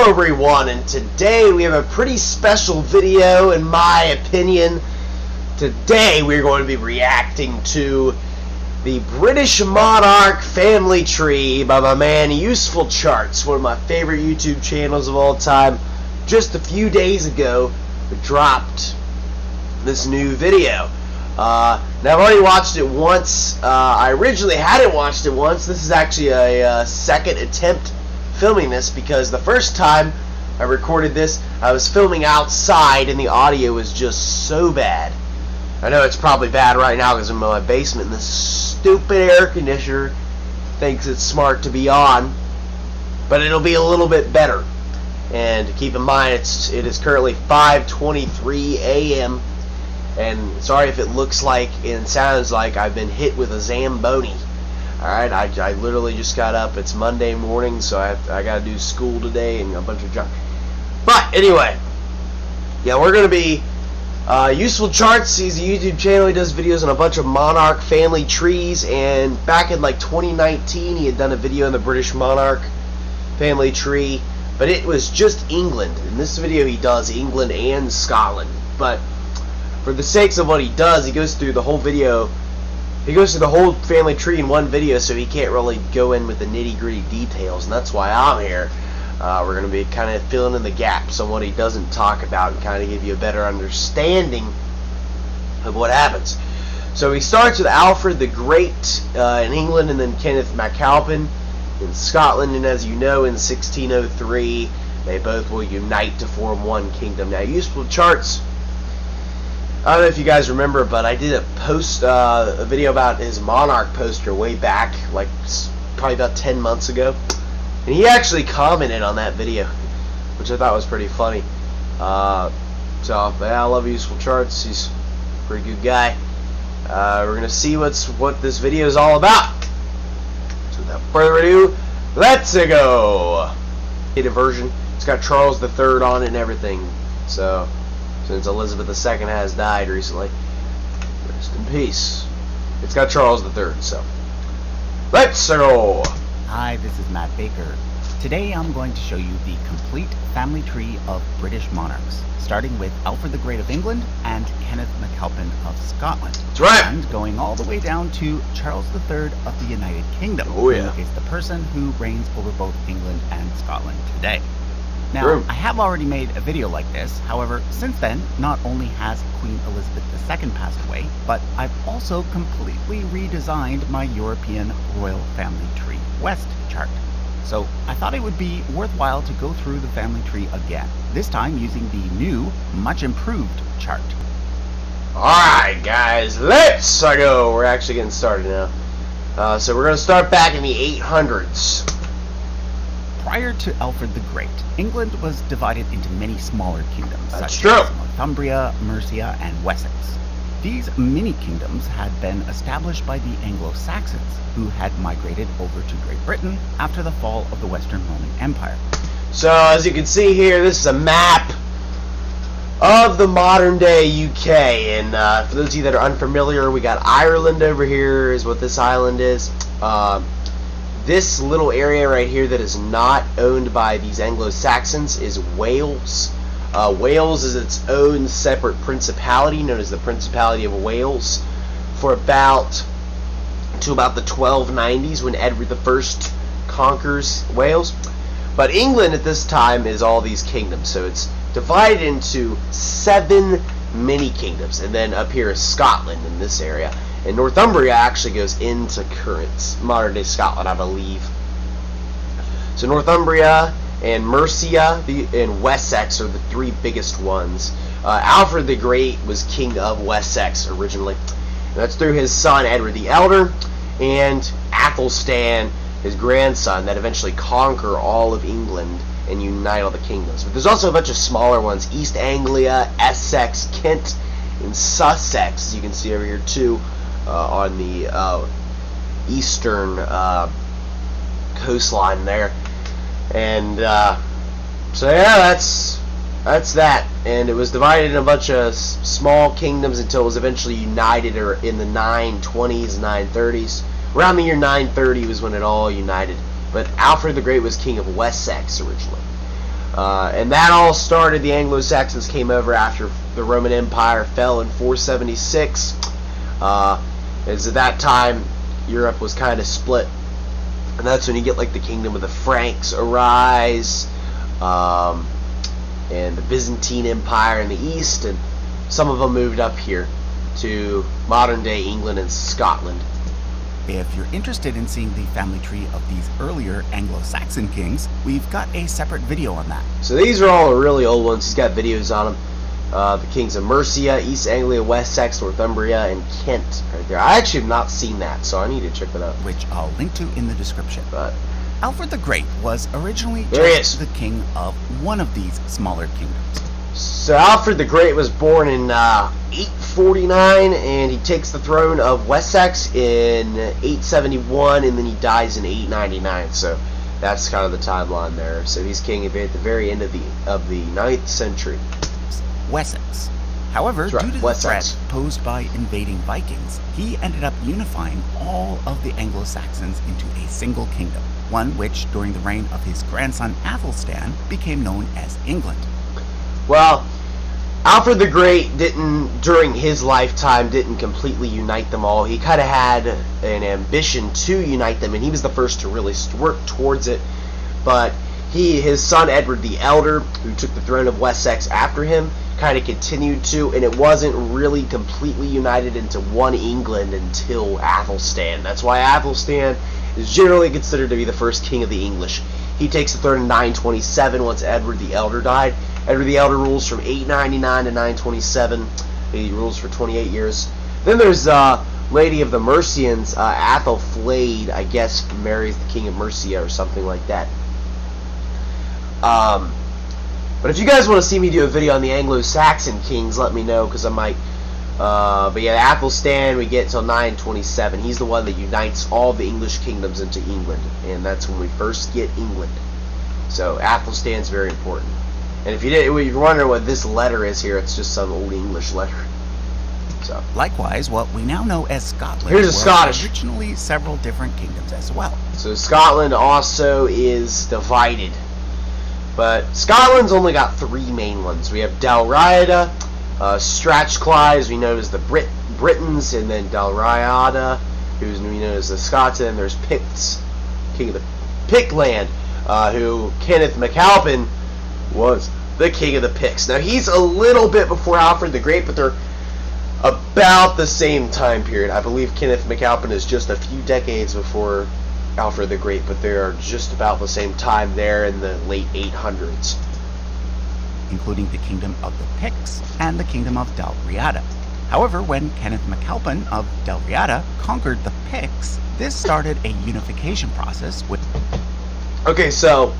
everyone, and today we have a pretty special video in my opinion. Today we're going to be reacting to the British Monarch family tree by my man Useful Charts, one of my favorite YouTube channels of all time. Just a few days ago we dropped this new video. Now I've already watched it once. I originally hadn't watched it once. This is actually a second attempt filming this, because the first time I recorded this I was filming outside and the audio was just so bad. I know it's probably bad right now because I'm in my basement and this stupid air conditioner thinks it's smart to be on, but it'll be a little bit better. And keep in mind it is currently 5:23 a.m. and sorry if it looks like and sounds like I've been hit with a Zamboni. Alright, I literally just got up. It's Monday morning, so I gotta do school today and a bunch of junk. But anyway, yeah, we're gonna be Useful Charts. He's a YouTube channel. He does videos on a bunch of monarch family trees, and back in like 2019 he had done a video on the British Monarch family tree, but it was just England. In this video he does England and Scotland, but for the sakes of what he does, he goes through the whole video. He goes through the whole family tree in one video, so he can't really go in with the nitty-gritty details, and that's why I'm here. We're going to be kind of filling in the gaps on what he doesn't talk about and kind of give you a better understanding of what happens. So he starts with Alfred the Great in England, and then Kenneth McAlpin in Scotland, and as you know, in 1603 they both will unite to form one kingdom. Now, Useful Charts, I don't know if you guys remember, but I did a video about his Monarch poster way back, like probably about 10 months ago, and he actually commented on that video, which I thought was pretty funny. So yeah, I love Useful Charts. He's a pretty good guy. We're gonna see what this video is all about. So without further ado, let's go. Version. It's got Charles III on it and everything. So, since Elizabeth II has died recently, rest in peace. It's got Charles III, so let's go! Hi, this is Matt Baker. Today I'm going to show you the complete family tree of British monarchs, starting with Alfred the Great of England and Kenneth McAlpin of Scotland. That's right! And going all the way down to Charles III of the United Kingdom, oh yeah, who is the person who reigns over both England and Scotland today. Now, true. I have already made a video like this. However, since then, not only has Queen Elizabeth II passed away, but I've also completely redesigned my European Royal Family Tree West chart. So I thought it would be worthwhile to go through the family tree again, this time using the new, much improved chart. Alright guys, let's go! We're actually getting started now. So we're going to start back in the 800s. Prior to Alfred the Great, England was divided into many smaller kingdoms, such as Northumbria, Mercia, and Wessex. These mini-kingdoms had been established by the Anglo-Saxons, who had migrated over to Great Britain after the fall of the Western Roman Empire. So, as you can see here, this is a map of the modern-day UK, and for those of you that are unfamiliar, we got Ireland over here, is what this island is. This little area right here that is not owned by these Anglo-Saxons is Wales. Wales is its own separate principality known as the Principality of Wales for about the 1290s, when Edward I conquers Wales. But England at this time is all these kingdoms, so it's divided into 7 mini kingdoms, and then up here is Scotland in this area. And Northumbria actually goes into current modern-day Scotland, I believe. So Northumbria and Mercia and Wessex are the 3 biggest ones. Alfred the Great was king of Wessex originally. And that's through his son Edward the Elder and Athelstan, his grandson, that eventually conquer all of England and unite all the kingdoms. But there's also a bunch of smaller ones: East Anglia, Essex, Kent, and Sussex, as you can see over here too. On the eastern coastline there, and so yeah, that's that. And it was divided in a bunch of small kingdoms until it was eventually united, or in the 920s, 930s. Around the year 930 was when it all united. But Alfred the Great was king of Wessex originally. And that all started, the Anglo-Saxons came over after the Roman Empire fell in 476. As at that time, Europe was kind of split. And that's when you get like the kingdom of the Franks arise, and the Byzantine Empire in the east, and some of them moved up here to modern-day England and Scotland. If you're interested in seeing the family tree of these earlier Anglo-Saxon kings, we've got a separate video on that. So these are all the really old ones. He's got videos on them. The kings of Mercia, East Anglia, Wessex, Northumbria, and Kent right there. I actually have not seen that, so I need to check that out. Which I'll link to in the description. But Alfred the Great was originally There he just is. the king of one of these smaller kingdoms. So Alfred the Great was born in 849, and he takes the throne of Wessex in 871, and then he dies in 899. So that's kind of the timeline there. So he's king at the very end of the 9th century. Wessex. However, That's right, due to the Wessex. threat posed by invading Vikings, he ended up unifying all of the Anglo-Saxons into a single kingdom, one which, during the reign of his grandson Athelstan, became known as England. Well, Alfred the Great during his lifetime, didn't completely unite them all. He kind of had an ambition to unite them, and he was the first to really work towards it. But his son Edward the Elder, who took the throne of Wessex after him, kind of continued to, and it wasn't really completely united into one England until Athelstan. That's why Athelstan is generally considered to be the first king of the English. He takes the throne in 927 once Edward the Elder died. Edward the Elder rules from 899 to 927. He rules for 28 years. Then there's Lady of the Mercians, Athelflaed, I guess, marries the king of Mercia or something like that. But if you guys want to see me do a video on the Anglo-Saxon kings, let me know, because I might. But yeah, Athelstan, we get till 927. He's the one that unites all the English kingdoms into England, and that's when we first get England. So Athelstan's very important. And if you're wondering what this letter is here, it's just some old English letter. So Likewise, what we now know as Scotland Here's a were Scottish. originally several different kingdoms as well. So Scotland also is divided. But Scotland's only got three main ones. We have Dalriada, Strathclyde, we know as the Britons, and then Dalriada, who's we know as the Scots, and there's Picts, king of the Pictland, who Kenneth McAlpin was the king of the Picts. Now he's a little bit before Alfred the Great, but they're about the same time period. I believe Kenneth McAlpin is just a few decades before Alfred the Great, but they are just about the same time there in the late 800s. Including the kingdom of the Picts and the kingdom of Dalriada. However, when Kenneth McAlpin of Dalriada conquered the Picts, this started a unification process with... Okay, so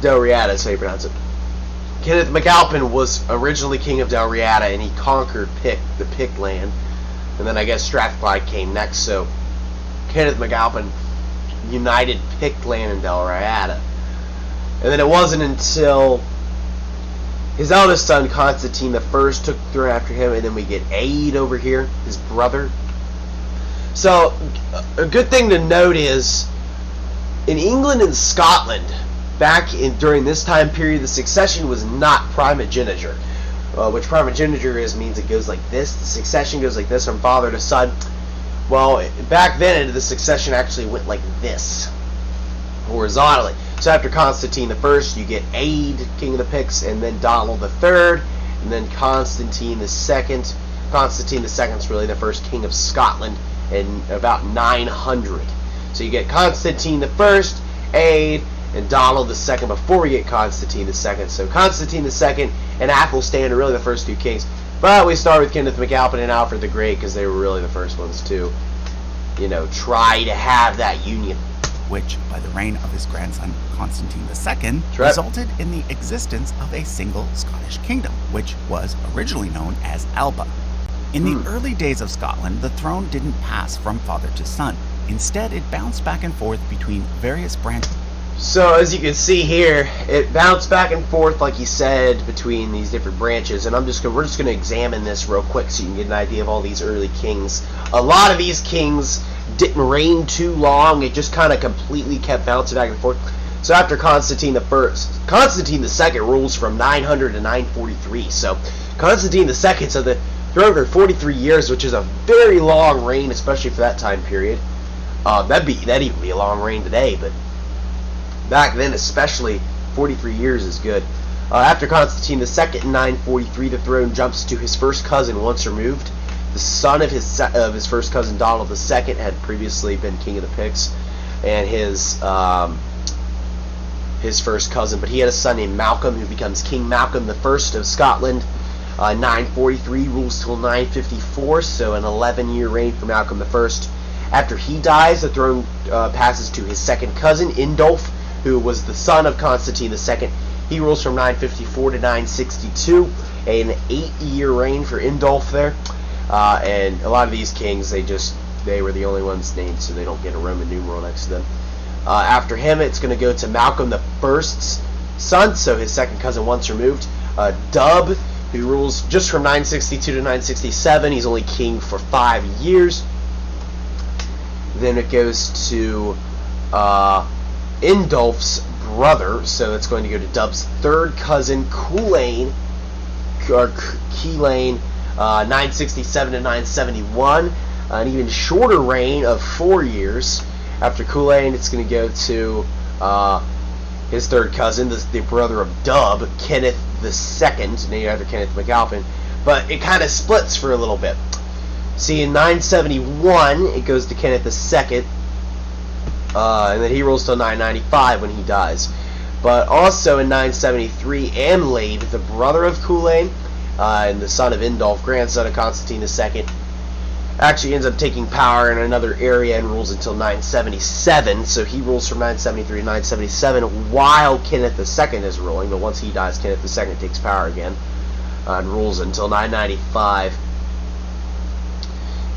Dalriada is how you pronounce it. Kenneth McAlpin was originally king of Dalriada, and he conquered the Pictland, and then I guess Strathclyde came next. So Kenneth McAlpin united Pictland and Dalriada, and then it wasn't until his eldest son Constantine I took the throne after him, and then we get Aed over here, his brother. So a good thing to note is in England and Scotland, during this time period, the succession was not primogeniture, which primogeniture means it goes like this. The succession goes like this from father to son. Well, back then, the succession actually went like this, horizontally. So after Constantine I, you get Aed, king of the Picts, and then Donald III, and then Constantine II. Constantine II is really the first king of Scotland in about 900. So you get Constantine I, Aed, and Donald II before we get Constantine II. So Constantine II and Athelstan are really the first two kings. But we start with Kenneth McAlpin and Alfred the Great because they were really the first ones to, try to have that union. Which, by the reign of his grandson Constantine II, right, resulted in the existence of a single Scottish kingdom, which was originally known as Alba. In the early days of Scotland, the throne didn't pass from father to son. Instead, it bounced back and forth between various branches. So as you can see here, it bounced back and forth, like he said, between these different branches. And we're just going to examine this real quick so you can get an idea of all these early kings. A lot of these kings didn't reign too long. It just kind of completely kept bouncing back and forth. So after Constantine II rules from 900 to 943. So Constantine II so the throne for 43 years, which is a very long reign, especially for that time period. That'd even be a long reign today, but back then, especially, 43 years is good. After Constantine II in 943, the throne jumps to his first cousin once removed. The son of his first cousin Donald II had previously been king of the Picts, and his first cousin, but he had a son named Malcolm who becomes King Malcolm I of Scotland. 943 rules till 954, so an 11-year reign for Malcolm I. After he dies, the throne passes to his second cousin Indulf, who was the son of Constantine II. He rules from 954 to 962, an 8-year reign for Indulf there. And a lot of these kings, they were the only ones named, so they don't get a Roman numeral next to them. After him, it's going to go to Malcolm I's son, so his second cousin once removed, Dub, who rules just from 962 to 967. He's only king for 5 years. Then it goes to Indulf's brother, so it's going to go to Dub's third cousin, Culain, 967 to 971, an even shorter reign of 4 years. After Culain, it's going to go to his third cousin, the brother of Dub, Kenneth II, named after Kenneth McAlpin, but it kind of splits for a little bit. See, in 971, it goes to Kenneth II, and then he rules till 995 when he dies. But also in 973, Amlade, the brother of Culain, and the son of Indulf, grandson of Constantine II, actually ends up taking power in another area and rules until 977. So he rules from 973 to 977 while Kenneth II is ruling. But once he dies, Kenneth II takes power again and rules until 995.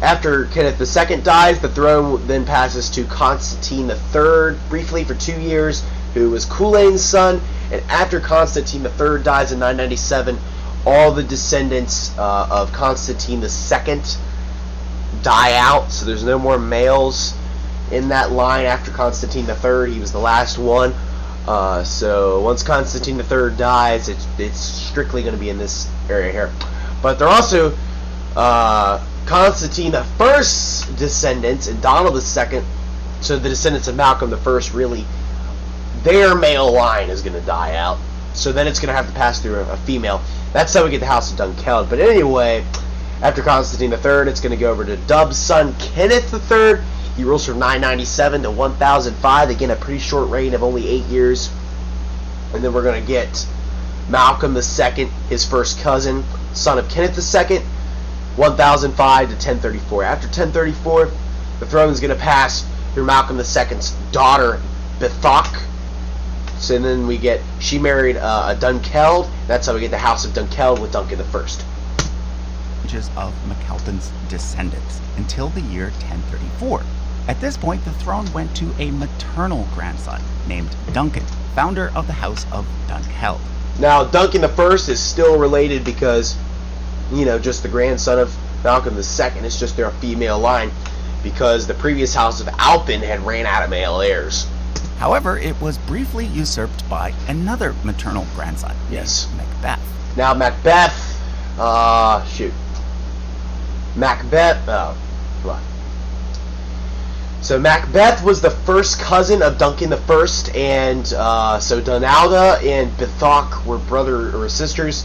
After Kenneth II dies, the throne then passes to Constantine III, briefly for 2 years, who was Culain's son. And after Constantine III dies in 997, all the descendants of Constantine II die out, so there's no more males in that line after Constantine III. He was the last one. So once Constantine III dies, it's strictly going to be in this area here. But they're also Constantine I's descendants and Donald II, so the descendants of Malcolm I, really, their male line is going to die out. So then it's going to have to pass through a female. That's how we get the House of Dunkeld. But anyway, after Constantine III, it's going to go over to Dub's son, Kenneth III. He rules from 997 to 1005. Again, a pretty short reign of only 8 years. And then we're going to get Malcolm II, his first cousin, son of Kenneth II, 1005 to 1034. After 1034, the throne is going to pass through Malcolm II's daughter, Bethok. So then she married a Dunkeld. That's how we get the House of Dunkeld with Duncan I. Of McAlpin's descendants until the year 1034. At this point, the throne went to a maternal grandson named Duncan, founder of the House of Dunkeld. Now, Duncan I is still related because, just the grandson of Malcolm II. It's just they're a female line because the previous House of Alpin had ran out of male heirs. However, it was briefly usurped by another maternal grandson named Macbeth. Now, Macbeth, So Macbeth was the first cousin of Duncan I, and so Donalda and Bethok were brother or sisters,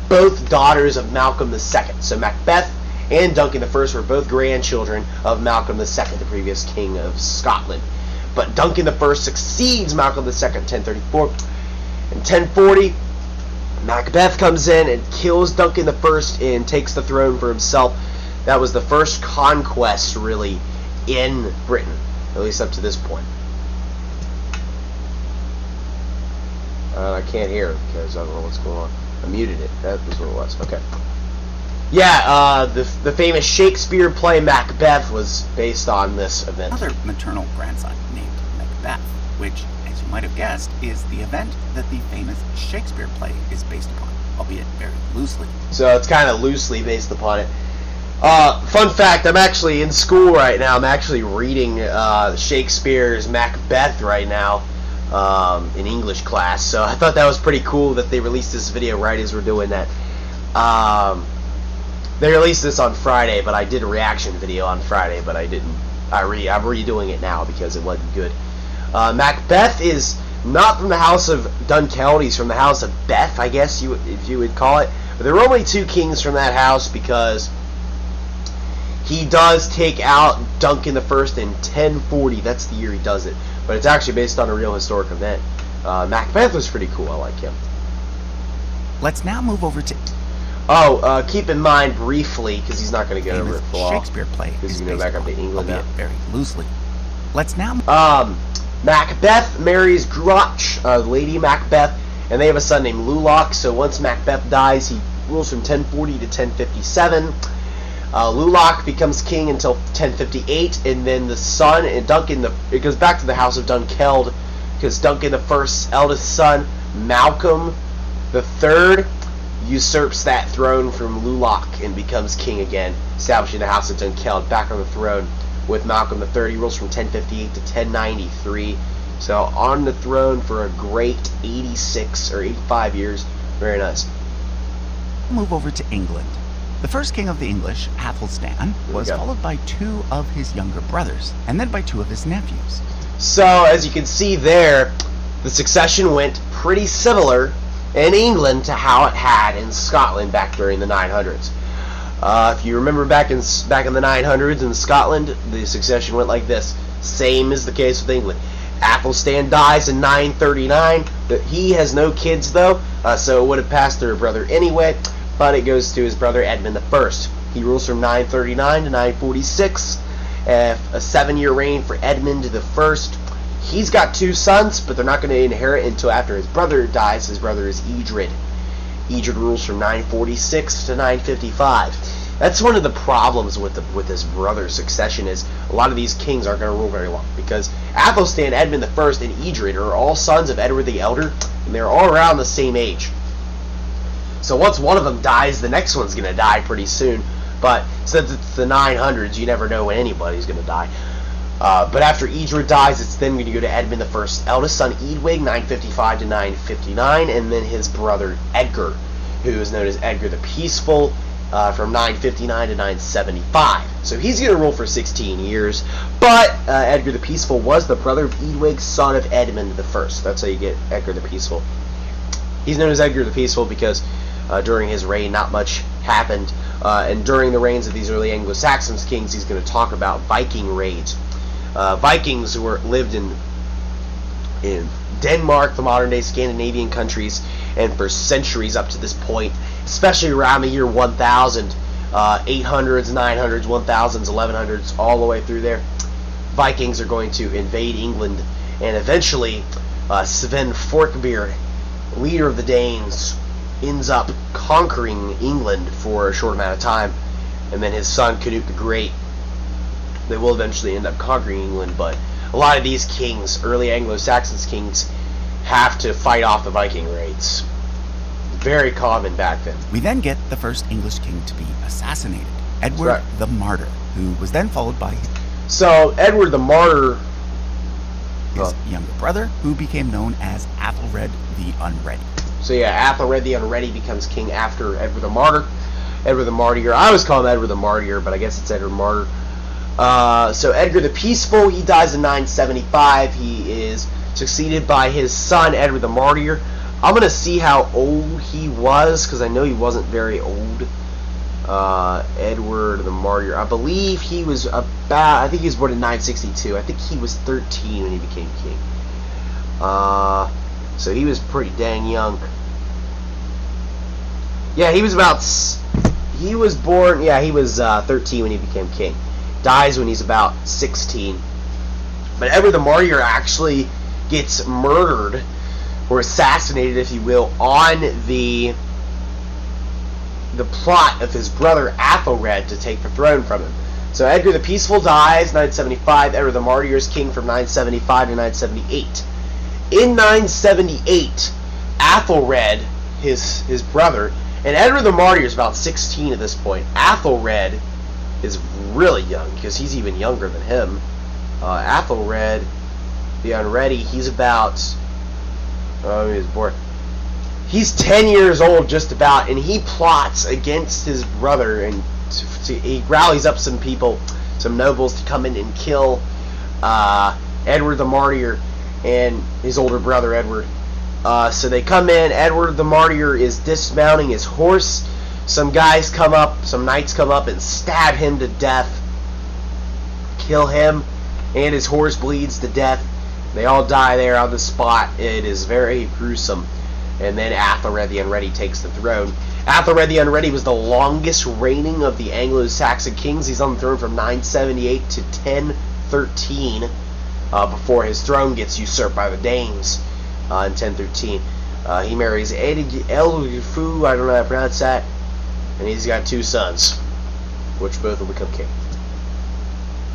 both daughters of Malcolm II. So Macbeth and Duncan I were both grandchildren of Malcolm II, the previous king of Scotland. But Duncan I succeeds Malcolm II in 1034. In 1040, Macbeth comes in and kills Duncan I and takes the throne for himself. That was the first conquest, really, in Britain, at least up to this point. I can't hear because I don't know what's going on. I muted it. That was what it was. Okay. Yeah, the famous Shakespeare play Macbeth was based on this event. Another maternal grandson named Macbeth, which, as you might have guessed, is the event that the famous Shakespeare play is based upon, albeit very loosely. So it's kind of loosely based upon it. Fun fact, I'm actually in school right now. I'm actually reading Shakespeare's Macbeth right now. in English class. So I thought that was pretty cool that they released this video right as we're doing that. They released this on Friday, but I did a reaction video on Friday, but I didn't. I'm redoing it now because it wasn't good. Macbeth is not from the house of Dunkeld. He's from the house of Beth, I guess if you would call it. But there were only 2 kings from that house because he does take out Duncan I in 1040. That's the year he does it. But it's actually based on a real historic event. Macbeth was pretty cool. I like him. Let's now move over to... keep in mind briefly, because he's not going to get over it for long. Shakespeare play because he's is going to go back up to England now. Very loosely. Let's now... Macbeth marries Gruach, Lady Macbeth, and they have a son named Lulach. So once Macbeth dies, he rules from 1040 to 1057. Lulach becomes king until 1058, and then the son, and it goes back to the house of Dunkeld, because Duncan I's eldest son, Malcolm III, usurps that throne from Lulach and becomes king again, establishing the house of Dunkeld back on the throne with Malcolm III. He rules from 1058 to 1093. So on the throne for a great 86 or 85 years. Very nice. Move over to England. The first king of the English, Athelstan, was followed by 2 of his younger brothers, and then by 2 of his nephews. So as you can see there, the succession went pretty similar in England to how it had in Scotland back during the 900s. If you remember back in the 900s in Scotland, the succession went like this. Same is the case with England. Athelstan dies in 939. He has no kids though, so it would have passed to her brother anyway, but it goes to his brother Edmund I. He rules from 939 to 946. A 7-year reign for Edmund I. He's got 2 sons, but they're not going to inherit until after his brother dies. His brother is Edred. Edred rules from 946 to 955. That's one of the problems with this brother succession is a lot of these kings aren't going to rule very long because Athelstan, Edmund I, and Edred are all sons of Edward the Elder, and they're all around the same age. So once one of them dies, the next one's going to die pretty soon. But since it's the 900s, you never know when anybody's going to die. But after Edred dies, it's then going to go to Edmund I's eldest son, Eadwig, 955 to 959, and then his brother Edgar, who is known as Edgar the Peaceful, from 959 to 975. So he's going to rule for 16 years, but Edgar the Peaceful was the brother of Eadwig, son of Edmund I. That's how you get Edgar the Peaceful. He's known as Edgar the Peaceful because during his reign not much happened, and during the reigns of these early Anglo-Saxon kings, he's going to talk about Viking raids. Vikings lived in Denmark, the modern-day Scandinavian countries, and for centuries up to this point, especially around the year 1000, 800s, 900s, 1000s, 1100s, all the way through there, Vikings are going to invade England, and eventually Sven Forkbeard, leader of the Danes, ends up conquering England for a short amount of time, and then his son Canute the Great, they will eventually end up conquering England, but a lot of these kings, early Anglo-Saxon kings, have to fight off the Viking raids. Very common back then. We then get the first English king to be assassinated, Edward the Martyr, who was then followed by So Edward the Martyr, his younger brother, who became known as Athelred the Unready. So yeah, Athelred the Unready becomes king after Edward the Martyr. Edward the Martyr. I always call him Edward the Martyr, but I guess it's Edward Martyr. So Edgar the Peaceful, he dies in 975. He is succeeded by his son Edward the Martyr. I'm gonna see how old he was because I know he wasn't very old. Edward the Martyr. I believe he was I think he was born in 962. I think he was 13 when he became king. So he was pretty dang young. Yeah, he was born, yeah, he was 13 when he became king. Dies when he's about 16. But Edward the Martyr actually gets murdered, or assassinated, if you will, on the plot of his brother Athelred to take the throne from him. So Edgar the Peaceful dies 975. Edward the Martyr is king from 975 to 978. In 978, Athelred, his brother, and Edward the Martyr is about 16 at this point. Athelred is really young because he's even younger than him. Athelred the Unready, he's about, he was born, he's 10 years old just about, and he plots against his brother, and he rallies up some people, some nobles, to come in and kill Edward the Martyr and his older brother Edward. So they come in. Edward the Martyr is dismounting his horse. Some guys come up, some knights come up and stab him to death, kill him, and his horse bleeds to death. They all die there on the spot. It is very gruesome. And then Athelred the Unready takes the throne. Athelred the Unready was the longest reigning of the Anglo-Saxon kings. He's on the throne from 978 to 1013, before his throne gets usurped by the Danes in 1013. He marries Elfu, I don't know how to pronounce that, and he's got 2 sons, which both will become king.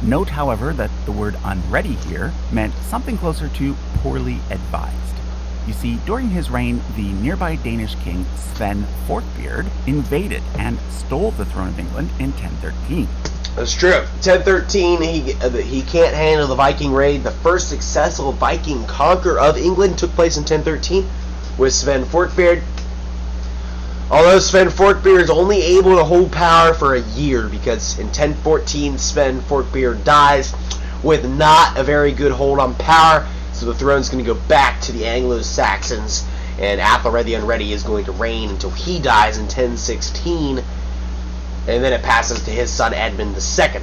Note, however, that the word unready here meant something closer to poorly advised. You see, during his reign, the nearby Danish king Sven Forkbeard invaded and stole the throne of England in 1013. That's true. 1013, he can't handle the Viking raid. The first successful Viking conquer of England took place in 1013 with Sven Forkbeard. Although Sven Forkbeard is only able to hold power for a year, because in 1014 Sven Forkbeard dies with not a very good hold on power. So the throne's going to go back to the Anglo-Saxons, and Athelred the Unready is going to reign until he dies in 1016, and then it passes to his son Edmund II,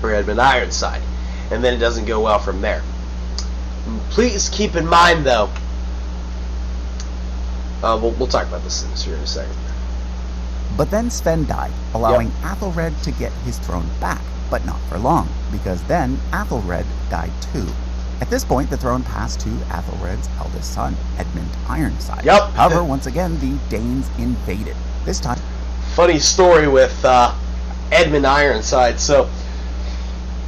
or Edmund Ironside, and then it doesn't go well from there. And please keep in mind, though, we'll talk about this here in a second. But then Sven died, allowing Athelred to get his throne back, but not for long, because then Athelred died too. At this point, the throne passed to Athelred's eldest son, Edmund Ironside. Yep. However, once again, the Danes invaded. This time... Funny story with Edmund Ironside. So,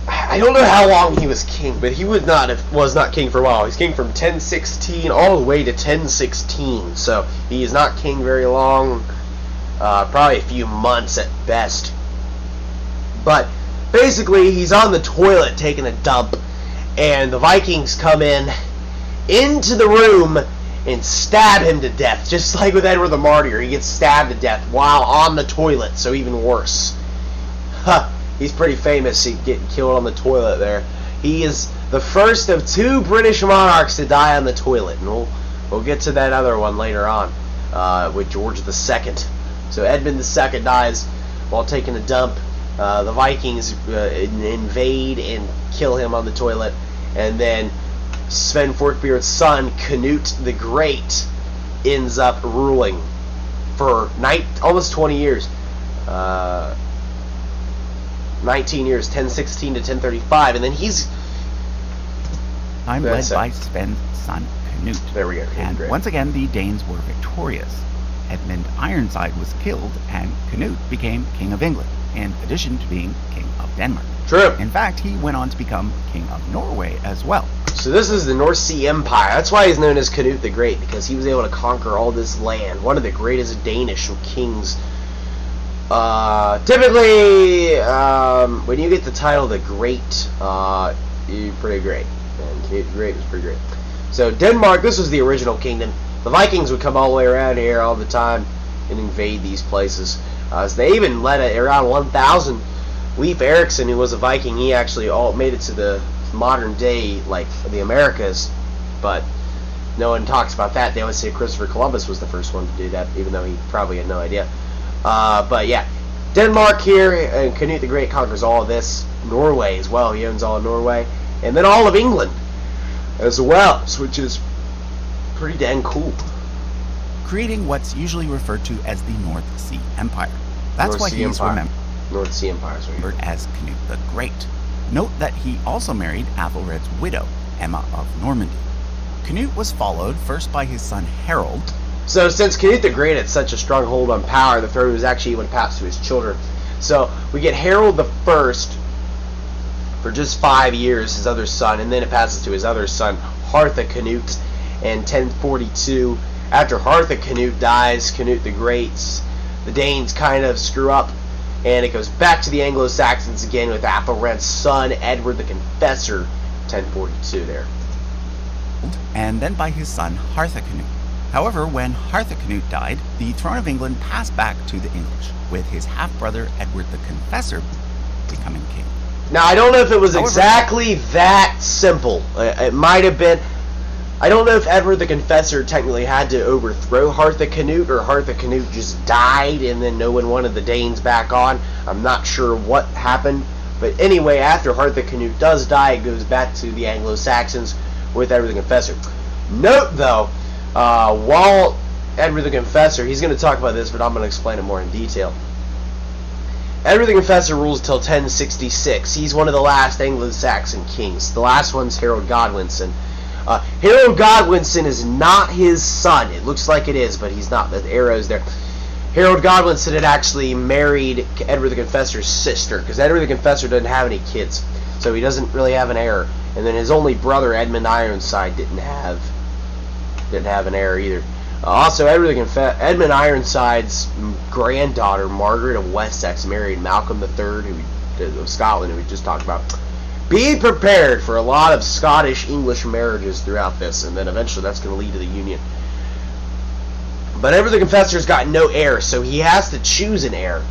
I don't know how long he was king, but he was not king for a while. He's king from 1016 all the way to 1016. So, he is not king very long. Probably a few months at best. But, basically, he's on the toilet taking a dump, and the Vikings come into the room and stab him to death. Just like with Edward the Martyr, he gets stabbed to death while on the toilet, so even worse. He's pretty famous, he getting killed on the toilet there. He is the first of 2 British monarchs to die on the toilet, and we'll get to that other one later on, with George II. So Edmund II dies while taking a dump. The Vikings invade and kill him on the toilet, and then Sven Forkbeard's son, Canute the Great, ends up ruling for almost 20 years. 19 years, 1016 to 1035, and then I'm led by Sven's son, Canute. There we go. And once again, the Danes were victorious. Edmund Ironside was killed, and Canute became King of England, in addition to being King of Denmark. True. In fact, he went on to become King of Norway as well. So this is the North Sea Empire. That's why he's known as Canute the Great, because he was able to conquer all this land. One of the greatest Danish kings. Typically, when you get the title the Great, you're pretty great. And Canute the Great was pretty great. So Denmark, this was the original kingdom. The Vikings would come all the way around here all the time and invade these places. So they even led around 1,000. Leif Erikson, who was a Viking, he actually made it to the modern day, like the Americas, but no one talks about that. They always say Christopher Columbus was the first one to do that, even though he probably had no idea. But yeah, Denmark here, and Canute the Great conquers all of this. Norway as well, he owns all of Norway, and then all of England as well, which is pretty dang cool. Creating what's usually referred to as the North Sea Empire. That's why he's remembered North Sea Empire, as Canute the Great. Note that he also married Athelred's widow, Emma of Normandy. Canute was followed first by his son Harold. So since Canute the Great had such a strong hold on power, the throne was actually even passed to his children. So we get Harold the First for just 5 years, his other son, and then it passes to his other son, Harthacanute, in 1042. After Harthacanute dies, Canute the Great, the Danes kind of screw up, and it goes back to the Anglo-Saxons again with Athelred's son, Edward the Confessor, 1042 there. and then by his son Harthacnut. However, when Harthacnut died, the throne of England passed back to the English, with his half-brother Edward the Confessor becoming king. Now, I don't know if it was exactly that simple. It might have been. I don't know if Edward the Confessor technically had to overthrow Harthacnut, or Harthacnut just died and then no one wanted the Danes back on. I'm not sure what happened. But anyway, after Harthacnut does die, it goes back to the Anglo-Saxons with Edward the Confessor. Note, though, while Edward the Confessor, he's going to talk about this, but I'm going to explain it more in detail. Edward the Confessor rules until 1066. He's one of the last Anglo-Saxon kings. The last one's Harold Godwinson. Harold Godwinson is not his son. It looks like it is, but he's not. The arrow's there. Harold Godwinson had actually married Edward the Confessor's sister, because Edward the Confessor doesn't have any kids, so he doesn't really have an heir. And then his only brother, Edmund Ironside, didn't have an heir either. Also, Edmund Ironside's granddaughter, Margaret of Wessex, married Malcolm III of Scotland, who we just talked about. Be prepared for a lot of Scottish-English marriages throughout this, and then eventually that's going to lead to the Union. But Edward the Confessor's got no heir, so he has to choose an heir.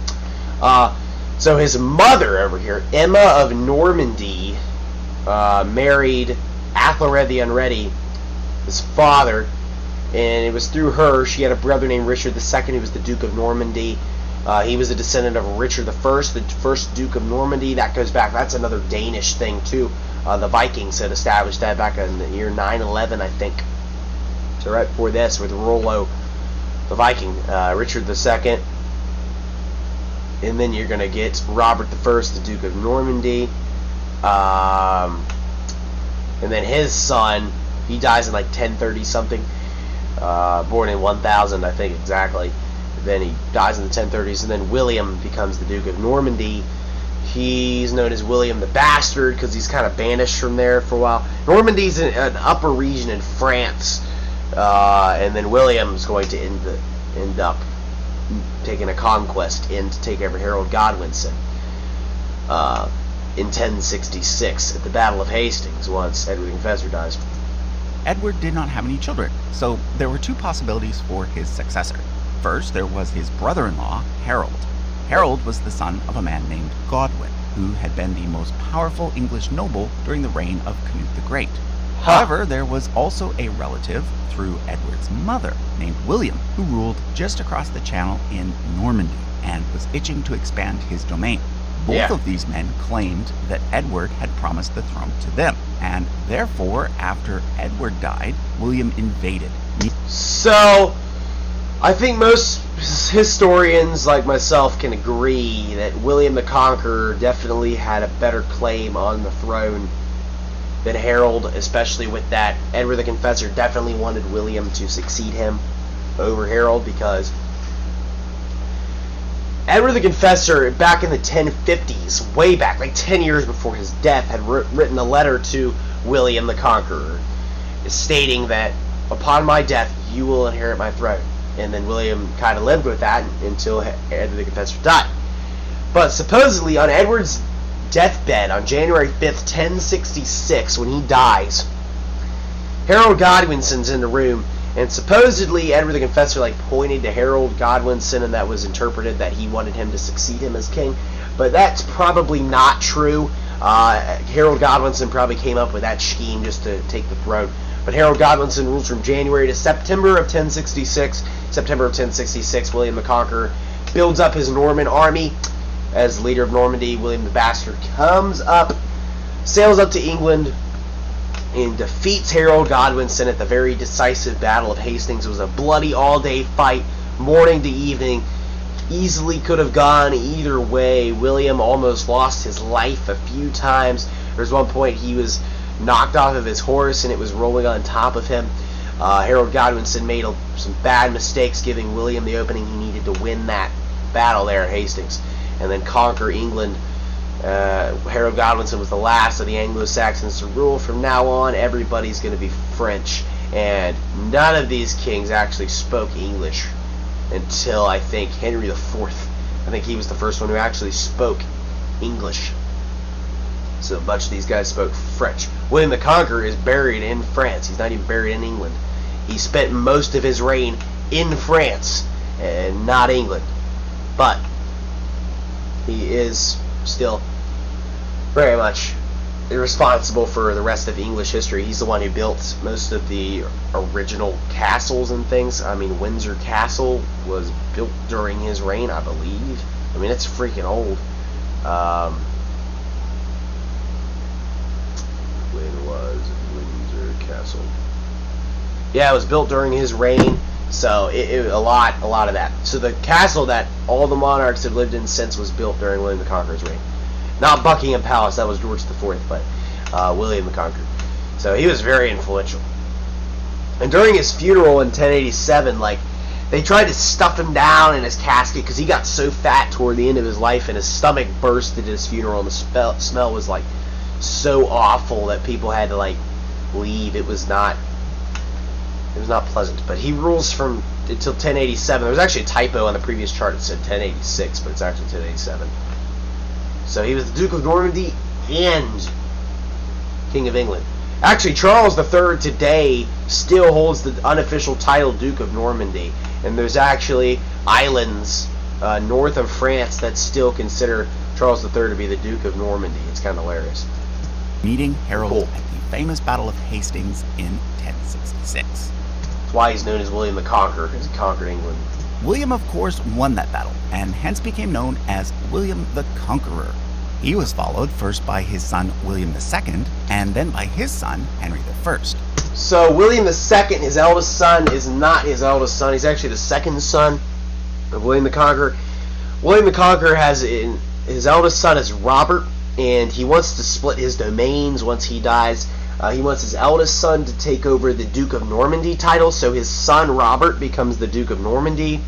So his mother over here, Emma of Normandy, married Athelred the Unready, his father, and it was through her. She had a brother named Richard II, who was the Duke of Normandy. He was a descendant of Richard I, the first Duke of Normandy. That goes back, that's another Danish thing too. The Vikings had established that back in the year 911, I think. So right before this, with Rollo, the Viking, Richard II. And then you're going to get Robert I, the Duke of Normandy. And then his son, he dies in like 1030 something. Born in 1000, I think exactly. Then he dies in the 1030s, and then William becomes the Duke of Normandy. He's known as William the Bastard because he's kind of banished from there for a while. Normandy's an upper region in France, and then William's going to end up taking a conquest in to take over Harold Godwinson in 1066 at the Battle of Hastings once Edward the Confessor dies. Edward did not have any children, so there were two possibilities for his successor. First, there was his brother-in-law, Harold. Harold was the son of a man named Godwin, who had been the most powerful English noble during the reign of Canute the Great. However, there was also a relative through Edward's mother named William, who ruled just across the channel in Normandy and was itching to expand his domain. Both of these men claimed that Edward had promised the throne to them, and therefore, after Edward died, William invaded. So, I think most historians like myself can agree that William the Conqueror definitely had a better claim on the throne than Harold, especially with that Edward the Confessor definitely wanted William to succeed him over Harold, because Edward the Confessor, back in the 1050s, way back, like 10 years before his death, had written a letter to William the Conqueror stating that, upon my death, you will inherit my throne. And then William kind of lived with that until Edward the Confessor died. But supposedly, on Edward's deathbed, on January 5th, 1066, when he dies, Harold Godwinson's in the room, and supposedly Edward the Confessor pointed to Harold Godwinson, and that was interpreted that he wanted him to succeed him as king. But that's probably not true. Harold Godwinson probably came up with that scheme just to take the throne. But Harold Godwinson rules from January to September of 1066. September of 1066, William the Conqueror builds up his Norman army as leader of Normandy. William the Bastard comes up, sails up to England, and defeats Harold Godwinson at the very decisive Battle of Hastings. It was a bloody all-day fight, morning to evening. Easily could have gone either way. William almost lost his life a few times. There was one point he was knocked off of his horse and it was rolling on top of him. Harold Godwinson made some bad mistakes, giving William the opening he needed to win that battle there at Hastings and then conquer England. Harold Godwinson was the last of the Anglo-Saxons to rule. From now on, everybody's going to be French, and none of these kings actually spoke English until, I think, Henry IV. I think he was the first one who actually spoke English. So a bunch of these guys spoke French. William the Conqueror is buried in France. He's not even buried in England. He spent most of his reign in France and not England. But he is still very much responsible for the rest of English history. He's the one who built most of the original castles and things. I mean, Windsor Castle was built during his reign, I believe. I mean, it's freaking old. When was Windsor Castle? Yeah, it was built during his reign. So a lot of that. So the castle that all the monarchs have lived in since was built during William the Conqueror's reign. Not Buckingham Palace, that was George IV, but William the Conqueror. So he was very influential. And during his funeral in 1087, like, they tried to stuff him down in his casket because he got so fat toward the end of his life, and his stomach burst at his funeral, and the smell was like so awful that people had to like leave. It was not pleasant. But he rules from until 1087. There was actually a typo on the previous chart. It said 1086, but it's actually 1087. So he was the Duke of Normandy and King of England. Actually, Charles III today still holds the unofficial title Duke of Normandy. And there's actually islands north of France that still consider Charles III to be the Duke of Normandy. It's kind of hilarious. Meeting Harold at the famous Battle of Hastings in 1066. That's why he's known as William the Conqueror, because he conquered England. William, of course, won that battle, and hence became known as William the Conqueror. He was followed first by his son William II, and then by his son Henry I. So William II, his eldest son, is not his eldest son. He's actually the second son of William the Conqueror. William the Conqueror has his eldest son is Robert, and he wants to split his domains once he dies. He wants his eldest son to take over the Duke of Normandy title, so his son Robert becomes the Duke of Normandy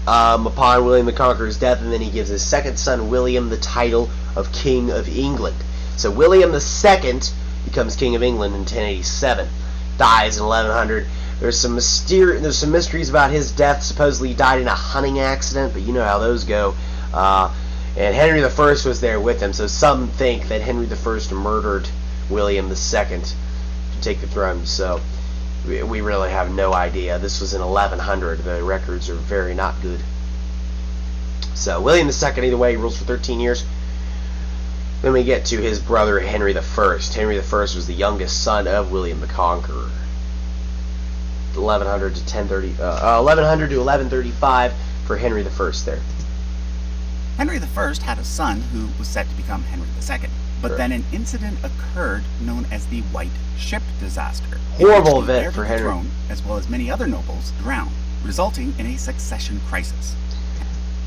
upon William the Conqueror's death, and then he gives his second son William the title of King of England. So William II becomes King of England in 1087, dies in 1100. There's some mysteries about his death. Supposedly he died in a hunting accident, but you know how those go. And Henry I was there with him, so some think that Henry I murdered William II to take the throne. So we really have no idea. This was in 1100. The records are very not good. So William II, either way, rules for 13 years. Then we get to his brother Henry I. Henry I was the youngest son of William the Conqueror. 1100 to 1135 for Henry I there. Henry I had a son who was set to become Henry II, but then an incident occurred known as the White Ship Disaster. Horrible event for Henry. Throne, as well as many other nobles, drowned, resulting in a succession crisis.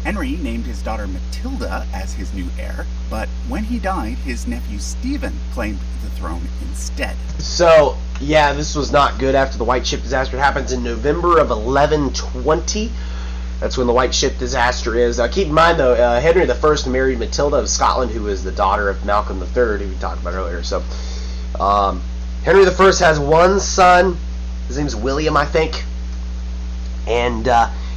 Henry named his daughter Matilda as his new heir, but when he died, his nephew Stephen claimed the throne instead. So, yeah, this was not good after the White Ship Disaster. It happens in November of 1120. That's when the White Ship Disaster is. Keep in mind, though, Henry I married Matilda of Scotland, who was the daughter of Malcolm III, who we talked about earlier. So, Henry I has one son. His name's William, I think. And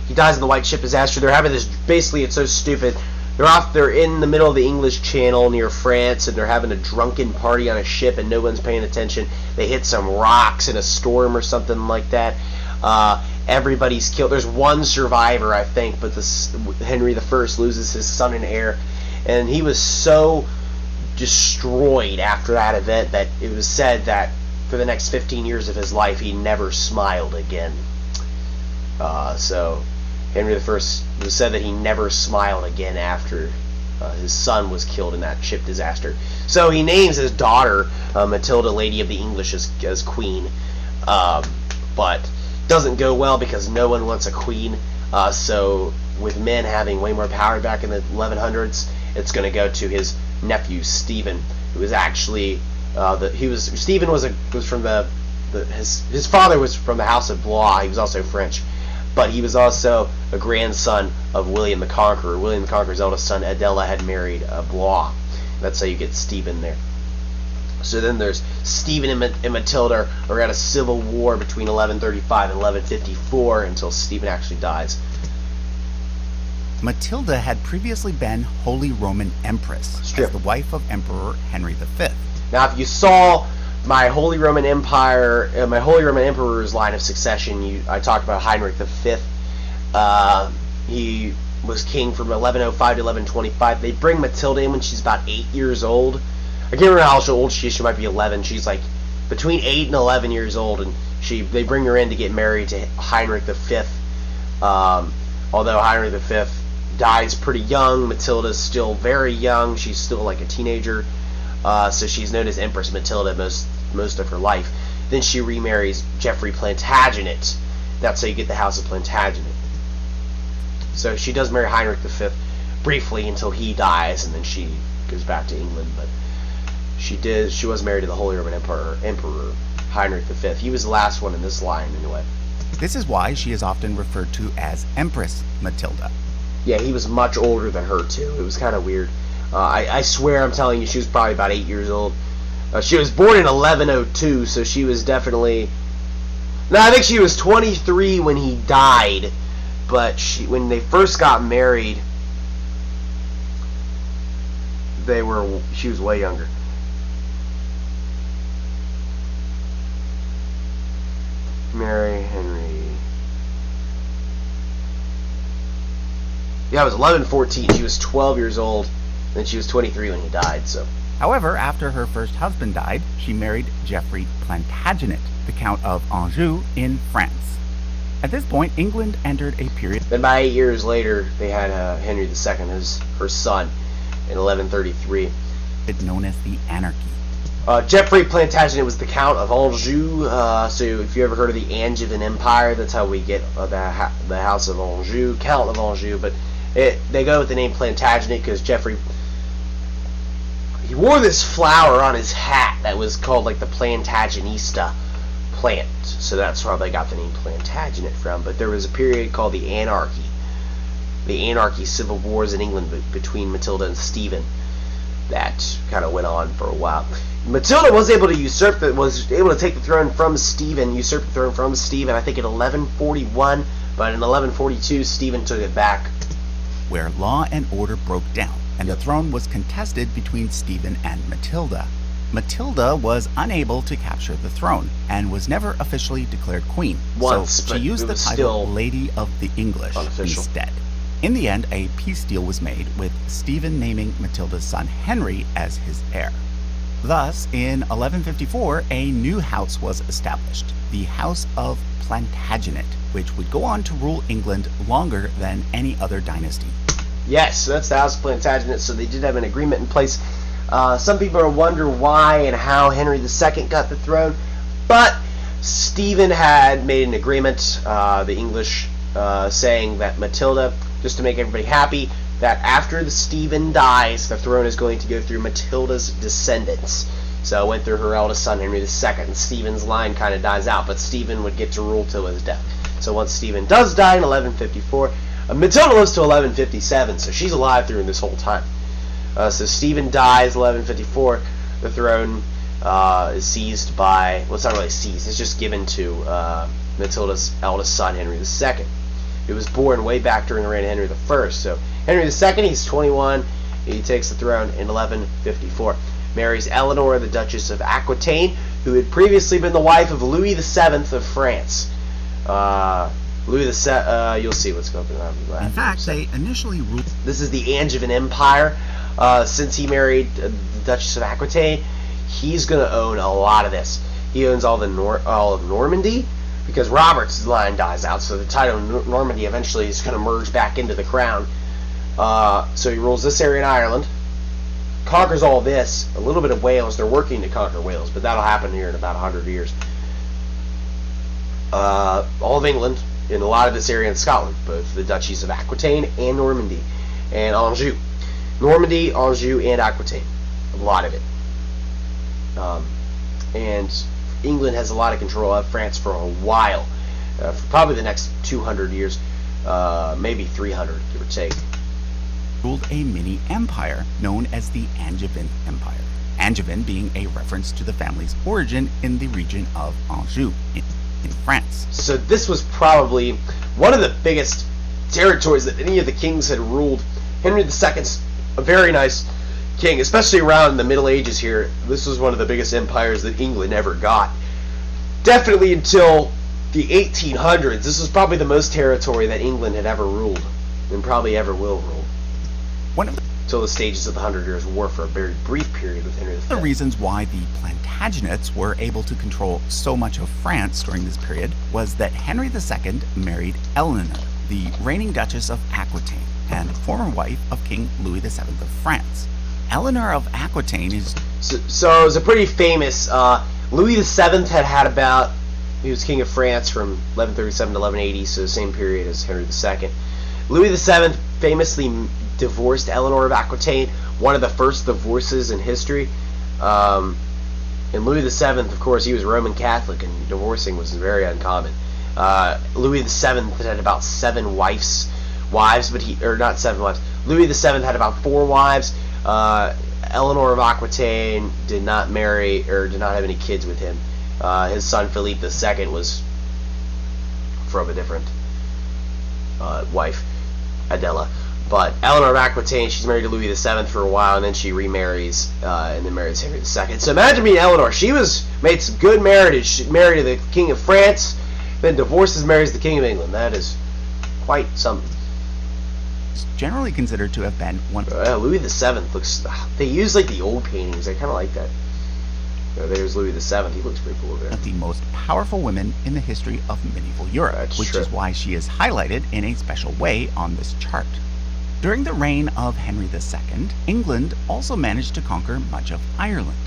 he dies in the White Ship Disaster. They're having this, basically, it's so stupid. They're in the middle of the English Channel near France, and they're having a drunken party on a ship, and no one's paying attention. They hit some rocks in a storm or something like that. Everybody's killed. There's one survivor, I think, but Henry I loses his son and heir, and he was so destroyed after that event that it was said that for the next 15 years of his life he never smiled again. So Henry I was said that he never smiled again after his son was killed in that ship disaster. So he names his daughter Matilda, Lady of the English, as queen, but doesn't go well because no one wants a queen. So with men having way more power back in the 1100s, it's going to go to his nephew Stephen, who was actually Stephen was from his father was from the House of Blois. He was also French, but he was also a grandson of William the Conqueror. William the Conqueror's eldest son Adela had married Blois. That's how you get Stephen there. So then there's Stephen and Matilda are at a civil war between 1135 and 1154 until Stephen actually dies. Matilda had previously been Holy Roman Empress as the wife of Emperor Henry V. Now, if you saw my Holy Roman Empire, my Holy Roman Emperor's line of succession, I talked about Heinrich V. He was king from 1105 to 1125. They bring Matilda in when she's about 8 years old. I can't remember how old she is. She might be 11. She's like between 8 and 11 years old, and they bring her in to get married to Heinrich V. Although Heinrich V dies pretty young, Matilda's still very young. She's still like a teenager, so she's known as Empress Matilda most of her life. Then she remarries Geoffrey Plantagenet. That's how you get the House of Plantagenet. So she does marry Heinrich V briefly until he dies, and then she goes back to England. But she was married to the Holy Roman Emperor Heinrich V. He was the last one in this line, anyway. This is why she is often referred to as Empress Matilda. Yeah, he was much older than her, too. It was kind of weird. I swear I'm telling you, she was probably about 8 years old. She was born in 1102, so she was definitely... No, I think she was 23 when he died, but when they first got married, she was way younger. Mary Henry. Yeah, it was 1114. She was 12 years old, and she was 23 when he died, so... However, after her first husband died, she married Geoffrey Plantagenet, the Count of Anjou, in France. At this point, England entered a period... Then by 8 years later, they had Henry II as her son in 1133. known as the Anarchy. Geoffrey Plantagenet was the Count of Anjou. So if you ever heard of the Angevin Empire, that's how we get the House of Anjou, Count of Anjou. But they go with the name Plantagenet because Geoffrey... He wore this flower on his hat that was called like the Plantagenista plant, so that's where they got the name Plantagenet from. But there was a period called the Anarchy, civil wars in England between Matilda and Stephen that kind of went on for a while. Matilda was able to take the throne from Stephen, I think in 1141, but in 1142 Stephen took it back. Where law and order broke down, and the throne was contested between Stephen and Matilda. Matilda was unable to capture the throne, and was never officially declared queen, so she used the title Lady of the English instead. In the end, a peace deal was made, with Stephen naming Matilda's son Henry as his heir. Thus, in 1154, a new house was established, the House of Plantagenet, which would go on to rule England longer than any other dynasty. Yes, so that's the House of Plantagenet, so they did have an agreement in place. Some people wonder why and how Henry II got the throne, but Stephen had made an agreement, the English, saying that Matilda, just to make everybody happy, that after Stephen dies, the throne is going to go through Matilda's descendants. So it went through her eldest son, Henry II, and Stephen's line kind of dies out, but Stephen would get to rule till his death. So once Stephen does die in 1154, Matilda lives to 1157, so she's alive through this whole time. So Stephen dies 1154. The throne is seized by... Well, it's not really seized. It's just given to Matilda's eldest son, Henry II. He was born way back during the reign of Henry I. So Henry II, he's 21. He takes the throne in 1154. Marries Eleanor, the Duchess of Aquitaine, who had previously been the wife of Louis VII of France. Louis VII, you'll see what's going on. In fact, they initially ruled... This is the Angevin Empire. Since he married the Duchess of Aquitaine, he's going to own a lot of this. He owns all of Normandy, because Robert's line dies out, so the title of Normandy eventually is going to merge back into the crown. So he rules this area in Ireland, conquers all this, a little bit of Wales. They're working to conquer Wales, but that'll happen here in about 100 years. All of England, in a lot of this area in Scotland, both the duchies of Aquitaine and Normandy, and Anjou. Normandy, Anjou, and Aquitaine. A lot of it. And England has a lot of control of France for a while. For probably the next 200 years, maybe 300, give or take. Ruled a mini-empire known as the Angevin Empire. Angevin being a reference to the family's origin in the region of Anjou in France. So this was probably one of the biggest territories that any of the kings had ruled. Henry II's a very nice king, especially around the Middle Ages here. This was one of the biggest empires that England ever got. Definitely until the 1800s, this was probably the most territory that England had ever ruled, and probably ever will rule. Until the stages of the 100 Years' War for a very brief period with Henry V. The reasons why the Plantagenets were able to control so much of France during this period was that Henry II married Eleanor, the reigning Duchess of Aquitaine, and former wife of King Louis VII of France. Eleanor of Aquitaine is... So it was a pretty famous... Louis VII had about... He was king of France from 1137 to 1180, so the same period as Henry II. Louis VII famously divorced Eleanor of Aquitaine, one of the first divorces in history. And Louis VII, of course, he was Roman Catholic, and divorcing was very uncommon. Louis VII had about 7 wives, but not 7 wives. Louis VII had about 4 wives. Eleanor of Aquitaine did not marry or did not have any kids with him. His son Philippe II was from a different wife, Adela. But Eleanor of Aquitaine, she's married to Louis VII for a while, and then she remarries, and then marries Henry II. So imagine being Eleanor. She made some good marriage. She married to the King of France, then divorces, marries the King of England. That is quite something. It's generally considered to have been one. Louis VII looks. They use like the old paintings. I kind of like that. There's Louis VII. He looks pretty cool there. Of the most powerful women in the history of medieval Europe, which is why she is highlighted in a special way on this chart. During the reign of Henry II, England also managed to conquer much of Ireland.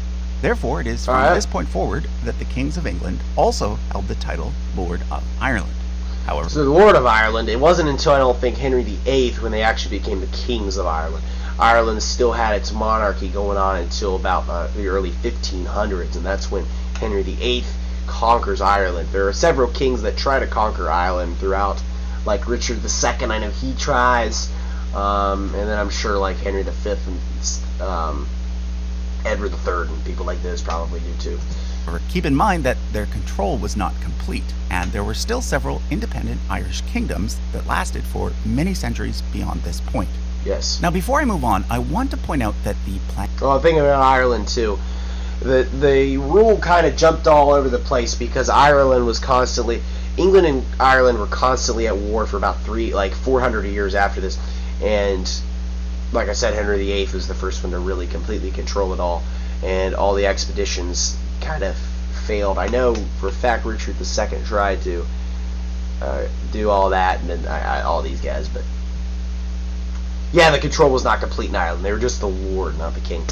Therefore, it is from this point forward that the kings of England also held the title Lord of Ireland. However, so the Lord of Ireland, it wasn't until I don't think Henry VIII when they actually became the kings of Ireland. Ireland still had its monarchy going on until about the early 1500s, and that's when Henry VIII conquers Ireland. There are several kings that try to conquer Ireland throughout, like Richard II, I know he tries. And then I'm sure like Henry V and Edward III and people like this probably do too. Keep in mind that their control was not complete, and there were still several independent Irish kingdoms that lasted for many centuries beyond this point. Yes. Now, before I move on, I want to point out that the thing about Ireland too, the rule kind of jumped all over the place because Ireland was constantly, England and Ireland were constantly at war for about 400 years after this. And like I said, Henry VIII was the first one to really completely control it all, and all the expeditions kind of failed. I know for a fact Richard II tried to do all that, and then all these guys, but yeah, the control was not complete in Ireland. They were just the lord, not the king.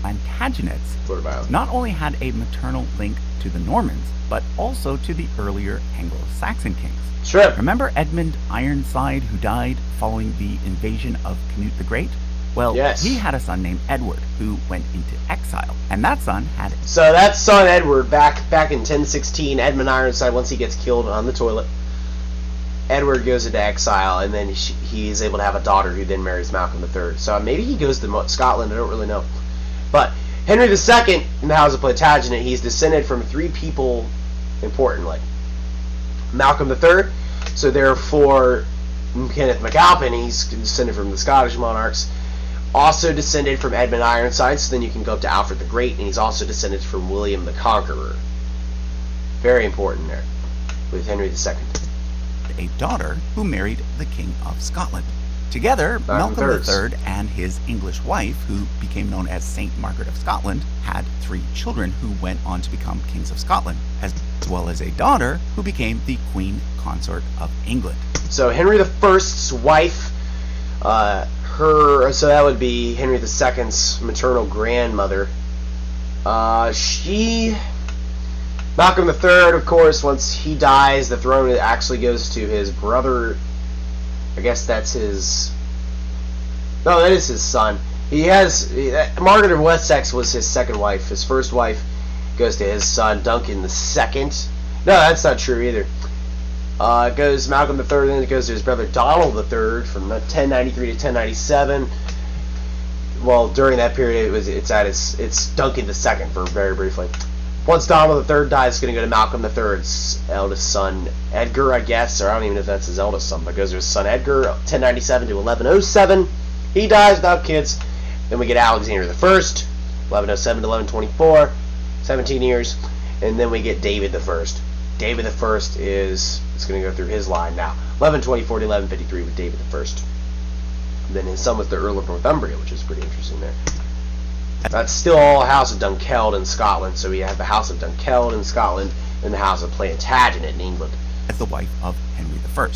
Plantagenets not only had a maternal link to the Normans, but also to the earlier Anglo-Saxon kings. Sure. Remember Edmund Ironside, who died following the invasion of Canute the Great? Well, yes. He had a son named Edward, who went into exile, and that son had... So that son Edward, back in 1016, Edmund Ironside, once he gets killed on the toilet, Edward goes into exile, and then he is able to have a daughter who then marries Malcolm III. So maybe he goes to Scotland, I don't really know. But Henry II, in the House of Plantagenet, he's descended from 3 people important, like Malcolm III, so therefore Kenneth McAlpin, he's descended from the Scottish monarchs, also descended from Edmund Ironside, so then you can go up to Alfred the Great, and he's also descended from William the Conqueror. Very important there, with Henry II. A daughter who married the King of Scotland. Together, Malcolm III and his English wife, who became known as Saint Margaret of Scotland, had 3 children who went on to become kings of Scotland, as well as a daughter who became the Queen Consort of England. So Henry I's wife, so that would be Henry II's maternal grandmother. Malcolm III, of course, once he dies, the throne actually goes to his brother. I guess that's his... No, that is his son. Margaret of Wessex was his second wife. His first wife goes to his son, Duncan II. No, that's not true either. It goes Malcolm III, then it goes to his brother Donald III from 1093 to 1097. Well, during that period, it's Duncan II for very briefly. Once Donald III dies, it's going to go to Malcolm III's eldest son, Edgar, I guess, or I don't even know if that's his eldest son, but it goes to his son Edgar, 1097 to 1107. He dies without kids. Then we get Alexander the First, 1107 to 1124, 17 years, and then we get David the First. David the First it's going to go through his line now, 1124 to 1153 with David the First. Then his son was the Earl of Northumbria, which is pretty interesting there. That's still all House of Dunkeld in Scotland, so we have the House of Dunkeld in Scotland and the House of Plantagenet in England. As the wife of Henry I.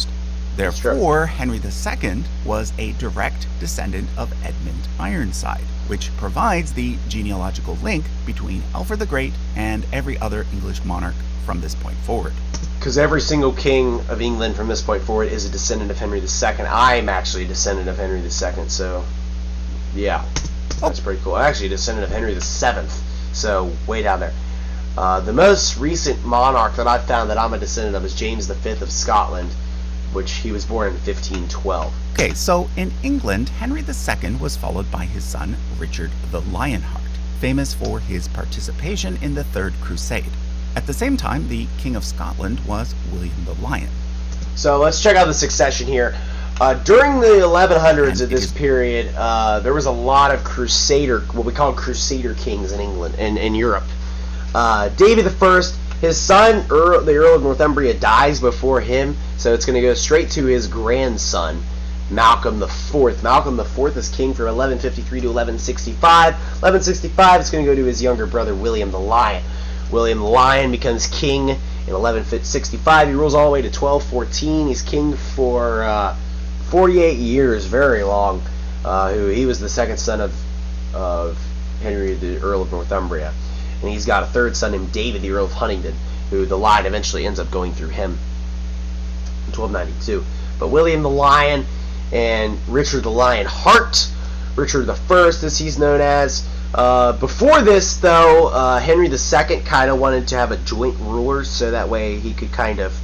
Therefore, Henry II was a direct descendant of Edmund Ironside, which provides the genealogical link between Alfred the Great and every other English monarch from this point forward. Because every single king of England from this point forward is a descendant of Henry II. I'm actually a descendant of Henry II, so yeah, that's pretty cool. I'm actually a descendant of Henry VII, so way down there. The most recent monarch that I've found that I'm a descendant of is James V of Scotland, which he was born in 1512. Okay, so in England, Henry II was followed by his son, Richard the Lionheart, famous for his participation in the Third Crusade. At the same time, the King of Scotland was William the Lion. So let's check out the succession here. During the 1100s of this period, there was a lot of what we call Crusader kings in England and in Europe. David I, his son, the Earl of Northumbria, dies before him, so it's going to go straight to his grandson, Malcolm IV. Malcolm IV is king from 1153 to 1165. 1165 is going to go to his younger brother, William the Lion. William the Lion becomes king in 1165. He rules all the way to 1214. He's king for 48 years, very long. He was the second son of Henry, the Earl of Northumbria. And he's got a third son named David, the Earl of Huntingdon, who the line eventually ends up going through him in 1292. But William the Lion and Richard the Lionheart, Richard the First, as he's known as. Before this, though, Henry II kind of wanted to have a joint ruler, so that way he could kind of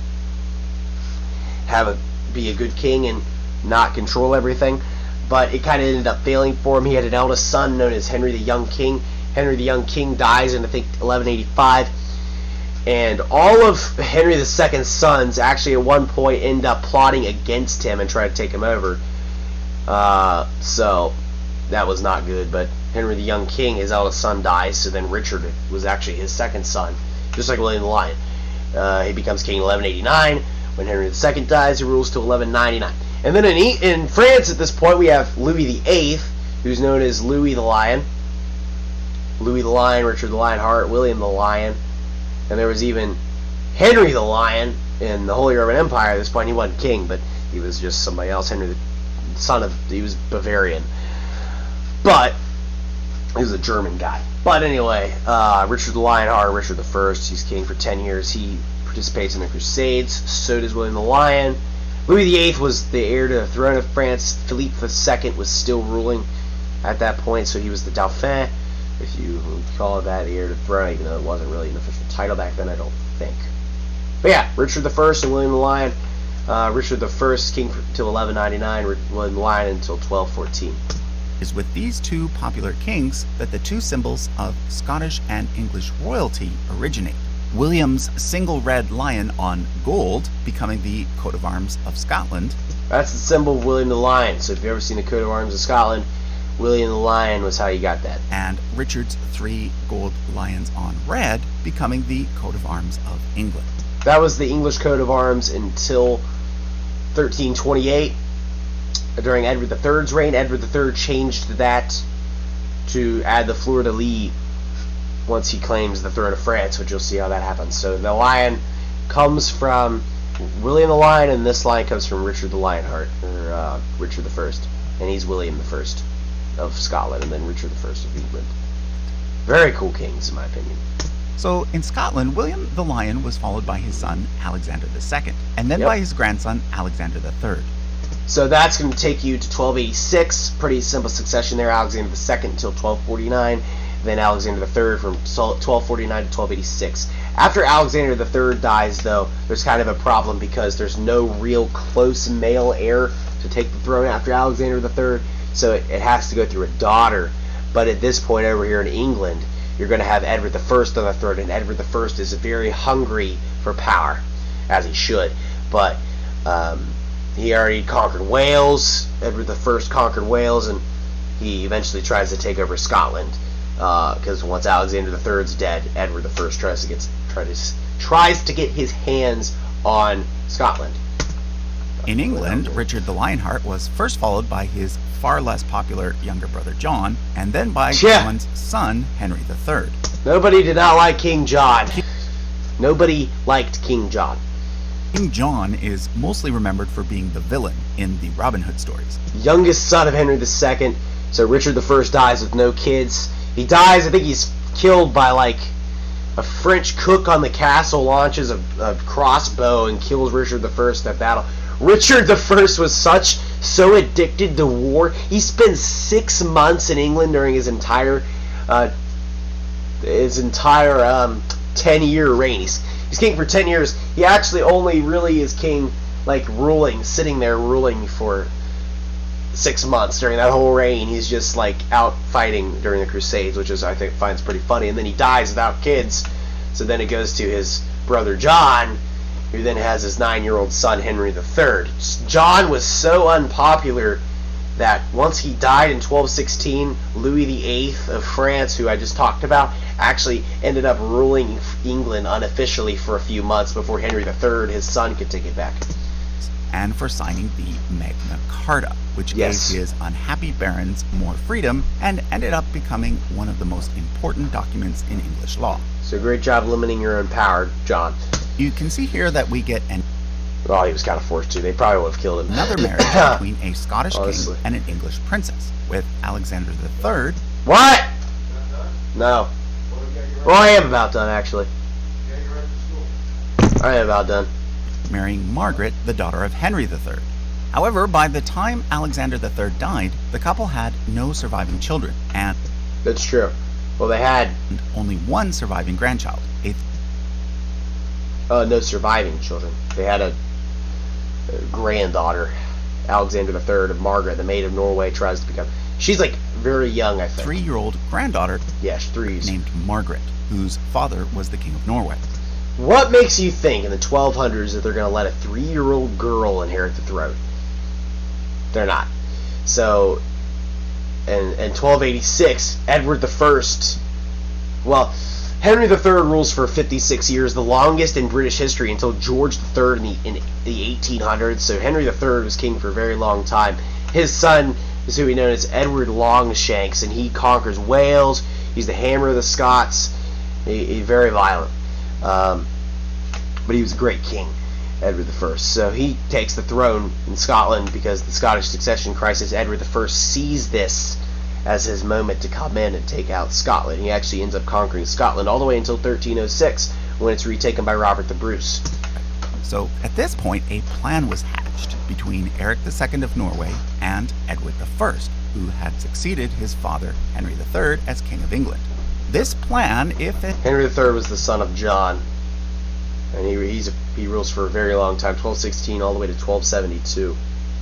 be a good king and not control everything. But it kind of ended up failing for him. He had an eldest son known as Henry the Young King. Henry the Young King dies in, I think, 1185. And all of Henry II's sons actually at one point end up plotting against him and try to take him over. So that was not good. But Henry the Young King, his eldest son, dies. So then Richard was actually his second son, just like William the Lion. He becomes king in 1189. When Henry II dies, he rules till 1199. And then in France at this point, we have Louis VIII, who's known as Louis the Lion. Louis the Lion, Richard the Lionheart, William the Lion. And there was even Henry the Lion in the Holy Roman Empire. At this point, he wasn't king, but he was just somebody else. Henry, he was Bavarian. But he was a German guy. But anyway, Richard the Lionheart, Richard I, he's king for 10 years. He participates in the Crusades. So does William the Lion. Louis VIII was the heir to the throne of France. Philippe II was still ruling at that point, so he was the Dauphin, if you call it that, heir to the throne, even though it wasn't really an official title back then, I don't think. But yeah, Richard I and William the Lion. Richard I, king until 1199, William the Lion until 1214. It is with these two popular kings that the two symbols of Scottish and English royalty originate. William's single red lion on gold becoming the coat of arms of Scotland. That's the symbol of William the Lion. So if you've ever seen the coat of arms of Scotland, William the Lion was how you got that. And Richard's 3 gold lions on red becoming the coat of arms of England. That was the English coat of arms until 1328. During Edward III's reign, Edward III changed that to add the fleur-de-lis once he claims the throne of France, which you'll see how that happens. So the lion comes from William the Lion, and this lion comes from Richard the Lionheart, or Richard I, and he's William I of Scotland, and then Richard I of England. Very cool kings, in my opinion. So in Scotland, William the Lion was followed by his son, Alexander II, and then by his grandson, Alexander III. So that's going to take you to 1286. Pretty simple succession there. Alexander II until 1249. Then Alexander III from 1249 to 1286. After Alexander III dies, though, there's kind of a problem because there's no real close male heir to take the throne after Alexander III, so it has to go through a daughter. But at this point over here in England, you're going to have Edward I on the throne, and Edward I is very hungry for power, as he should. But He already conquered Wales. Edward I conquered Wales, and he eventually tries to take over Scotland. Because once Alexander III's dead, Edward I tries to get his hands on Scotland. In England, Richard the Lionheart was first followed by his far less popular younger brother John, and then by John's son Henry III. Nobody did not like King John. Nobody liked King John. King John is mostly remembered for being the villain in the Robin Hood stories. Youngest son of Henry II, so Richard I dies with no kids. He dies, I think he's killed by like a French cook on the castle, launches a crossbow and kills Richard I in that battle. Richard I was so addicted to war. He spent 6 months in England during his entire 10-year reign. He's king for 10 years. He actually only really is king, like sitting there ruling for 6 months during that whole reign. He's just like out fighting during the Crusades, which is, I think, finds pretty funny. And then he dies without kids. So then it goes to his brother John, who then has his 9-year-old son Henry III. John was so unpopular that once he died in 1216, Louis VIII of France, who I just talked about, actually ended up ruling England unofficially for a few months before Henry III, his son, could take it back. And for signing the Magna Carta, which gave his unhappy barons more freedom and ended up becoming one of the most important documents in English law. So great job limiting your own power, John. You can see here that we get well, he was kind of forced to. They probably would have killed him. Another marriage between a Scottish king and an English princess, with Alexander III. What? No. Well, I am about done, actually. I am about done. Marrying Margaret, the daughter of Henry III. However, by the time Alexander III died, the couple had no surviving children, and that's true. Well, they had only one surviving grandchild. No surviving children. They had a granddaughter, Alexander III of Margaret, the Maid of Norway, tries to become. She's like very young, I think. 3-year-old granddaughter. Yes, 3s. Named Margaret, whose father was the King of Norway. What makes you think in the 1200s that they're going to let a 3-year-old girl inherit the throne? They're not. So, in 1286, Edward I. Well, Henry III rules for 56 years, the longest in British history, until George III in the 1800s. So Henry III was king for a very long time. His son is who we know as Edward Longshanks, and he conquers Wales. He's the hammer of the Scots. He's very violent. But he was a great king, Edward I. So he takes the throne in Scotland because the Scottish succession crisis. Edward I sees this as his moment to come in and take out Scotland. He actually ends up conquering Scotland all the way until 1306, when it's retaken by Robert the Bruce. So at this point, a plan was hatched between Eric II of Norway and Edward I, who had succeeded his father, Henry III, as King of England. This plan, Henry III was the son of John, and he rules for a very long time, 1216 all the way to 1272.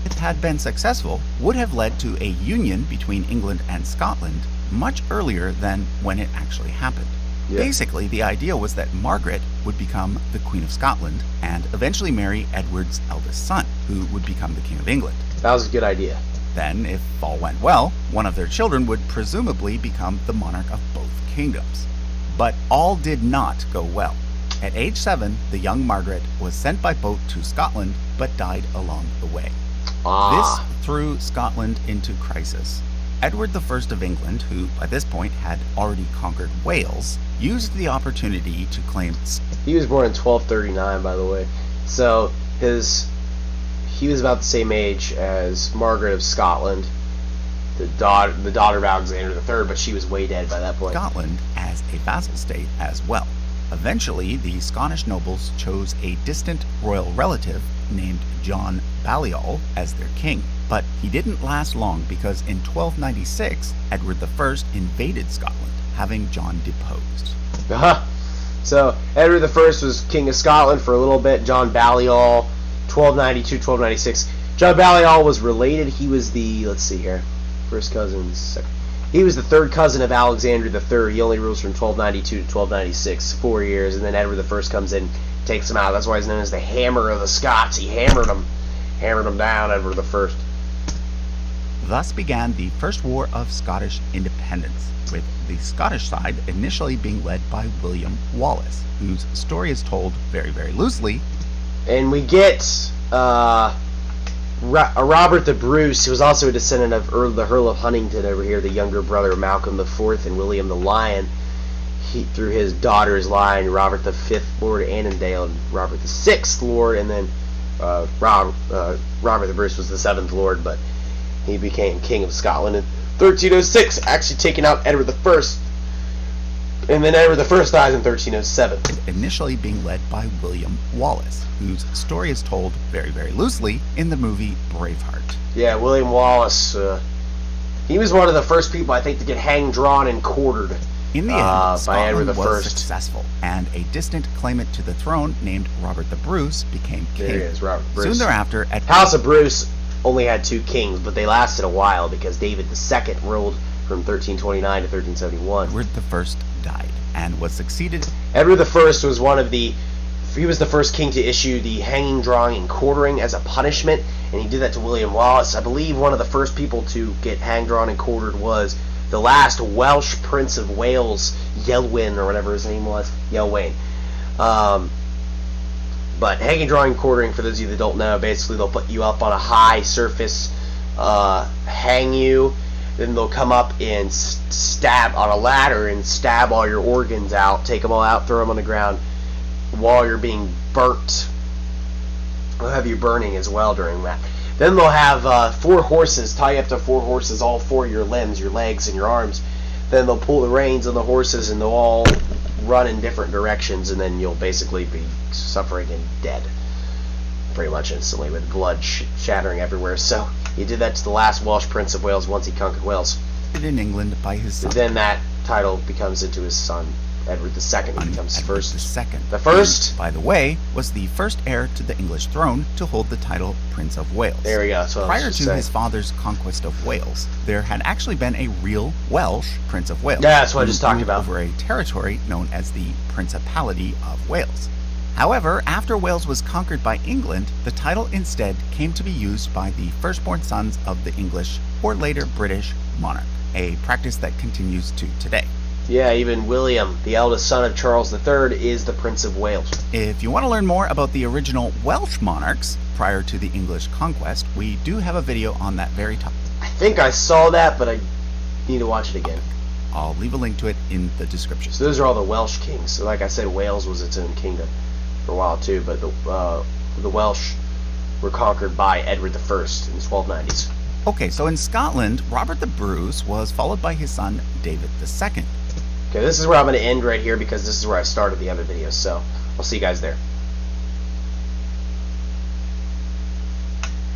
It had been successful, would have led to a union between England and Scotland much earlier than when it actually happened. Yeah. Basically, the idea was that Margaret would become the Queen of Scotland and eventually marry Edward's eldest son, who would become the King of England. That was a good idea. Then, if all went well, one of their children would presumably become the monarch of both kingdoms. But all did not go well. At age 7, the young Margaret was sent by boat to Scotland, but died along the way. This threw Scotland into crisis. Edward I of England, who by this point had already conquered Wales, used the opportunity to claim. He was born in 1239, by the way. So he was about the same age as Margaret of Scotland, the daughter of Alexander III, but she was way dead by that point. Scotland as a vassal state as well. Eventually, the Scottish nobles chose a distant royal relative named John Balliol as their king. But he didn't last long because in 1296, Edward I invaded Scotland, having John deposed. So Edward I was king of Scotland for a little bit. John Balliol, 1292, 1296. John Balliol was related. He was the, let's see here, first cousin, second. He was the third cousin of Alexander III. He only rules from 1292 to 1296, 4 years, and then Edward I comes in, takes him out. That's why he's known as the Hammer of the Scots. He hammered them. hammered them down, Edward the First. Thus began the First War of Scottish Independence, with the Scottish side initially being led by William Wallace, whose story is told very, very loosely. And we get Robert the Bruce, who was also a descendant of the Earl of Huntingdon over here, the younger brother of Malcolm IV and William the Lion. Through his daughter's line, Robert the Fifth Lord Annandale and Robert the Sixth Lord, and then Robert the Bruce was the seventh Lord, but he became King of Scotland in 1306, actually taking out Edward I, and then Edward I dies in 1307. Initially being led by William Wallace, whose story is told very, very loosely in the movie Braveheart. Yeah, William Wallace, he was one of the first people, I think, to get hanged, drawn, and quartered. In the end, Scotland was successful, and a distant claimant to the throne named Robert the Bruce became king. There he is, Robert Bruce. Soon thereafter, House of Bruce only had 2 kings, but they lasted a while because David II ruled from 1329 to 1371. Edward I died and was succeeded. Edward I was he was the first king to issue the hanging, drawing, and quartering as a punishment, and he did that to William Wallace. I believe one of the first people to get hanged, drawn, and quartered was the last Welsh Prince of Wales, Ielwyn, or whatever his name was, Ielwain. But hanging, drawing, quartering, for those of you that don't know, basically they'll put you up on a high surface, hang you, then they'll come up and stab on a ladder and stab all your organs out, take them all out, throw them on the ground while you're being burnt. They'll have you burning as well during that. Then they'll have 4 horses, tie you up to 4 horses, all 4 of your limbs, your legs, and your arms. Then they'll pull the reins on the horses, and they'll all run in different directions, and then you'll basically be suffering and dead pretty much instantly with blood shattering everywhere. So he did that to the last Welsh Prince of Wales once he conquered Wales. In England by his son. Then that title becomes into his son, Edward II. He becomes first. The first, by the way, was the first heir to the English throne to hold the title Prince of Wales. There we go. That's what Prior to his father's conquest of Wales, there had actually been a real Welsh Prince of Wales. Yeah, that's what I just talked about. Over a territory known as the Principality of Wales. However, after Wales was conquered by England, the title instead came to be used by the firstborn sons of the English or later British monarch, a practice that continues to today. Yeah, even William, the eldest son of Charles III, is the Prince of Wales. If you want to learn more about the original Welsh monarchs prior to the English conquest, we do have a video on that very topic. I think I saw that, but I need to watch it again. I'll leave a link to it in the description. So those are all the Welsh kings. So like I said, Wales was its own kingdom for a while too, but the Welsh were conquered by Edward I in the 1290s. Okay, so in Scotland, Robert the Bruce was followed by his son David II. Okay, this is where I'm going to end right here because this is where I started the other video, so I'll see you guys there.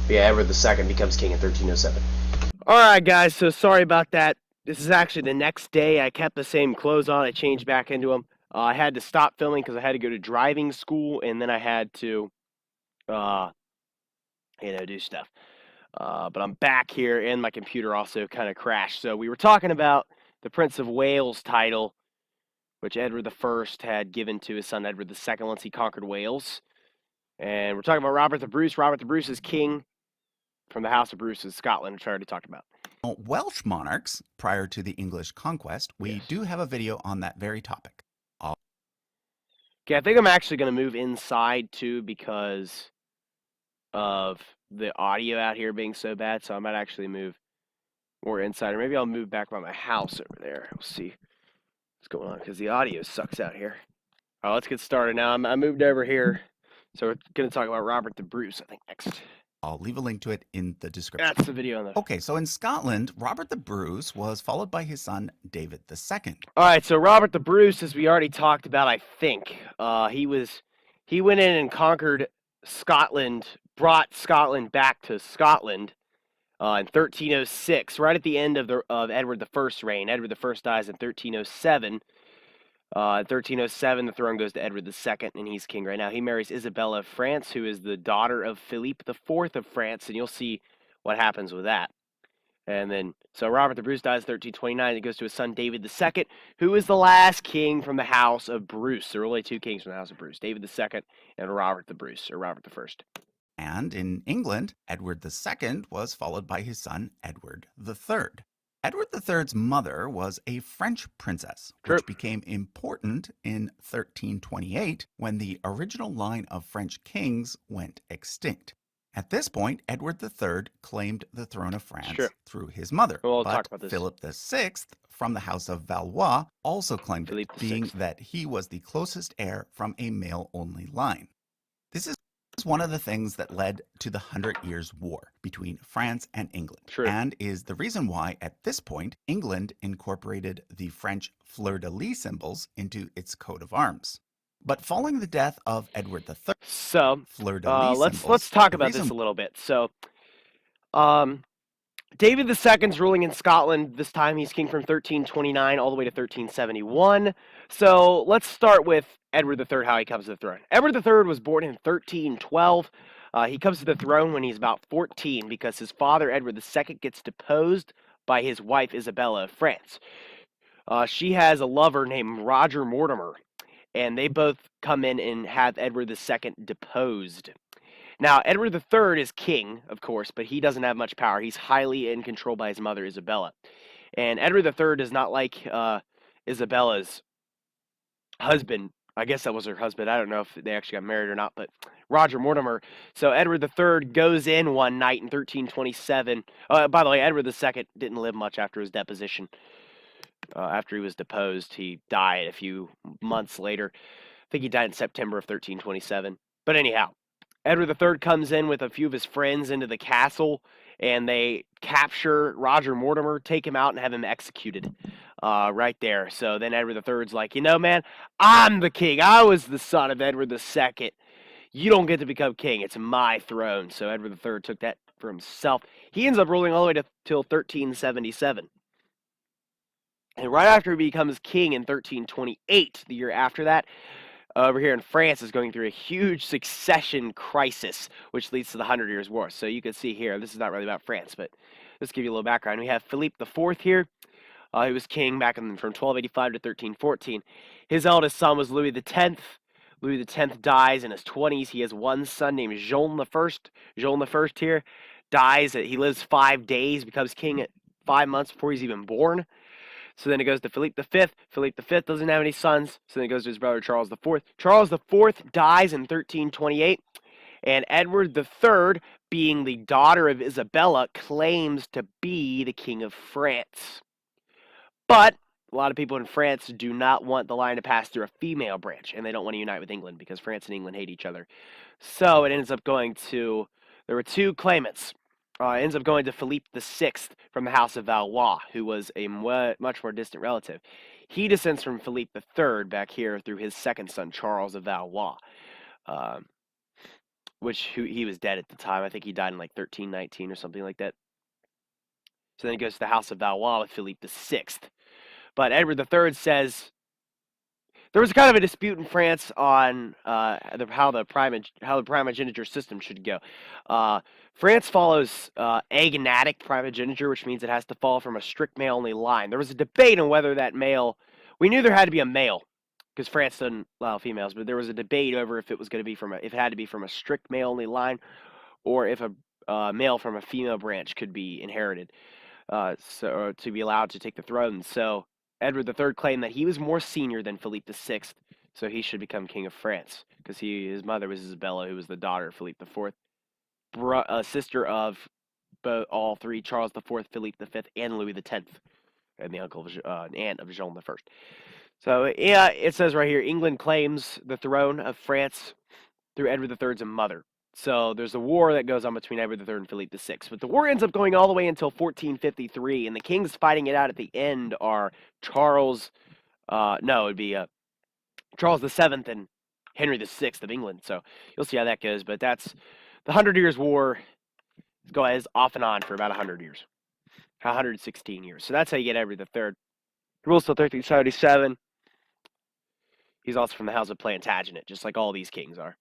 But yeah, Edward II becomes king in 1307. Alright guys, so sorry about that. This is actually the next day. I kept the same clothes on. I changed back into them. I had to stop filming because I had to go to driving school, and then I had to, do stuff. But I'm back here, and my computer also kind of crashed. So we were talking about the Prince of Wales title, which Edward I had given to his son Edward II once he conquered Wales. And we're talking about Robert the Bruce. Robert the Bruce is king from the House of Bruce in Scotland, which I already talked about. Welsh monarchs, prior to the English conquest, we do have a video on that very topic. Okay, I think I'm actually going to move inside too because of the audio out here being so bad, so I might actually move more inside, or maybe I'll move back by my house over there. We'll see what's going on because the audio sucks out here. All right, let's get started now. I moved over here, so we're going to talk about Robert the Bruce, I think, next. I'll leave a link to it in the description. That's the video on the... Okay, so in Scotland, Robert the Bruce was followed by his son David II. All right, so Robert the Bruce, as we already talked about, I think, he went in and conquered Scotland, brought Scotland back to Scotland in 1306, right at the end of Edward I's reign. Edward I dies in 1307. In 1307, the throne goes to Edward II, and he's king right now. He marries Isabella of France, who is the daughter of Philippe IV of France, and you'll see what happens with that. And then, so Robert the Bruce dies in 1329, and it goes to his son David II, who is the last king from the House of Bruce. There are only 2 kings from the House of Bruce, David II and Robert the Bruce, or Robert I. And in England, Edward II was followed by his son Edward III. Edward III's mother was a French princess, which became important in 1328 when the original line of French kings went extinct. At this point, Edward III claimed the throne of France through his mother, but Philip VI from the House of Valois also claimed it, being that he was the closest heir from a male-only line. This is one of the things that led to the 100 Years' War between France and England, and is the reason why, at this point, England incorporated the French fleur-de-lis symbols into its coat of arms. But following the death of Edward III, let's talk about this a little bit. So, David II's ruling in Scotland. This time he's king from 1329 all the way to 1371. So let's start with Edward III, how he comes to the throne. Edward III was born in 1312. He comes to the throne when he's about 14 because his father, Edward II, gets deposed by his wife, Isabella of France. She has a lover named Roger Mortimer, and they both come in and have Edward II deposed. Now, Edward III is king, of course, but he doesn't have much power. He's highly in control by his mother, Isabella. And Edward III does not like Isabella's husband. I guess that was her husband. I don't know if they actually got married or not, but Roger Mortimer. So Edward III goes in one night in 1327. By the way, Edward II didn't live much after his deposition. After he was deposed, he died a few months later. I think he died in September of 1327. But anyhow, Edward III comes in with a few of his friends into the castle, and they capture Roger Mortimer, take him out, and have him executed right there. So then Edward III's like, you know, man, I'm the king. I was the son of Edward II. You don't get to become king. It's my throne. So Edward III took that for himself. He ends up ruling all the way till 1377. And right after he becomes king in 1328, the year after that, over here in France is going through a huge succession crisis, which leads to the 100 Years' War. So you can see here, this is not really about France, but just to give you a little background. We have Philippe IV here. He was king back from 1285 to 1314. His eldest son was Louis X. Louis X dies in his 20s. He has one son named Jean I. Jean I here dies. He lives 5 days, becomes king at 5 months before he's even born. So then it goes to Philippe V. Philippe V doesn't have any sons, so then it goes to his brother Charles IV. Charles IV dies in 1328, and Edward III, being the daughter of Isabella, claims to be the king of France. But a lot of people in France do not want the line to pass through a female branch, and they don't want to unite with England because France and England hate each other. So it ends up going to, there were two claimants. Ends up going to Philippe VI from the House of Valois, who was a much more distant relative. He descends from Philippe III back here through his second son, Charles of Valois, he was dead at the time. I think he died in like 1319 or something like that. So then he goes to the House of Valois with Philippe VI. But Edward III says, there was kind of a dispute in France on how the primogeniture system should go. France follows agnatic primogeniture, which means it has to fall from a strict male-only line. There was a debate on whether that male, we knew there had to be a male, because France doesn't allow females, but there was a debate over if it was going to be if it had to be from a strict male-only line, or if a male from a female branch could be inherited, so to be allowed to take the throne. So Edward III claimed that he was more senior than Philippe VI, so he should become king of France, because his mother was Isabella, who was the daughter of Philippe IV, sister of all three, Charles IV, Philippe V, and Louis X, and the aunt of Jean I. So yeah, it says right here, England claims the throne of France through Edward III's mother. So there's a war that goes on between Edward III and Philippe VI. But the war ends up going all the way until 1453, and the kings fighting it out at the end are Charles VII and Henry VI of England. So you'll see how that goes. But that's the 100 Years' War. Goes off and on for about 100 years, 116 years. So that's how you get Edward III. He rules till 1377. He's also from the House of Plantagenet, just like all these kings are.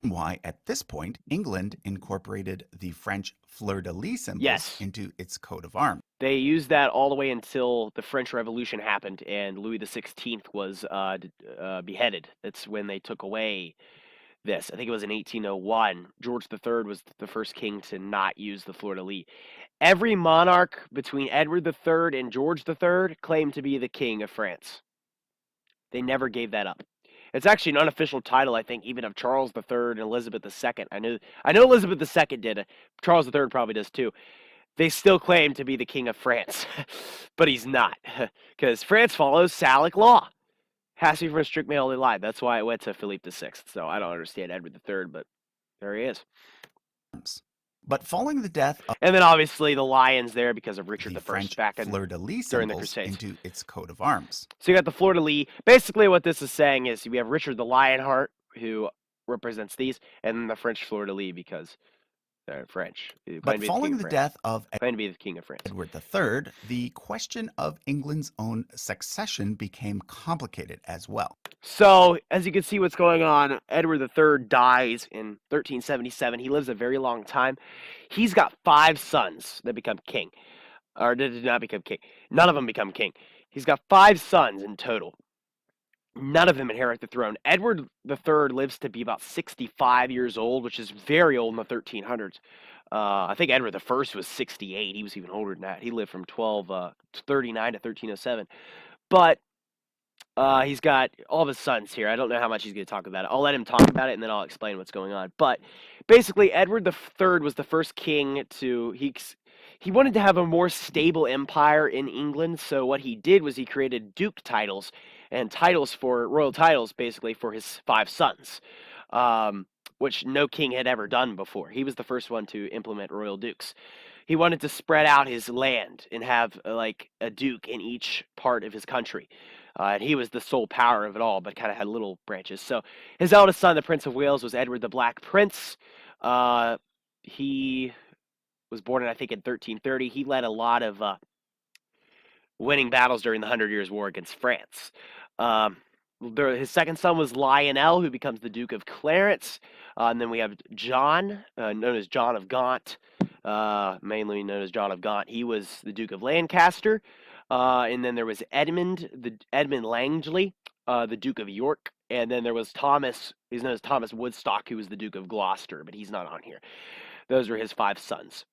Why, at this point, England incorporated the French fleur-de-lis symbols into its coat of arms. They used that all the way until the French Revolution happened and Louis XVI was beheaded. That's when they took away this. I think it was in 1801. George III was the first king to not use the fleur-de-lis. Every monarch between Edward III and George III claimed to be the king of France. They never gave that up. It's actually an unofficial title, I think, even of Charles III and Elizabeth II. I know Elizabeth II did it. Charles III probably does too. They still claim to be the king of France, but he's not, because France follows Salic law. Has to be from a strict male line. That's why it went to Philippe VI. So I don't understand Edward III, but there he is. But following the death of And then obviously the lions there because of Richard the I French back in, fleur-de-lis during the symbols Crusades. into its coat of arms. So you got the fleur-de-lis. Basically what this is saying is we have Richard the Lionheart, who represents these, and then the French fleur-de-lis because they're French. But following the death of claim to be the king of France. Edward III, the question of England's own succession became complicated as well. So, as you can see what's going on, Edward III dies in 1377. He lives a very long time. He's got 5 sons that become king. Or did not become king. None of them become king. He's got 5 sons in total. None of them inherit the throne. Edward III lives to be about 65 years old, which is very old in the 1300s. I think Edward I was 68. He was even older than that. He lived from 1239 to 1307. But he's got all of his sons here. I don't know how much he's going to talk about it. I'll let him talk about it, and then I'll explain what's going on. But basically, Edward III was the first king to... He wanted to have a more stable empire in England, so what he did was he created duke titles and royal titles, basically, for his 5 sons, which no king had ever done before. He was the first one to implement royal dukes. He wanted to spread out his land and have, like, a duke in each part of his country. And he was the sole power of it all, but kind of had little branches. So his eldest son, the Prince of Wales, was Edward the Black Prince. He was born, I think, in 1330. He led a lot of winning battles during the 100 Years' War against France. His second son was Lionel, who becomes the Duke of Clarence. And then we have John, known as John of Gaunt, mainly known as John of Gaunt. He was the Duke of Lancaster. And then there was Edmund Langley, the Duke of York. And then there was Thomas, he's known as Thomas Woodstock, who was the Duke of Gloucester, but he's not on here. Those were his 5 sons.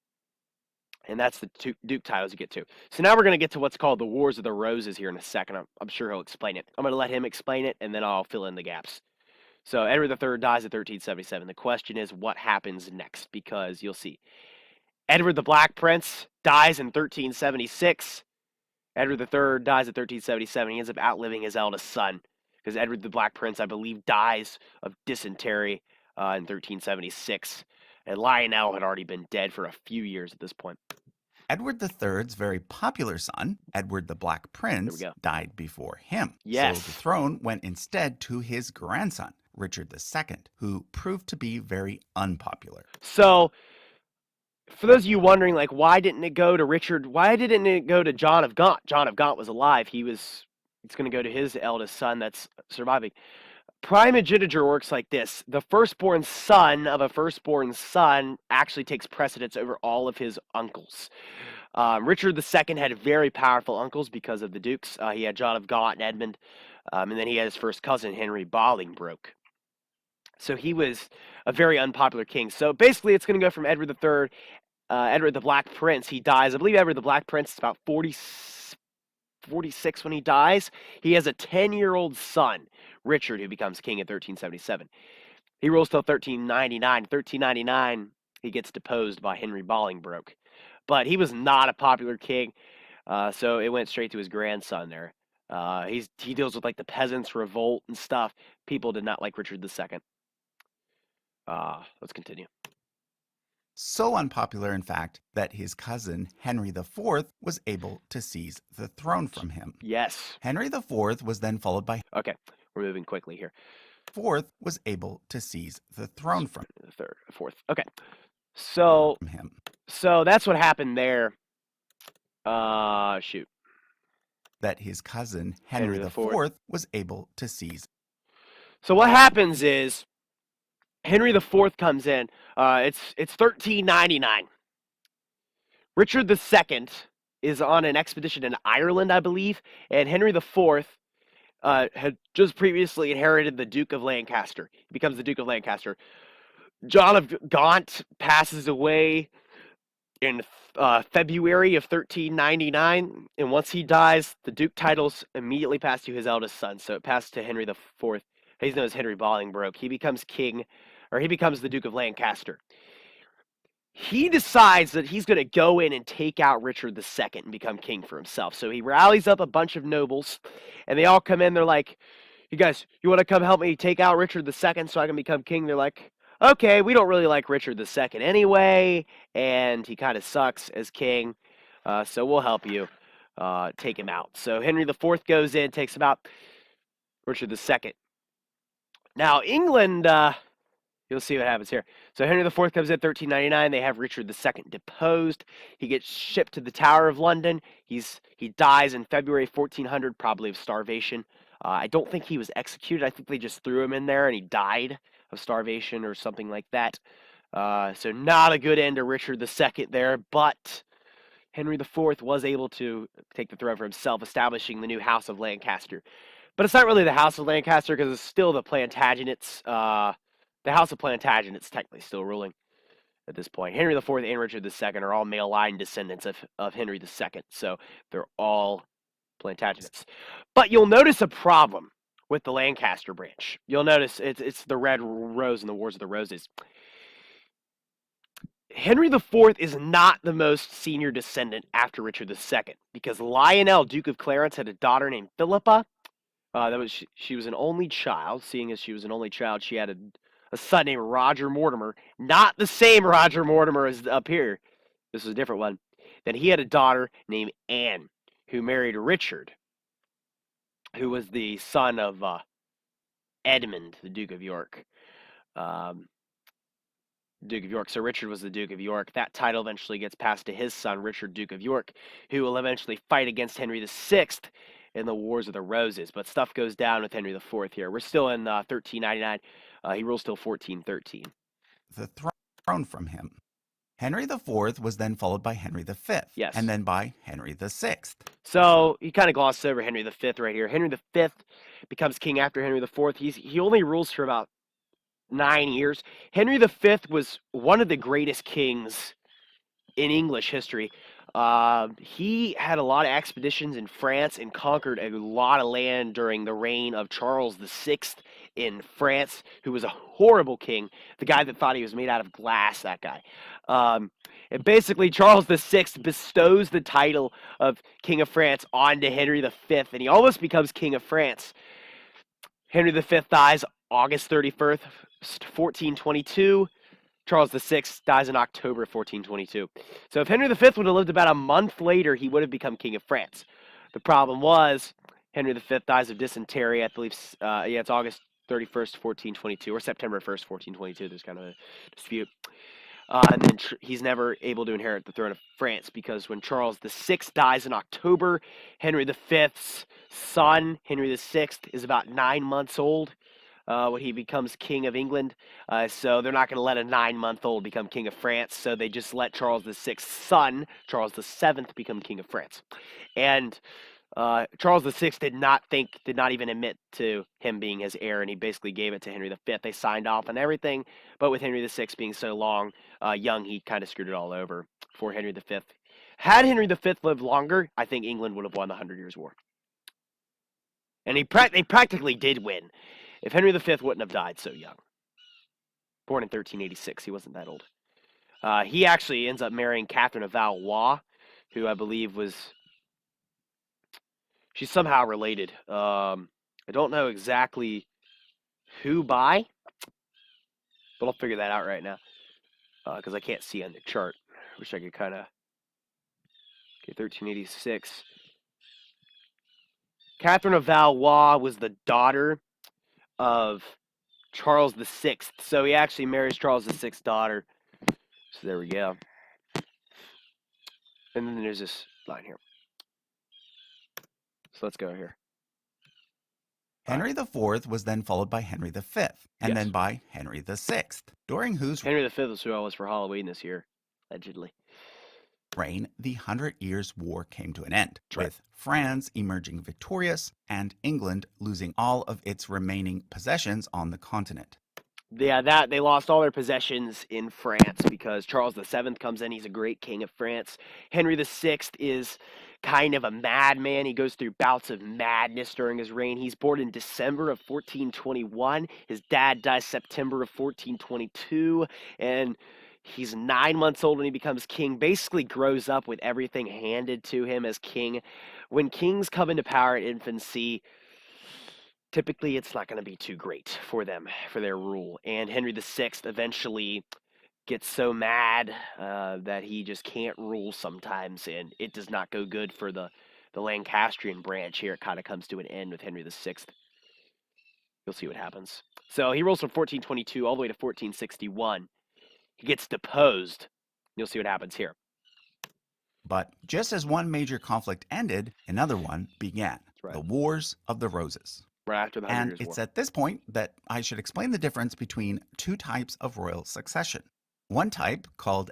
And that's the 2 duke titles you get to. So now we're going to get to what's called the Wars of the Roses here in a second. I'm sure he'll explain it. I'm going to let him explain it, and then I'll fill in the gaps. So Edward III dies in 1377. The question is, what happens next? Because you'll see. Edward the Black Prince dies in 1376. Edward III dies in 1377. He ends up outliving his eldest son, because Edward the Black Prince, I believe, dies of dysentery in 1376. And Lionel had already been dead for a few years at this point. Edward III's very popular son, Edward the Black Prince, died before him. Yes. So the throne went instead to his grandson, Richard II, who proved to be very unpopular. So, for those of you wondering, like, why didn't it go to Richard? Why didn't it go to John of Gaunt? John of Gaunt was alive. It's going to go to his eldest son that's surviving. Primogeniture works like this. The firstborn son of a firstborn son actually takes precedence over all of his uncles. Richard II had very powerful uncles because of the dukes. He had John of Gaunt and Edmund, and then he had his first cousin, Henry Bolingbroke. So he was a very unpopular king. So basically it's going to go from Edward III, Edward the Black Prince. He dies. I believe Edward the Black Prince is about 46 when he dies. He has a 10-year-old son, Richard, who becomes king in 1377. He rules till 1399. 1399, he gets deposed by Henry Bolingbroke. But he was not a popular king, so it went straight to his grandson there. He deals with, like, the peasants' revolt and stuff. People did not like Richard II. Let's continue. So unpopular, in fact, that his cousin, Henry IV, was able to seize the throne from him. Yes. Henry IV was then followed by... Okay, we're moving quickly here. IV was able to seize the throne from fourth. Okay, so him. So that's what happened there. Shoot. That his cousin, Henry IV, was able to seize. So what happens is, Henry IV comes in. It's 1399. Richard II is on an expedition in Ireland, I believe, and Henry IV had just previously inherited the Duke of Lancaster. He becomes the Duke of Lancaster. John of Gaunt passes away in February of 1399, and once he dies, the Duke titles immediately pass to his eldest son. So it passed to Henry IV. He's known as Henry Bolingbroke. He becomes king, or he becomes the Duke of Lancaster. He decides that he's going to go in and take out Richard II and become king for himself. So he rallies up a bunch of nobles, and they all come in. They're like, "You guys, you want to come help me take out Richard II so I can become king?" They're like, "Okay, we don't really like Richard II anyway, and he kind of sucks as king, so we'll help you take him out." So Henry IV goes in, takes him out, Richard II. Now, England, you'll see what happens here. So Henry IV comes in 1399. They have Richard II deposed. He gets shipped to the Tower of London. He dies in February 1400, probably of starvation. I don't think he was executed. I think they just threw him in there and he died of starvation or something like that. So not a good end to Richard II there, but Henry IV was able to take the throne for himself, establishing the new House of Lancaster. But it's not really the House of Lancaster because it's still the Plantagenets. The House of Plantagenets technically still ruling at this point. Henry IV and Richard II are all male line descendants of Henry II, so they're all Plantagenets. But you'll notice a problem with the Lancaster branch. You'll notice it's the Red Rose in the Wars of the Roses. Henry IV is not the most senior descendant after Richard II because Lionel, Duke of Clarence, had a daughter named Philippa. She was an only child. Seeing as she was an only child, she had a son named Roger Mortimer. Not the same Roger Mortimer as up here. This is a different one. Then he had a daughter named Anne, who married Richard, who was the son of Edmund, the Duke of York. Duke of York. So Richard was the Duke of York. That title eventually gets passed to his son, Richard, Duke of York, who will eventually fight against Henry VI in the Wars of the Roses. But stuff goes down with Henry IV here. We're still in 1399. He rules till 1413. The throne from him. Henry IV was then followed by Henry V. Yes. And then by Henry VI. So he kind of glossed over Henry V right here. Henry V becomes king after Henry IV. He only rules for about 9 years. Henry V was one of the greatest kings in English history. He had a lot of expeditions in France and conquered a lot of land during the reign of Charles VI in France, who was a horrible king. The guy that thought he was made out of glass, that guy. And basically, Charles VI bestows the title of King of France onto Henry V, and he almost becomes King of France. Henry V dies August 31st, 1422. Charles VI dies in October 1422. So if Henry V would have lived about a month later, he would have become King of France. The problem was Henry V dies of dysentery. I believe, it's August 31st, 1422, or September 1st, 1422. There's kind of a dispute. And then he's never able to inherit the throne of France because when Charles VI dies in October, Henry V's son, Henry VI, is about 9 months old when he becomes king of England. So they're not going to let a 9-month-old become king of France. So they just let Charles VI's son, Charles VII, become king of France. And Charles VI did not even admit to him being his heir, and he basically gave it to Henry V. They signed off on everything, but with Henry VI being so young, he kind of screwed it all over for Henry V. Had Henry V lived longer, I think England would have won the 100 Years' War. And they practically did win if Henry V wouldn't have died so young. Born in 1386, he wasn't that old. He actually ends up marrying Catherine of Valois, who I believe was... She's somehow related. I don't know exactly who by, but I'll figure that out right now because I can't see on the chart. Wish I could kind of... Okay, 1386. Catherine of Valois was the daughter of Charles VI. So he actually marries Charles VI's daughter. So there we go. And then there's this line here. So let's go here. Henry IV was then followed by Henry V, and then by Henry VI, during whose... Henry V was who I was for Halloween this year, allegedly. reign, the 100 Years' War came to an end, Right. with France emerging victorious and England losing all of its remaining possessions on the continent. Yeah, that they lost all their possessions in France because Charles VII comes in. He's a great king of France. Henry VI is kind of a madman. He goes through bouts of madness during his reign. He's born in December of 1421. His dad dies September of 1422, and he's 9 months old when he becomes king. Basically, grows up with everything handed to him as king. When kings come into power in infancy, typically it's not going to be too great for them, for their rule. And Henry VI eventually gets so mad that he just can't rule sometimes, and it does not go good for the Lancastrian branch here. It kind of comes to an end with Henry VI. You'll see what happens. So he rules from 1422 all the way to 1461. He gets deposed. You'll see what happens here. But just as one major conflict ended, another one began. right. The Wars of the Roses. Right after the 100 And Years' it's War. at this point that I should explain the difference between two types of royal succession. One type, called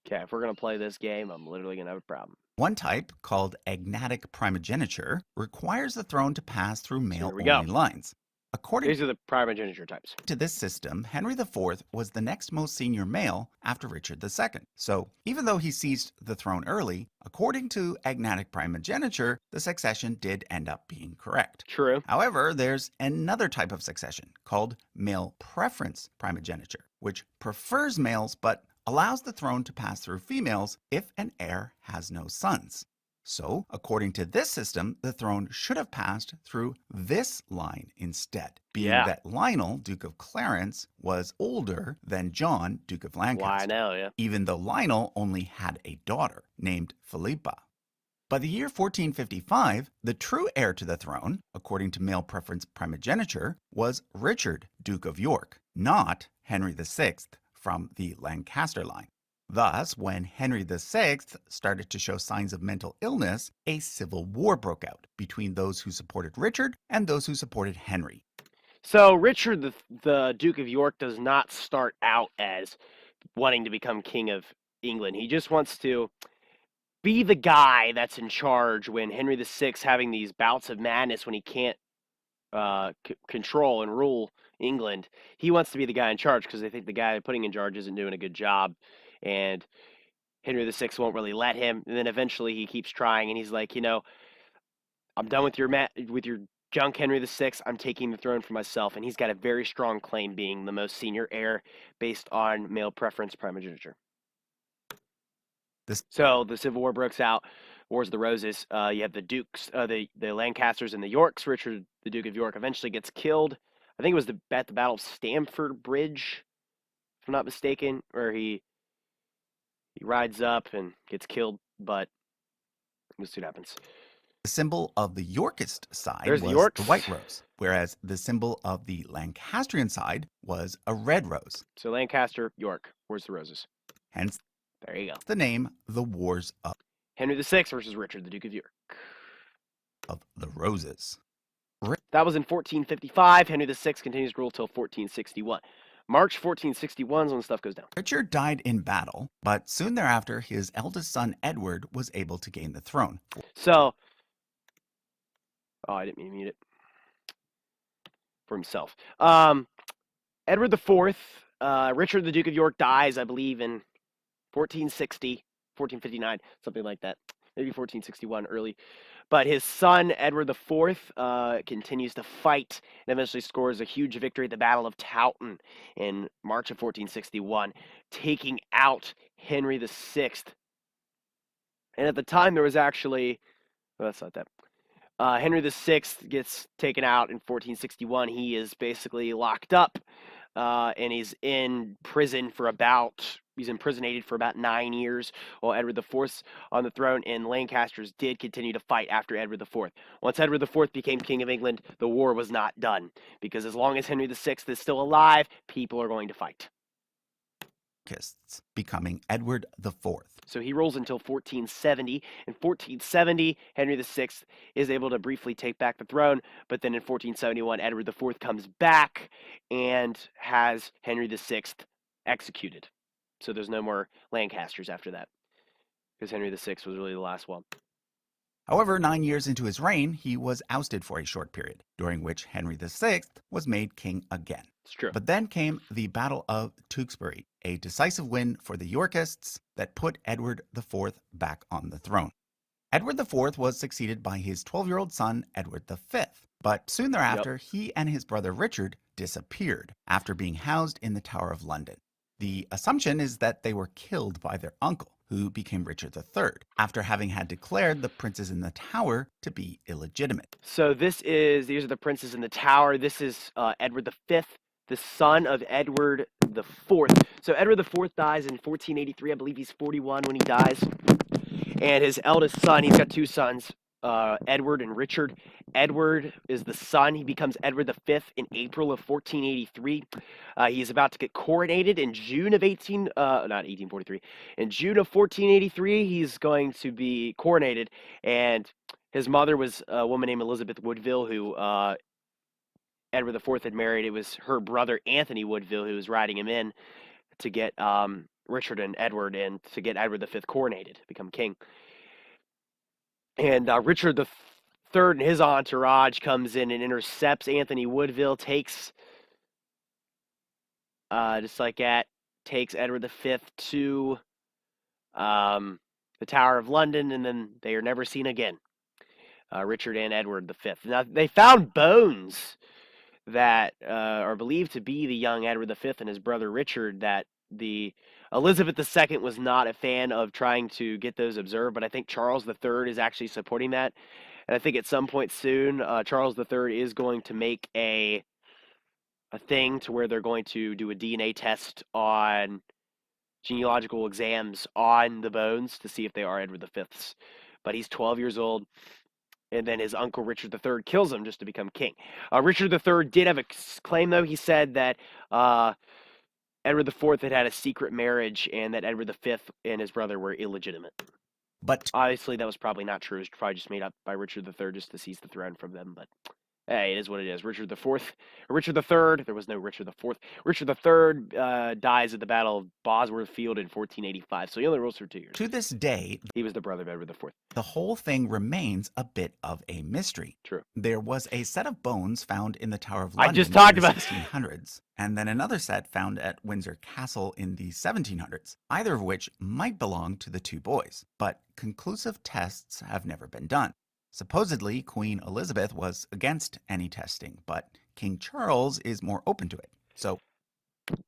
Okay, if we're going to play this game, I'm literally going to have a problem. agnatic primogeniture, requires the throne to pass through male-only go. lines. According These are the primogeniture types. to this system, Henry IV was the next most senior male after Richard II. So, even though he seized the throne early, according to agnatic primogeniture, the succession did end up being correct. True. However, there's another type of succession called male preference primogeniture, which prefers males but allows the throne to pass through females if an heir has no sons. So, according to this system, the throne should have passed through this line instead, being Yeah. that Lionel, Duke of Clarence, was older than John, Duke of Why, I Lancaster, know, yeah. even though Lionel only had a daughter named Philippa. By the year 1455, the true heir to the throne, according to male preference primogeniture, was Richard, Duke of York, not Henry VI from the Lancaster line. Thus, when Henry VI started to show signs of mental illness, a civil war broke out between those who supported Richard and those who supported Henry. So Richard, the Duke of York, does not start out as wanting to become king of England. He just wants to be the guy that's in charge when Henry VI having these bouts of madness when he can't control and rule England. He wants to be the guy in charge because they think the guy they're putting in charge isn't doing a good job. And Henry VI won't really let him. And then eventually he keeps trying, and he's like, I'm done with your junk, Henry VI. I'm taking the throne for myself. And he's got a very strong claim being the most senior heir based on male preference primogeniture. So the Civil War breaks out. Wars of the Roses. You have the Dukes, the Lancasters and the Yorks. Richard, the Duke of York, eventually gets killed. I think it was at the Battle of Stamford Bridge, if I'm not mistaken, where he rides up and gets killed, but we'll see what happens. The symbol of the Yorkist side There's the was Yorks. the white rose, whereas the symbol of the Lancastrian side was a red rose. So Lancaster, York, Wars of the Roses. Hence There you go. the name The Wars Henry VI versus Richard, the Duke of York. of the Roses. That was in 1455. Henry VI continues to rule till 1461. March 1461 is when stuff goes down. Richard died in battle, but soon thereafter his eldest son Edward was able to gain the throne. So, I didn't mean to mute it for himself. Edward IV, Richard the Duke of York dies, I believe, in 1460, 1459, something like that. Maybe 1461 early. But his son, Edward IV, continues to fight and eventually scores a huge victory at the Battle of Towton in March of 1461, taking out Henry VI. And at the time, there was actually... Oh, that's not that. Henry VI gets taken out in 1461. He is basically locked up, and he's in prison for he's imprisonated for about 9 years, while Edward IV's on the throne, and Lancasters did continue to fight after Edward IV. Once Edward IV became King of England, the war was not done, because as long as Henry VI is still alive, people are going to fight. Yorkists, becoming Edward IV. So he rules until 1470. In 1470, Henry VI is able to briefly take back the throne, but then in 1471, Edward IV comes back and has Henry VI executed. So there's no more Lancasters after that, because Henry VI was really the last one. However, 9 years into his reign, he was ousted for a short period, during which Henry VI was made king again. It's true. But then came the Battle of Tewkesbury, a decisive win for the Yorkists that put Edward IV back on the throne. Edward IV was succeeded by his 12-year-old son, Edward V, but soon thereafter, he and his brother Richard disappeared after being housed in the Tower of London. The assumption is that they were killed by their uncle, who became Richard III, after having had declared the princes in the Tower to be illegitimate. So these are the princes in the Tower. This is Edward V, the son of Edward IV. So Edward IV dies in 1483. I believe he's 41 when he dies. And his eldest son, he's got two sons, Edward and Richard. Edward is the son. He becomes Edward V in April of 1483. He's about to get coronated in June of In June of 1483, he's going to be coronated. And his mother was a woman named Elizabeth Woodville, who Edward IV had married. It was her brother Anthony Woodville who was riding him in to get Richard and Edward, and to get Edward V coronated, become king. And Richard III and his entourage comes in and intercepts Anthony Woodville, takes takes Edward V to the Tower of London, and then they are never seen again. Richard and Edward V. Now, they found bones that are believed to be the young Edward V and his brother Richard, that the Elizabeth II was not a fan of trying to get those observed, but I think Charles III is actually supporting that. And I think at some point soon, Charles III is going to make a thing to where they're going to do a DNA test on genealogical exams on the bones to see if they are Edward V's. But he's 12 years old, and then his uncle Richard III kills him just to become king. Richard III did have a claim, though. He said that Edward IV had a secret marriage, and that Edward V and his brother were illegitimate. But obviously, that was probably not true. It was probably just made up by Richard III just to seize the throne from them. But hey, it is what it is. Richard III, there was no Richard IV. Richard III dies at the Battle of Bosworth Field in 1485, so he only rules for 2 years. to this day, He was the brother of Edward IV. the whole thing remains a bit of a mystery. True. There was a set of bones found in the Tower of I London just talked in the about 1600s, and then another set found at Windsor Castle in the 1700s, either of which might belong to the two boys, but conclusive tests have never been done. Supposedly, Queen Elizabeth was against any testing, but King Charles is more open to it. So,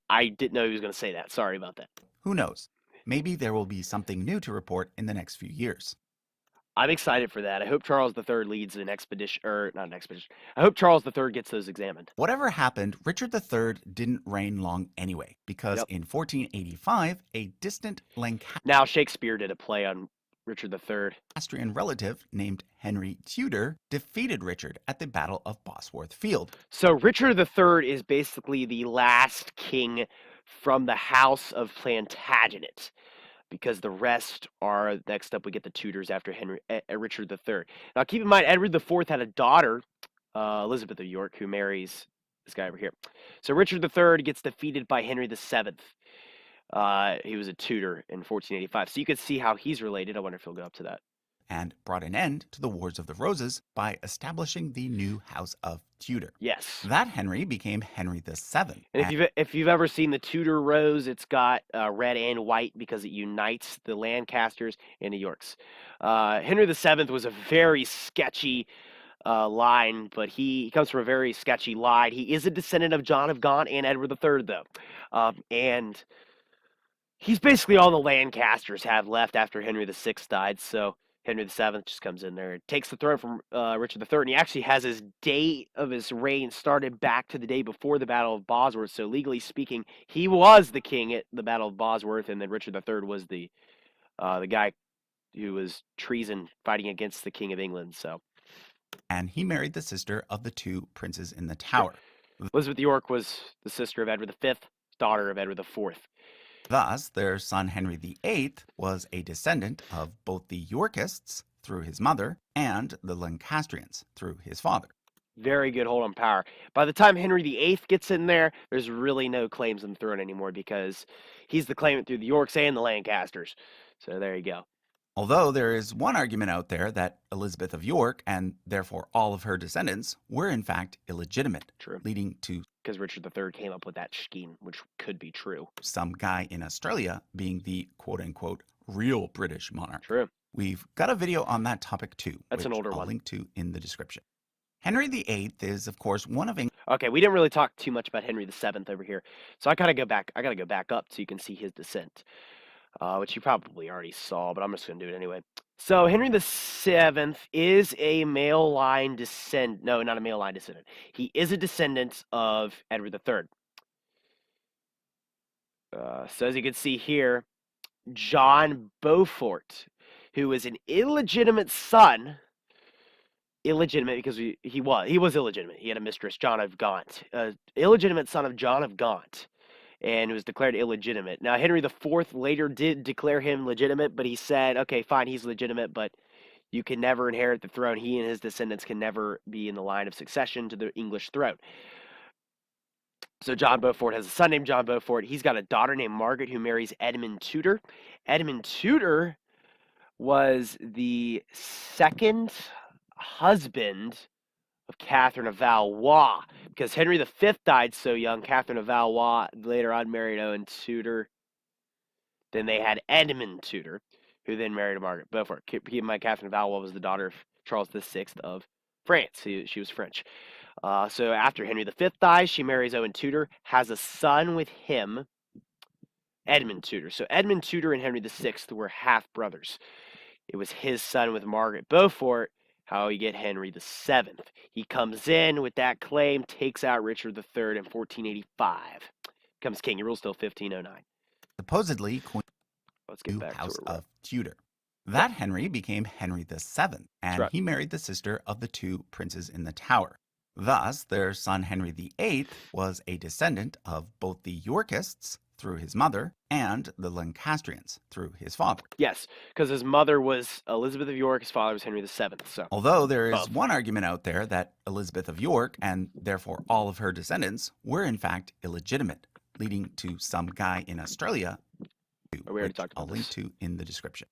I didn't know he was going to say that. Sorry about that. who knows? Maybe there will be something new to report in the next few years. I'm excited for that. I hope Charles III leads an expedition, or not an expedition. I hope Charles III gets those examined. Whatever happened, Richard III didn't reign long anyway, because in 1485, a distant Now, Shakespeare did a play on Richard III. Lancastrian relative named Henry Tudor defeated Richard at the Battle of Bosworth Field. So Richard III is basically the last king from the house of Plantagenet, because the rest are, next up we get the Tudors after Richard III. Now keep in mind, Edward IV had a daughter, Elizabeth of York, who marries this guy over here. So Richard III gets defeated by Henry VII. He was a Tudor in 1485. So you could see how he's related. I wonder if he'll go up to that. And brought an end to the Wars of the Roses by establishing the new House of Tudor. Yes. That Henry became Henry VII. And if you've ever seen the Tudor rose, it's got red and white because it unites the Lancasters and the Yorks. Henry VII was a very sketchy line, but he comes from a very sketchy line. He is a descendant of John of Gaunt and Edward III, though. And he's basically all the Lancasters have left after Henry VI died, so Henry VII just comes in there and takes the throne from Richard III, and he actually has his date of his reign started back to the day before the Battle of Bosworth, so legally speaking, he was the king at the Battle of Bosworth, and then Richard III was the guy who was treason fighting against the King of England. So, and he married the sister of the two princes in the Tower. Elizabeth York was the sister of Edward V, daughter of Edward IV. Thus, their son Henry VIII was a descendant of both the Yorkists through his mother and the Lancastrians through his father. Very good hold on power. By the time Henry VIII gets in there, there's really no claims on the throne anymore because he's the claimant through the Yorks and the Lancasters. So there you go. Although there is one argument out there that Elizabeth of York, and therefore all of her descendants, were in fact illegitimate, True. leading to Because Richard III came up with that scheme, which could be true. some guy in Australia being the quote-unquote real British monarch. True. We've got a video on that topic too, That's an which older I'll one. link to in the description. Henry VIII is, of course, one of England's Okay, we didn't really talk too much about Henry VII over here, so I gotta go back up so you can see his descent, which you probably already saw, but I'm just gonna do it anyway. So Henry VII is a male line descendant. No, not a male line descendant. He is a descendant of Edward III. So as you can see here, John Beaufort, who is an illegitimate son. Illegitimate because he was illegitimate. He had a mistress, John of Gaunt, illegitimate son of John of Gaunt, and was declared illegitimate. Now Henry IV later did declare him legitimate, but he said, okay, fine, he's legitimate, but you can never inherit the throne. He and his descendants can never be in the line of succession to the English throne. So John Beaufort has a son named John Beaufort. He's got a daughter named Margaret who marries Edmund Tudor. Edmund Tudor was the second husband of Catherine of Valois, because Henry V died so young. Catherine of Valois later on married Owen Tudor. Then they had Edmund Tudor, who then married Margaret Beaufort. Keep in mind, Catherine of Valois was the daughter of Charles VI of France. She was French. So after Henry V dies, she marries Owen Tudor, has a son with him, Edmund Tudor. So Edmund Tudor and Henry VI were half brothers. It was his son with Margaret Beaufort how you get Henry VII. He comes in with that claim, takes out Richard III in 1485. Becomes king. He rules till 1509. supposedly Queen Let's get back House to it. of Tudor. That Henry became Henry VII, and right. he married the sister of the two princes in the Tower. Thus, their son Henry VIII was a descendant of both the Yorkists through his mother and the Lancastrians through his father. Yes, because his mother was Elizabeth of York, his father was Henry VII. So, Although there is Both. one argument out there that Elizabeth of York, and therefore all of her descendants, were in fact illegitimate, leading to some guy in Australia, we already which talked about I'll link this. to in the description.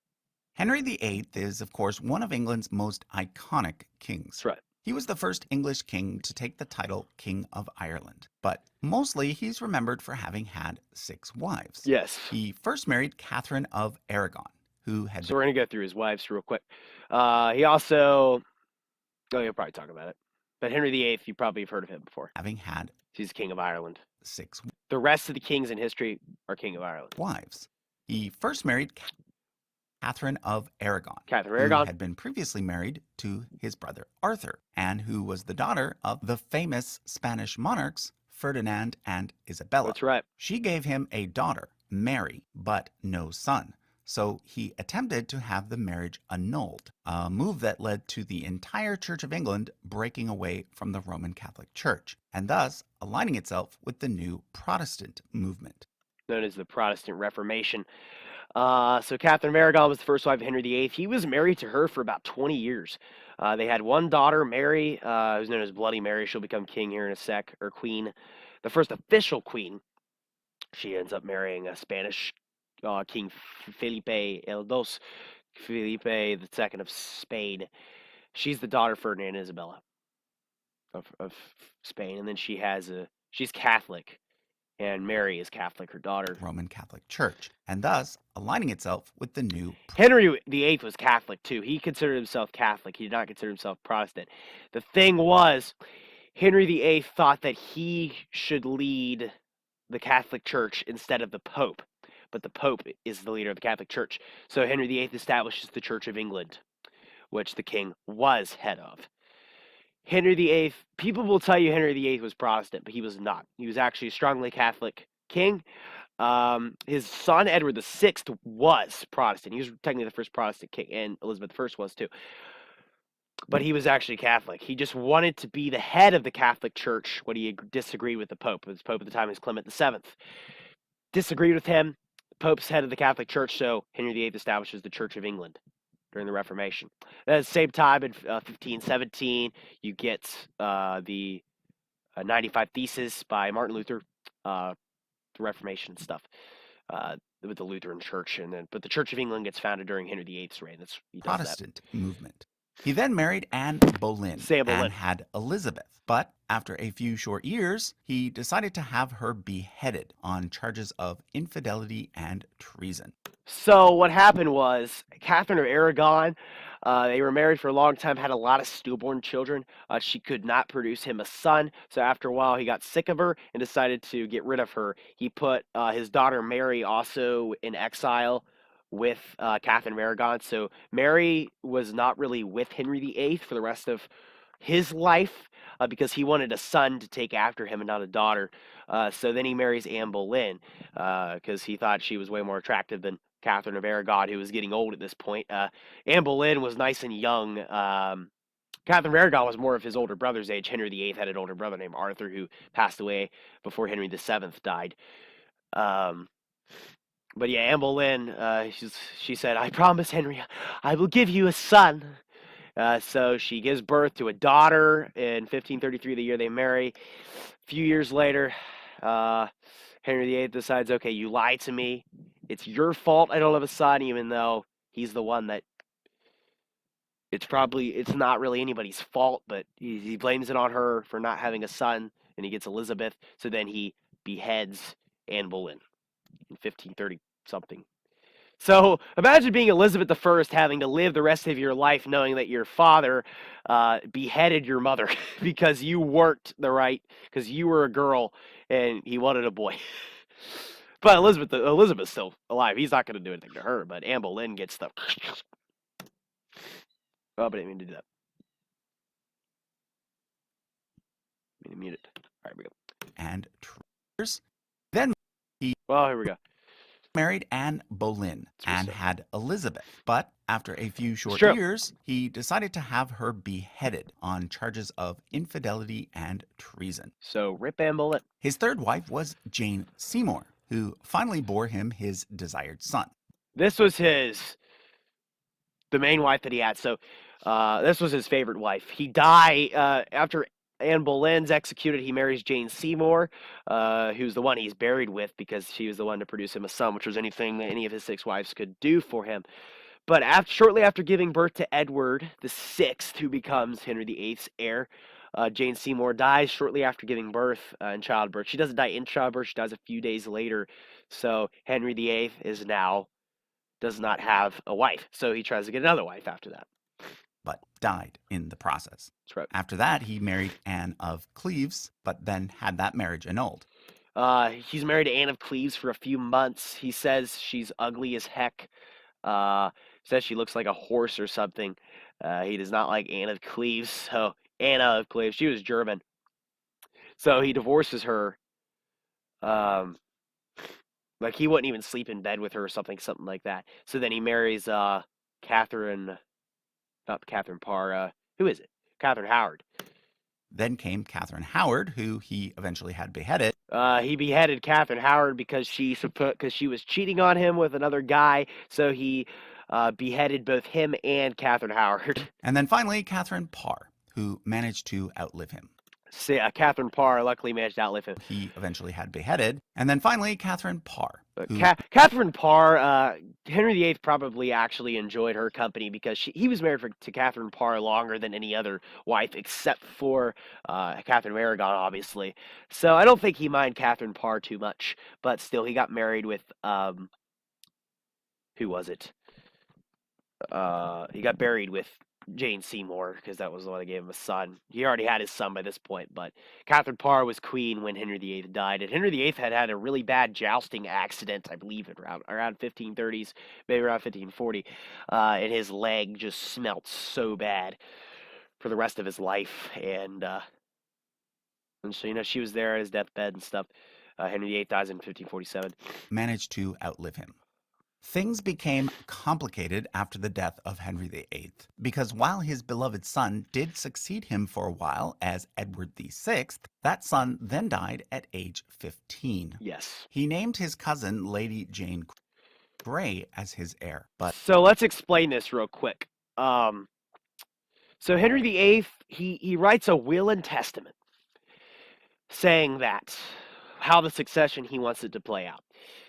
Henry VIII is, of course, one of England's most iconic kings. That's right. He was the first English king to take the title King of Ireland, but mostly he's remembered for having had 6 wives. Yes. He first married Catherine of Aragon, who had So we're going to go through his wives real quick. He also, you'll probably talk about it. But Henry VIII, you probably have heard of him before. having had He's king of Ireland. 6 The rest of the kings in history are king of Ireland. wives. He first married Catherine of Aragon, Catherine of who Aragon. had been previously married to his brother Arthur, and who was the daughter of the famous Spanish monarchs Ferdinand and Isabella. That's right. She gave him a daughter, Mary, but no son. So he attempted to have the marriage annulled, a move that led to the entire Church of England breaking away from the Roman Catholic Church, and thus aligning itself with the new Protestant movement. Known as the Protestant Reformation. So Catherine of Aragon was the first wife of Henry VIII. He was married to her for about 20 years. They had one daughter, Mary, who's known as Bloody Mary. She'll become king here in a sec, or queen. The first official queen. She ends up marrying a Spanish King Felipe II, Felipe II of Spain. She's the daughter of Ferdinand and Isabella of Spain. And then she's Catholic. And Mary is Catholic, her daughter. Roman Catholic Church, and thus aligning itself with the new Henry VIII was Catholic too. He considered himself Catholic. He did not consider himself Protestant. The thing was, Henry VIII thought that he should lead the Catholic Church instead of the Pope. But the Pope is the leader of the Catholic Church. So Henry VIII establishes the Church of England, which the king was head of. Henry VIII, people will tell you Henry VIII was Protestant, but he was not. He was actually a strongly Catholic king. His son, Edward VI, was Protestant. He was technically the first Protestant king, and Elizabeth I was too. But he was actually Catholic. He just wanted to be the head of the Catholic Church when he disagreed with the Pope. His Pope at the time was Clement VII. Disagreed with him, Pope's head of the Catholic Church, so Henry VIII establishes the Church of England during the Reformation. And at the same time, in 1517, you get the 95 Theses by Martin Luther, the Reformation and stuff, with the Lutheran Church, but the Church of England gets founded during Henry VIII's reign. He does Protestant movement. He then married Anne Boleyn and had Elizabeth, but after a few short years, he decided to have her beheaded on charges of infidelity and treason. So what happened was Catherine of Aragon, they were married for a long time, had a lot of stillborn children. She could not produce him a son, so after a while he got sick of her and decided to get rid of her. He put his daughter Mary also in exile with Catherine of Aragon. So Mary was not really with Henry VIII for the rest of his life because he wanted a son to take after him and not a daughter. So then he marries Anne Boleyn because he thought she was way more attractive than Catherine of Aragon, who was getting old at this point. Anne Boleyn was nice and young. Catherine of Aragon was more of his older brother's age. Henry VIII had an older brother named Arthur who passed away before Henry VII died. But yeah, Anne Boleyn, she said, "I promise, Henry, I will give you a son." So she gives birth to a daughter in 1533, the year they marry. A few years later, Henry VIII decides, okay, you lied to me. It's your fault I don't have a son, even though he's the one that it's not really anybody's fault, but he blames it on her for not having a son, and he gets Elizabeth. So then he beheads Anne Boleyn in 1530-something. So imagine being Elizabeth I, having to live the rest of your life knowing that your father beheaded your mother because you weren't because you were a girl and he wanted a boy. But Elizabeth's still alive. He's not going to do anything to her, but Anne Boleyn gets the... Oh, but I didn't mean to do that. I mean to mute it. All right, here we go. And then here we go. Married Anne Boleyn and had Elizabeth, but after a few short years, he decided to have her beheaded on charges of infidelity and treason. So rip Anne Boleyn. His third wife was Jane Seymour, who finally bore him his desired son. This was the main wife that he had. So this was his favorite wife. He died after Anne Boleyn's executed. He marries Jane Seymour, who's the one he's buried with because she was the one to produce him a son, which was anything that any of his 6 wives could do for him. But shortly after giving birth to Edward VI, who becomes Henry VIII's heir, Jane Seymour dies shortly after giving birth in childbirth. She doesn't die in childbirth. She dies a few days later. So Henry VIII does not have a wife. So he tries to get another wife after that, but died in the process. That's right. After that, he married Anne of Cleves, but then had that marriage annulled. He's married to Anne of Cleves for a few months. He says she's ugly as heck. Says she looks like a horse or something. He does not like Anne of Cleves. So Anna of Cleves, she was German. So he divorces her. Like he wouldn't even sleep in bed with her or something like that. So then he marries Catherine Parr. Who is it? Catherine Howard. Then came Catherine Howard, who he eventually had beheaded. He beheaded Catherine Howard because she was cheating on him with another guy. So he beheaded both him and Catherine Howard. And then finally, Catherine Parr, who managed to outlive him. So, Catherine Parr luckily managed to outlive him. He eventually had beheaded. And then finally, Catherine Parr. Catherine Parr, Henry VIII probably actually enjoyed her company because he was married to Catherine Parr longer than any other wife except for Catherine of Aragon, obviously. So I don't think he minded Catherine Parr too much. But still, he got married with, who was it? He got buried with Jane Seymour because that was the one that gave him a son. He already had his son by this point, but Catherine Parr was queen when Henry VIII died, and Henry VIII had a really bad jousting accident, I believe, around 1530s, maybe around 1540, and his leg just smelt so bad for the rest of his life, and so she was there at his deathbed and stuff. Henry VIII dies in 1547. Managed to outlive him. Things became complicated after the death of Henry VIII, because while his beloved son did succeed him for a while as Edward VI, that son then died at age 15. Yes. He named his cousin Lady Jane. Grey as his heir. But so let's explain this real quick. So Henry VIII, he writes a will and testament saying that how the succession he wants it to play out,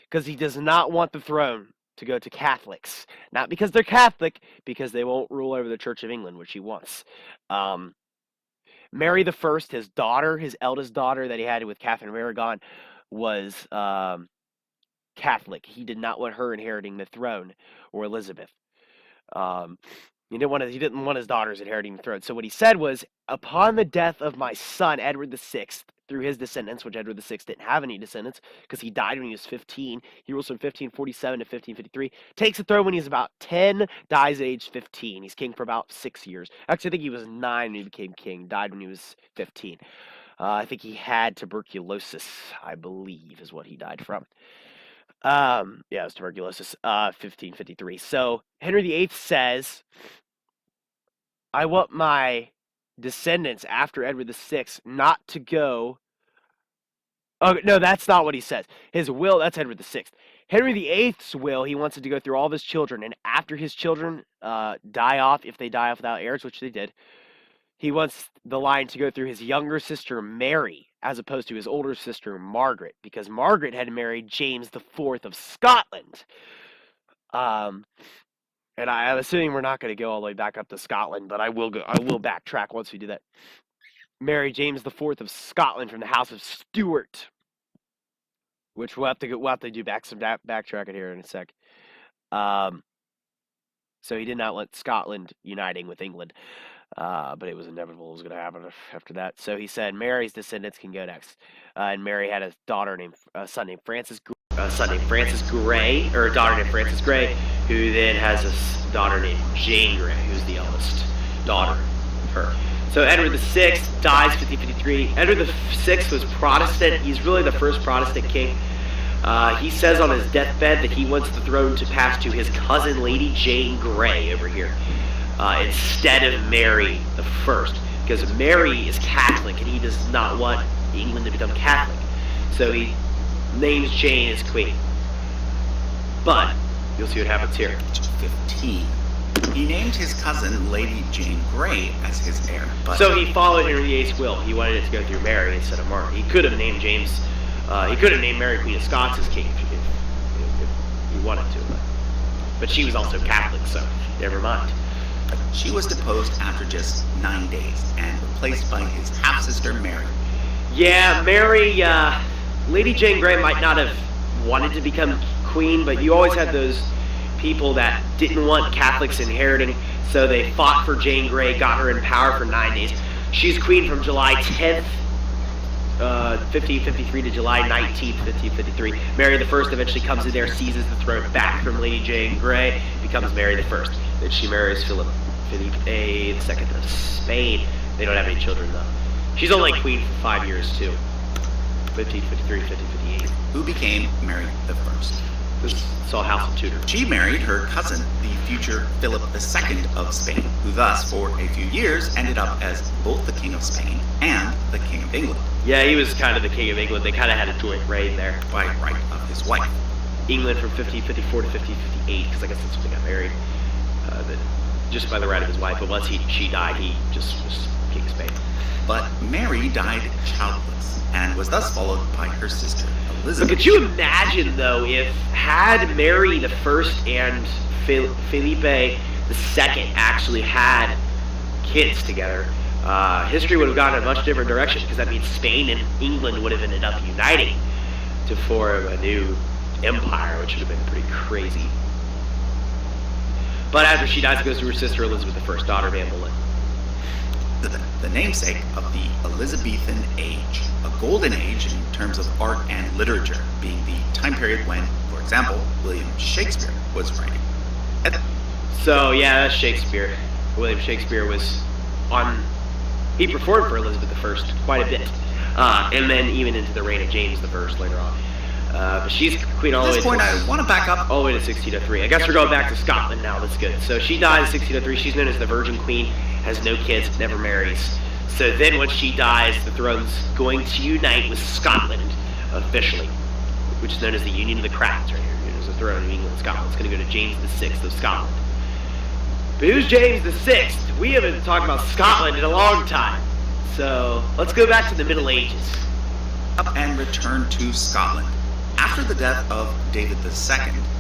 because he does not want the throne to go to Catholics, not because they're Catholic, because they won't rule over the Church of England, which he wants. Mary I, his daughter, his eldest daughter that he had with Catherine of Aragon, was Catholic. He did not want her inheriting the throne, or Elizabeth. He didn't want his daughters inheriting the throne. So what he said was, upon the death of my son, Edward VI, through his descendants, which Edward VI didn't have any descendants because he died when he was 15. He rules from 1547 to 1553. Takes the throne when he's about 10, dies at age 15. He's king for about 6 years. Actually, I think he was 9 when he became king. Died when he was 15. I think he had tuberculosis, I believe, is what he died from. Yeah, it was tuberculosis, 1553. So Henry VIII says, I want my descendants after Edward VI not to go. Oh, no, that's not what he says. His will, that's Edward VI. Henry VIII's will, he wants it to go through all of his children, and after his children die off, if they die off without heirs, which they did, he wants the line to go through his younger sister Mary, as opposed to his older sister Margaret, because Margaret had married James IV of Scotland. And I'm assuming we're not going to go all the way back up to Scotland, but I will backtrack once we do that. Marry James IV of Scotland from the House of Stuart, which we'll have to do some backtracking here in a sec. So he did not want Scotland uniting with England, but it was inevitable it was going to happen after that. So he said Mary's descendants can go next, and Mary had a daughter named Frances Grey, or a daughter named Frances Grey, who then has a daughter named Jane Grey, who's the eldest daughter of her. So Edward VI dies 1553. Edward VI was Protestant. He's really the first Protestant king. He says on his deathbed that he wants the throne to pass to his cousin, Lady Jane Grey, over here, instead of Mary I, because Mary is Catholic and he does not want England to become Catholic. So he names Jane as queen. But you'll see what happens here. 15. He named his cousin Lady Jane Grey as his heir. But so he followed Henry VIII's will. He wanted it to go through Mary instead of Margaret. He could have named James. He could have named Mary Queen of Scots as king if he wanted to, but she was also Catholic, so never mind. She was deposed after just 9 days and replaced by his half-sister Mary. Yeah, Mary. Lady Jane Grey might not have wanted to become queen, but you always had those people that didn't want Catholics inheriting, so they fought for Jane Grey, got her in power for 9 days. She's queen from July 10th, 1553 to July 19th, 1553. Mary I eventually comes in there, seizes the throne back from Lady Jane Grey, becomes Mary I. Then she marries Felipe II of Spain. They don't have any children, though. She's only queen for 5 years, too. 1553, 1558. Who became Mary I. This is all House of Tudor. She married her cousin, the future Philip II of Spain, who thus, for a few years, ended up as both the King of Spain and the King of England. Yeah, he was kind of the King of England. They kind of had a joint reign there. By right of his wife. England from 1554 to 1558, because I guess that's when they got married. Just by the right of his wife, but once she died, he just was King of Spain. But Mary died childless, and was thus followed by her sister, Elizabeth. But could you imagine, though, if had Mary I and Felipe II actually had kids together, history would have gone in a much different direction, because that means Spain and England would have ended up uniting to form a new empire, which would have been pretty crazy. But after she dies, it goes to her sister Elizabeth I, daughter of Anne Boleyn. The namesake of the Elizabethan age, a golden age in terms of art and literature, being the time period when, for example, William Shakespeare was writing. So yeah, that's Shakespeare. William Shakespeare was he performed for Elizabeth I quite a bit, and then even into the reign of James I later on. But she's queen all the way. At this point, I want to back up all the way to 1603. I guess we're going back to Scotland now. That's good. So she dies in 1603. She's known as the Virgin Queen. Has no kids, never marries. So then when she dies, the throne's going to unite with Scotland officially, which is known as the Union of the Crowns right here. There's a throne of England and Scotland. It's going to go to James VI of Scotland. But who's James VI? We haven't talked about Scotland in a long time. So let's go back to the Middle Ages. And return to Scotland. After the death of David II,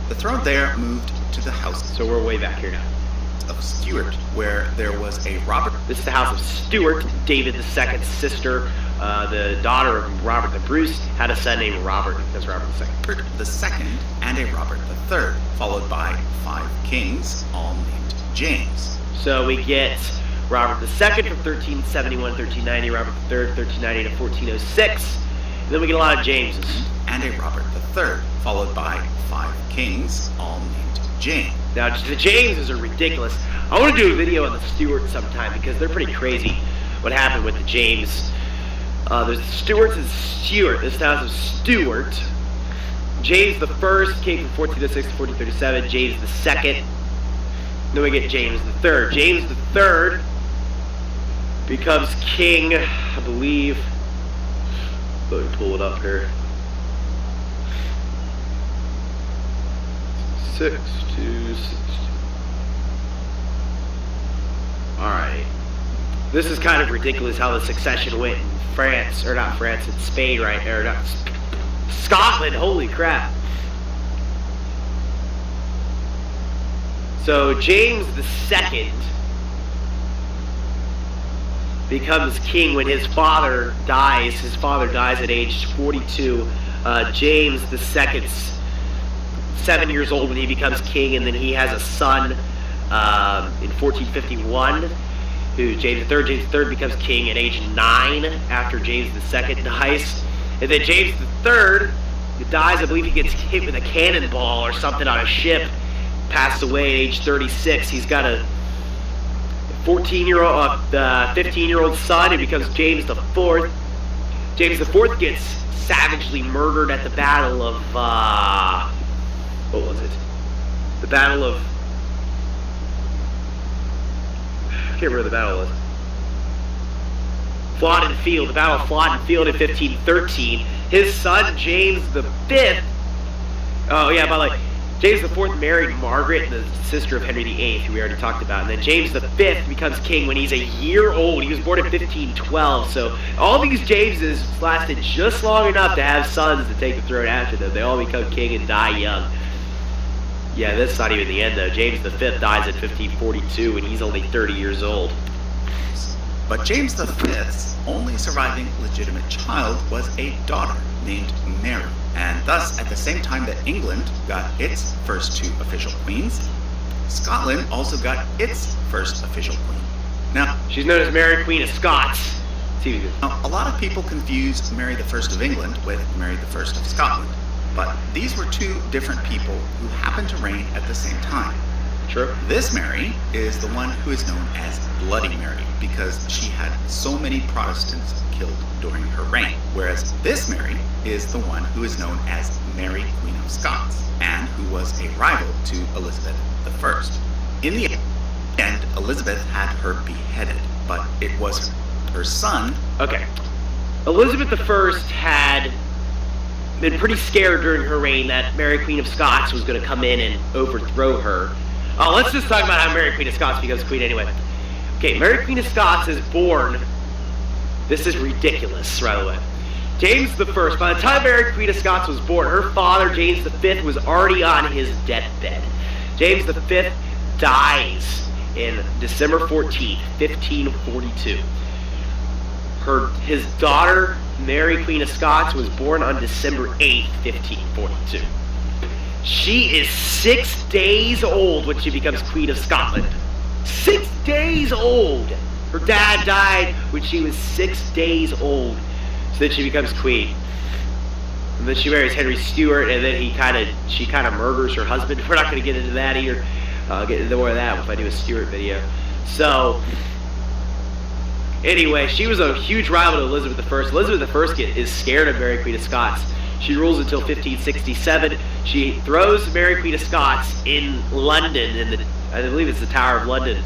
the throne there moved to the house So we're way back here now. of Stuart, where there was a Robert. This is the house of Stuart, David II's sister. The daughter of Robert the Bruce had a son named Robert. That's Robert II. II and a Robert III, followed by 5 kings, all named James. So we get Robert II from 1371 to 1390, Robert III 1390 to 1406. And then we get a lot of Jameses. And a Robert III, followed by 5 kings, all named James. Now, the Jameses are ridiculous. I want to do a video on the Stuarts sometime because they're pretty crazy what happened with the James. There's the Stuarts and Stuart. This house of Stuart. James I came from 1406 to 1437. James II. Then we get James III. James III becomes king, I believe. Let me pull it up here. 6262. Alright. This is kind of ridiculous how the succession went in France, or not France, in Spain, right? Or not Scotland, holy crap. So James II becomes king when his father dies. His father dies at age 42. James II's 7 years old when he becomes king, and then he has a son in 1451, who James III becomes king at age 9 after James II dies. And then James III dies, I believe he gets hit with a cannonball or something on a ship, passed away at age 36. He's got a 15-year-old son, and becomes James IV. James IV gets savagely murdered at the Battle of, what was it? The Battle of, I can't remember the battle was. Flodden Field, the Battle of Flodden Field in 1513. His son, James V, oh yeah, by the way, James IV married Margaret, the sister of Henry VIII, who we already talked about. And then James V becomes king when he's a year old. He was born in 1512. So all these Jameses lasted just long enough to have sons to take the throne after them. They all become king and die young. Yeah, that's not even the end, though. James V dies in 1542 when he's only 30 years old. But James V's only surviving legitimate child was a daughter named Mary. And thus, at the same time that England got its first 2 official queens, Scotland also got its first official queen. Now, she's known as Mary, Queen of Scots. Now, a lot of people confuse Mary I of England with Mary I of Scotland, but these were 2 different people who happened to reign at the same time. Sure. This Mary is the one who is known as Bloody Mary because she had so many Protestants killed during her reign, whereas this Mary is the one who is known as Mary, Queen of Scots, and who was a rival to Elizabeth I. In the end, Elizabeth had her beheaded, but it was her son. Okay. Elizabeth I had been pretty scared during her reign that Mary, Queen of Scots was going to come in and overthrow her. Let's just talk about how Mary, Queen of Scots becomes queen anyway. Okay, Mary, Queen of Scots is born. This is ridiculous, by the way. James I, by the time Mary, Queen of Scots was born, her father, James V, was already on his deathbed. James V dies in December 14th, 1542. His daughter, Mary, Queen of Scots, was born on December 8th, 1542. She is 6 days old when she becomes Queen of Scotland. 6 days old! Her dad died when she was 6 days old. So then she becomes queen. And then she marries Henry Stuart, and then she kind of murders her husband. We're not going to get into that either. I'll get into more of that if I do a Stuart video. So, anyway, she was a huge rival to Elizabeth I. Elizabeth I is scared of Mary, Queen of Scots. She rules until 1567. She throws Mary, Queen of Scots in London, I believe it's the Tower of London.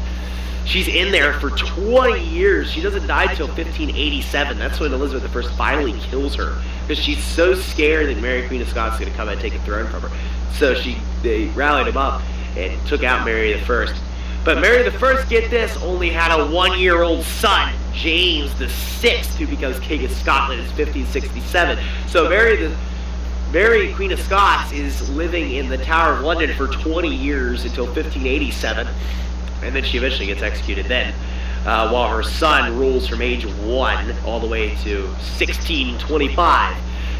She's in there for 20 years. She doesn't die until 1587. That's when Elizabeth I finally kills her. because she's so scared that Mary Queen of Scots is going to come and take the throne from her. So they rallied him up and took out Mary I. But Mary I, get this, only had a 1-year-old son, James VI, who becomes King of Scotland in 1567. So Mary Queen of Scots is living in the Tower of London for 20 years until 1587, and then she eventually gets executed then, while her son rules from age 1 all the way to 1625.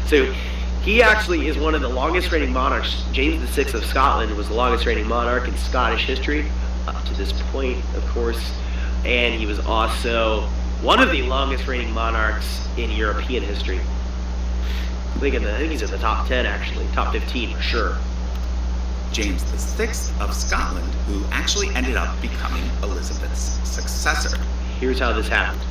So he actually is one of the longest reigning monarchs. James VI of Scotland was the longest reigning monarch in Scottish history up to this point, of course, and he was also one of the longest reigning monarchs in European history. I think he's in the top 10, actually. Top 15 for sure. James VI of Scotland, who actually ended up becoming Elizabeth's successor. Here's how this happened.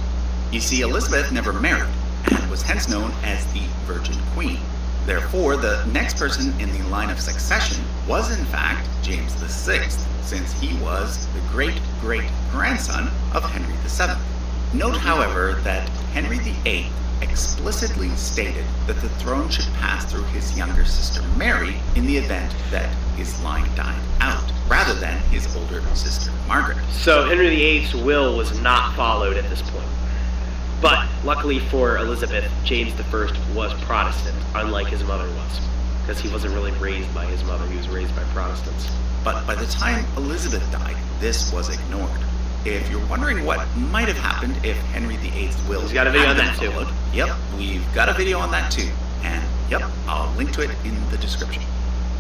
You see, Elizabeth never married, and was hence known as the Virgin Queen. Therefore, the next person in the line of succession was in fact James VI, since he was the great-great-grandson of Henry VII. Note, however, that Henry VIII explicitly stated that the throne should pass through his younger sister Mary in the event that his line died out, rather than his older sister Margaret. So Henry VIII's will was not followed at this point. But luckily for Elizabeth, James I was Protestant, unlike his mother was, because he wasn't really raised by his mother, he was raised by Protestants. But by the time Elizabeth died, this was ignored. If you're wondering what might have happened if Henry VIII's will He's got a video had on been that too. followed, yep, we've got a video on that too. And yep, I'll link to it in the description.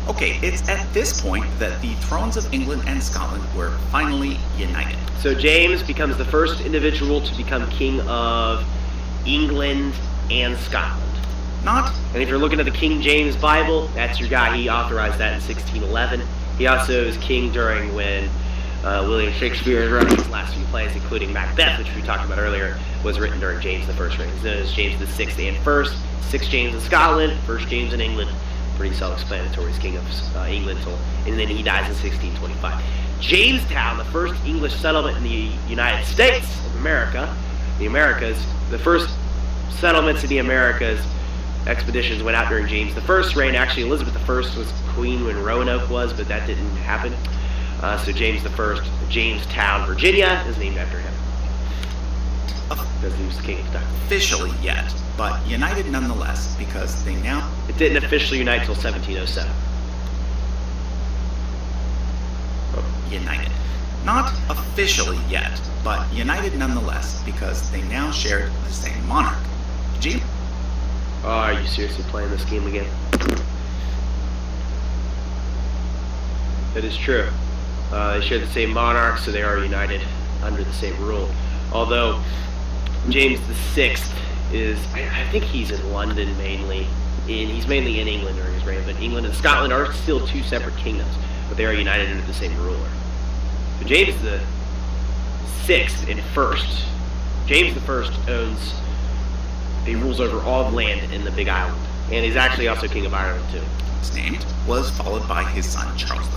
Okay, it's at this point that the thrones of England and Scotland were finally united. So James becomes the first individual to become king of England and Scotland. And if you're looking at the King James Bible, that's your guy. He authorized that in 1611. He also was king during when William Shakespeare is writing his last few plays, including Macbeth, which we talked about earlier, was written during James I's reign. He's known as James VI and first, 6 James in Scotland, 1st James in England. Pretty self-explanatory. He's king of England, and then he dies in 1625. Jamestown, the first English settlement in the United States of America, the Americas, the first settlements in the Americas, expeditions went out during James I's reign. Actually, Elizabeth I was queen when Roanoke was, but that didn't happen. So James I, Jamestown, Virginia, is named after him, because he was the king of Kentucky. Officially yet, but united nonetheless, because they now... It didn't officially unite until 1707. United. Not officially yet, but united nonetheless, because they now shared the same monarch. Oh, are you seriously playing this game again? That is true. They share the same monarch, so they are united under the same rule. Although James VI is, I think he's in London mainly. He's mainly in England during his reign, but England and Scotland are still 2 separate kingdoms, but they are united under the same ruler. But James the Sixth and first, James I he rules over all of land in the Big Island, and he's actually also king of Ireland too. Named was followed by his son Charles I.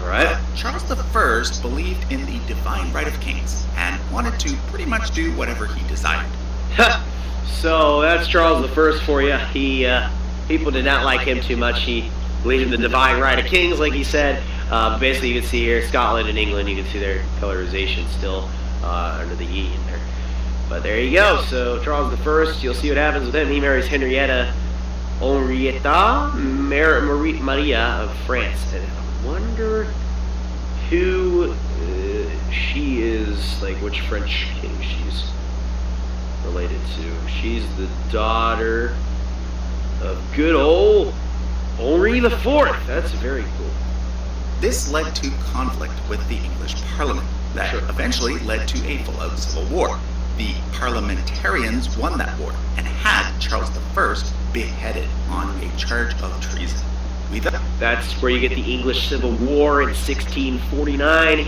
All right. Charles I believed in the divine right of kings and wanted to pretty much do whatever he desired. So that's Charles I for you. People did not like him too much. He believed in the divine right of kings, like he said. Basically, you can see here Scotland and England. You can see their colorization still under the E in there. But there you go. So Charles I, you'll see what happens with him. He marries Henrietta Maria of France. And I wonder who she is, like which French king she's related to. She's the daughter of good old Henri IV. That's very cool. This led to conflict with the English Parliament that eventually led to a full-out civil war. The parliamentarians won that war and had Charles I beheaded on a charge of treason. That's where you get the English Civil War in 1649.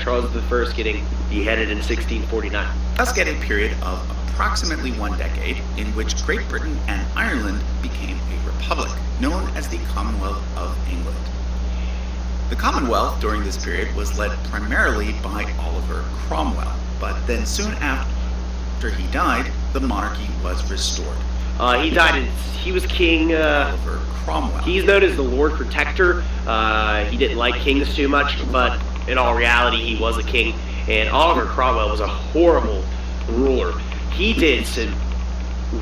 Charles I getting beheaded in 1649. Thus get a period of approximately 1 decade in which Great Britain and Ireland became a republic, known as the Commonwealth of England. The Commonwealth during this period was led primarily by Oliver Cromwell, but then soon after he died, the monarchy was restored. He died he was king, Oliver Cromwell. he's known as the Lord Protector. He didn't like kings too much, but in all reality, he was a king. And Oliver Cromwell was a horrible ruler. He did some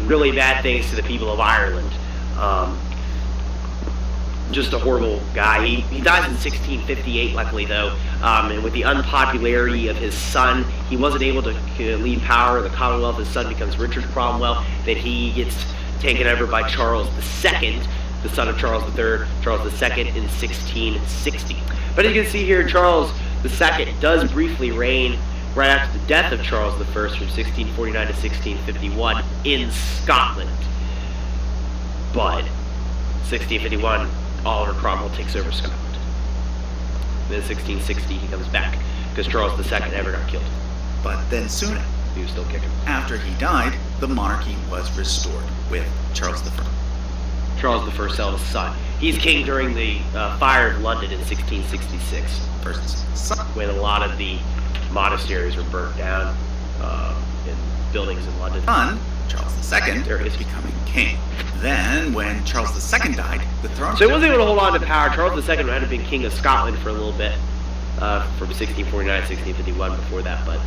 really bad things to the people of Ireland. Just a horrible guy. He dies in 1658, luckily, though. And with the unpopularity of his son, he wasn't able to lead power in the Commonwealth. His son becomes Richard Cromwell. Then he gets taken over by Charles II, the son of Charles III, Charles II in 1660. But as you can see here, Charles II does briefly reign right after the death of Charles I from 1649 to 1651 in Scotland. But 1651, Oliver Cromwell takes over Scotland. Then 1660, he comes back because Charles II never got killed. But then soon He was still kicking. after he died, the monarchy was restored with Charles I. Charles I's eldest son. He's king during the fire of London in 1666, First son, when a lot of the monasteries were burnt down in buildings in London. Charles II, There it is. becoming king. Then, when Charles II died, the throne... So he wasn't able to hold on to power. Charles II had been king of Scotland for a little bit, from 1649 to 1651 before that, but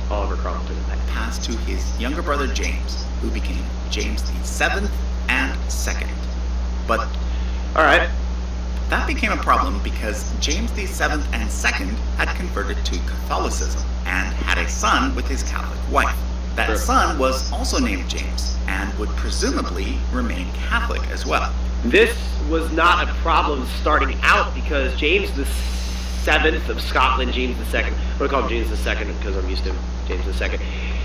Oliver Cromwell took it back. passed to his younger brother James, who became James VII and II. But Alright. that became a problem because James VII and II had converted to Catholicism and had a son with his Catholic wife. That Sure. son was also named James and would presumably remain Catholic as well. This was not a problem starting out because James VII of Scotland, James II, I'm going to call him James II because I'm used to him, James II.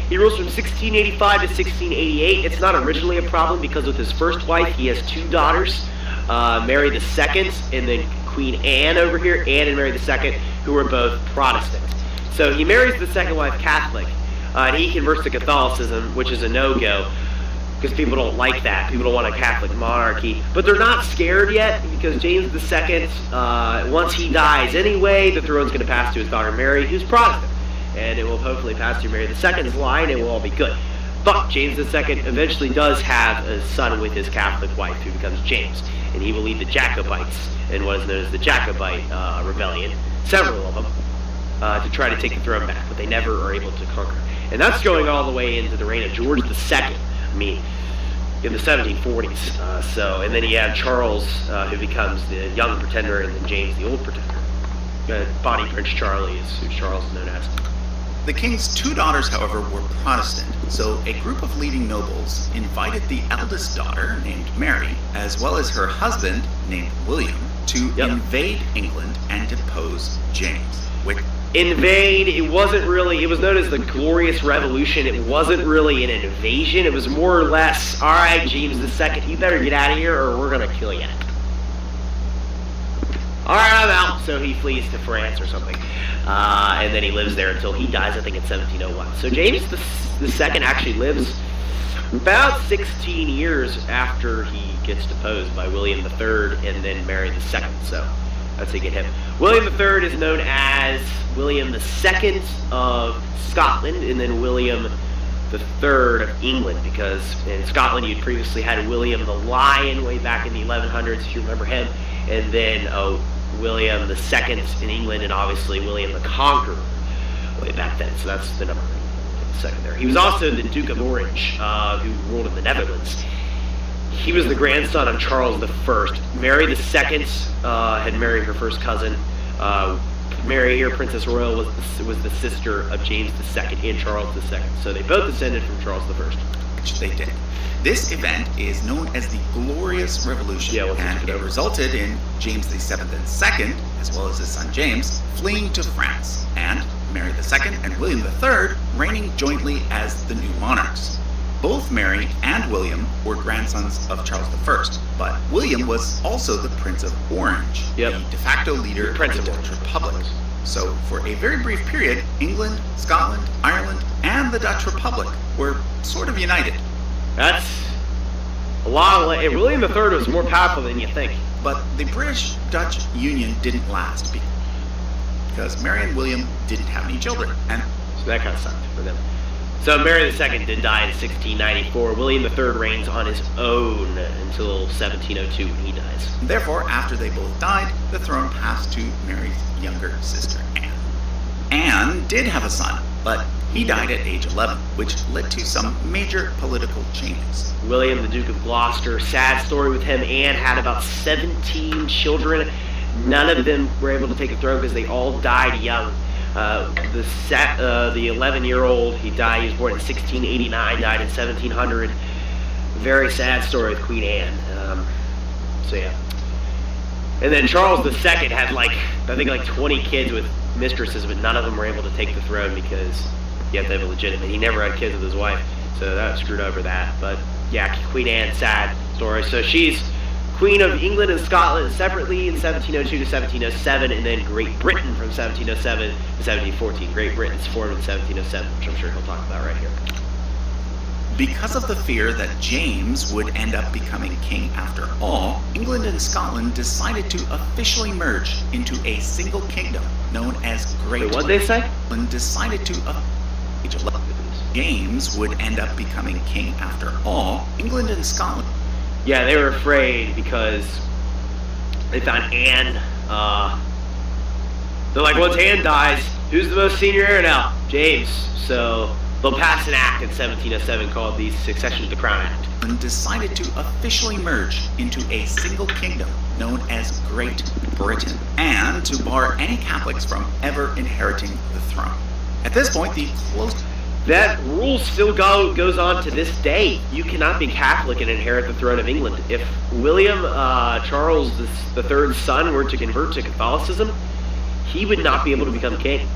He rules from 1685 to 1688. It's not originally a problem because with his first wife, he has two daughters, Mary II and then Queen Anne over here, Anne and Mary II, who were both Protestant. So he marries the second wife Catholic, and he converts to Catholicism, which is a no-go because people don't like that. People don't want a Catholic monarchy. But they're not scared yet because James II, once he dies anyway, the throne's going to pass to his daughter Mary, who's Protestant. And it will hopefully pass through Mary II's line and we'll all be good. But James II eventually does have a son with his Catholic wife who becomes James. And he will lead the Jacobites in what is known as the Jacobite rebellion, several of them, to try to take the throne back, but they never are able to conquer. And that's going all the way into the reign of George II, I mean, in the 1740s. And then you have Charles, who becomes the young pretender, and then James, the old pretender. Bonnie Prince Charlie is who Charles is known as. The king's two daughters, however, were Protestant, so a group of leading nobles invited the eldest daughter, named Mary, as well as her husband, named William, to invade England and depose James. Invade, it was known as the Glorious Revolution. It wasn't really an invasion. It was more or less, all right, James II, you better get out of here or we're going to kill you. All right, I'm out. So he flees to France or something. And then he lives there until he dies, I think, in 1701. So James II actually lives about 16 years after he gets deposed by William III and then Mary II. So that's how you get him. William III is known as William II of Scotland and then William III of England, because in Scotland you'd previously had William the Lion way back in the 1100s, if you remember him, and then William II in England, and obviously William the Conqueror way back then. So that's the number second there. He was also the Duke of Orange, who ruled in the Netherlands. He was the grandson of Charles I. Mary II had married her first cousin. Mary here, Princess Royal, was the sister of James II and Charles II. So they both descended from Charles I. Which they did. This event is known as the Glorious Revolution, and it resulted in James VII and II, as well as his son James, fleeing to France, and Mary II and William III reigning jointly as the new monarchs. Both Mary and William were grandsons of Charles I, but William was also the Prince of Orange, the de facto leader of the Dutch Republic. So, for a very brief period, England, Scotland, Ireland, and the Dutch Republic were sort of united. That's a lot of... William III was more powerful than you think. But the British-Dutch Union didn't last because Mary and William didn't have any children, and so that kind of sucked for them. So Mary II did die in 1694. William III reigns on his own until 1702 when he dies. Therefore, after they both died, the throne passed to Mary's younger sister, Anne. Anne did have a son, but he died at age 11, which led to some major political changes. William, the Duke of Gloucester, sad story with him. Anne had about 17 children. None of them were able to take the throne because they all died young. The 11-year-old, he died. He was born in 1689, died in 1700. Very sad story with Queen Anne. So yeah. And then Charles II had I think 20 kids with mistresses, but none of them were able to take the throne because you have to have a legitimate. He never had kids with his wife, so that screwed over that. But yeah, Queen Anne, sad story. So she's Queen of England and Scotland separately in 1702 to 1707, and then Great Britain from 1707 to 1714. Great Britain's formed in 1707, which I'm sure he'll talk about right here. Because of the fear that James would end up becoming king after all, England and Scotland decided to officially merge into a single kingdom known as Great Britain. What'd they say? England decided to James would end up becoming king after all. England and Scotland. Yeah, they were afraid because they found Anne. They're like, once Anne dies, who's the most senior heir now? James. So they'll pass an act in 1707 called the Succession to the Crown Act. And decided to officially merge into a single kingdom known as Great Britain, and to bar any Catholics from ever inheriting the throne. At this point, that rule still goes on to this day. You cannot be Catholic and inherit the throne of England. If William Charles III's son were to convert to Catholicism, he would not be able to become king.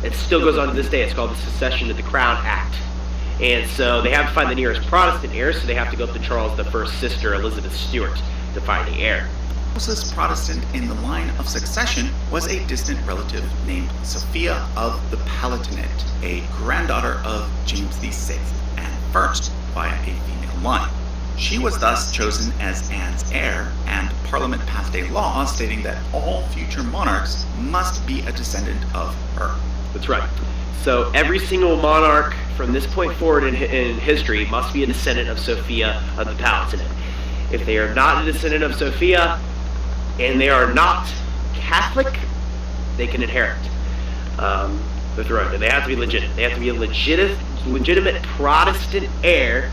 It still goes on to this day. It's called the Succession to the Crown Act. And so they have to find the nearest Protestant heir, so they have to go up to Charles I's sister, Elizabeth Stuart, to find the heir. The closest Protestant in the line of succession was a distant relative named Sophia of the Palatinate, a granddaughter of James VI and first via a female line. She was thus chosen as Anne's heir, and Parliament passed a law stating that all future monarchs must be a descendant of her. That's right. So every single monarch from this point forward in history must be a descendant of Sophia of the Palatinate. If they are not a descendant of Sophia, and they are not Catholic, they can inherit the throne. And they have to be legitimate. They have to be a legitimate Protestant heir